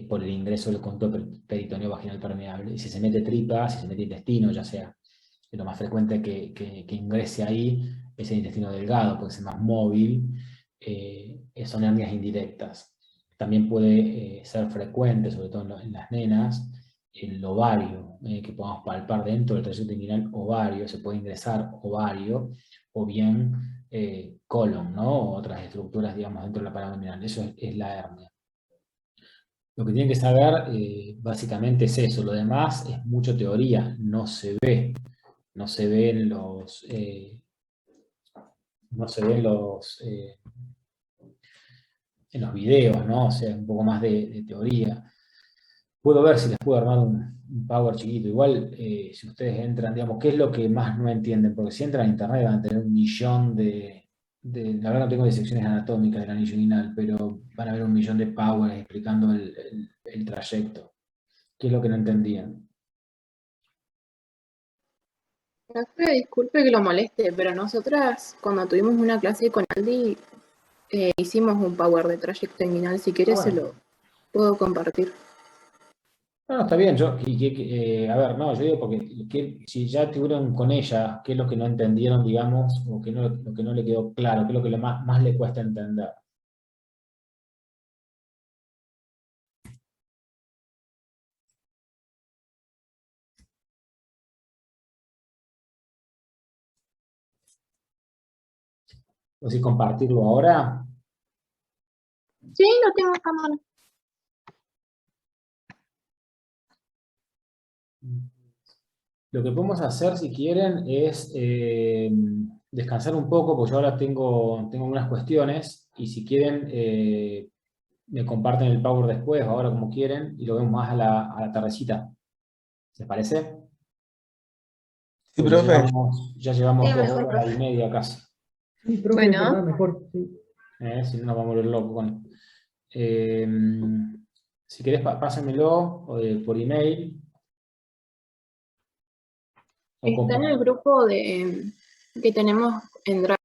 Speaker 1: por el ingreso del conducto peritoneo vaginal permeable. Y si se mete tripa, si se mete intestino, ya sea lo más frecuente que ingrese ahí es el intestino delgado, porque es más móvil, son hernias indirectas. También puede ser frecuente, sobre todo en las nenas, el ovario, que podamos palpar dentro del trayecto inguinal ovario, se puede ingresar ovario, o bien colon, ¿no? O otras estructuras, digamos, dentro de la pared abdominal. Eso es la hernia. Lo que tienen que saber básicamente es eso, lo demás es mucho teoría, no se ve en los en los videos, ¿no? O sea, un poco más de teoría. Puedo ver si les puedo armar un power chiquito. Igual, si ustedes entran, digamos, ¿qué es lo que más no entienden? Porque si entran a internet van a tener un millón la verdad no tengo disecciones anatómicas del anillo inguinal, pero van a ver un millón de powers explicando el trayecto. ¿Qué es lo que no entendían?
Speaker 9: Profe, disculpe que lo moleste, pero nosotras cuando tuvimos una clase con Aldi hicimos un power de trayecto inguinal. Si quieres se
Speaker 1: bueno.
Speaker 9: lo puedo compartir.
Speaker 1: No, está bien, a ver, no, yo digo porque si ya tuvieron con ella, ¿qué es lo que no entendieron, digamos, o lo que no le quedó claro, qué es lo que más le cuesta entender? O si compartirlo ahora.
Speaker 9: Sí, lo tengo acá, mano.
Speaker 1: Lo que podemos hacer, si quieren, es descansar un poco, porque yo ahora tengo unas cuestiones, y si quieren, me comparten el Power después, o ahora como quieren, y lo vemos más a la tardecita. ¿Les parece?
Speaker 5: Sí,
Speaker 1: Porque
Speaker 5: profe.
Speaker 1: ya llevamos
Speaker 9: Sí,
Speaker 1: 2
Speaker 9: mejor,
Speaker 1: horas y
Speaker 9: profe.
Speaker 1: media casi.
Speaker 7: Sí, profe,
Speaker 2: Bueno.
Speaker 7: es verdad, mejor. Sí.
Speaker 1: Si no nos vamos a volver locos con... si querés, pásenmelo por email. O
Speaker 9: Está en
Speaker 1: como...
Speaker 9: el grupo que tenemos en Drive.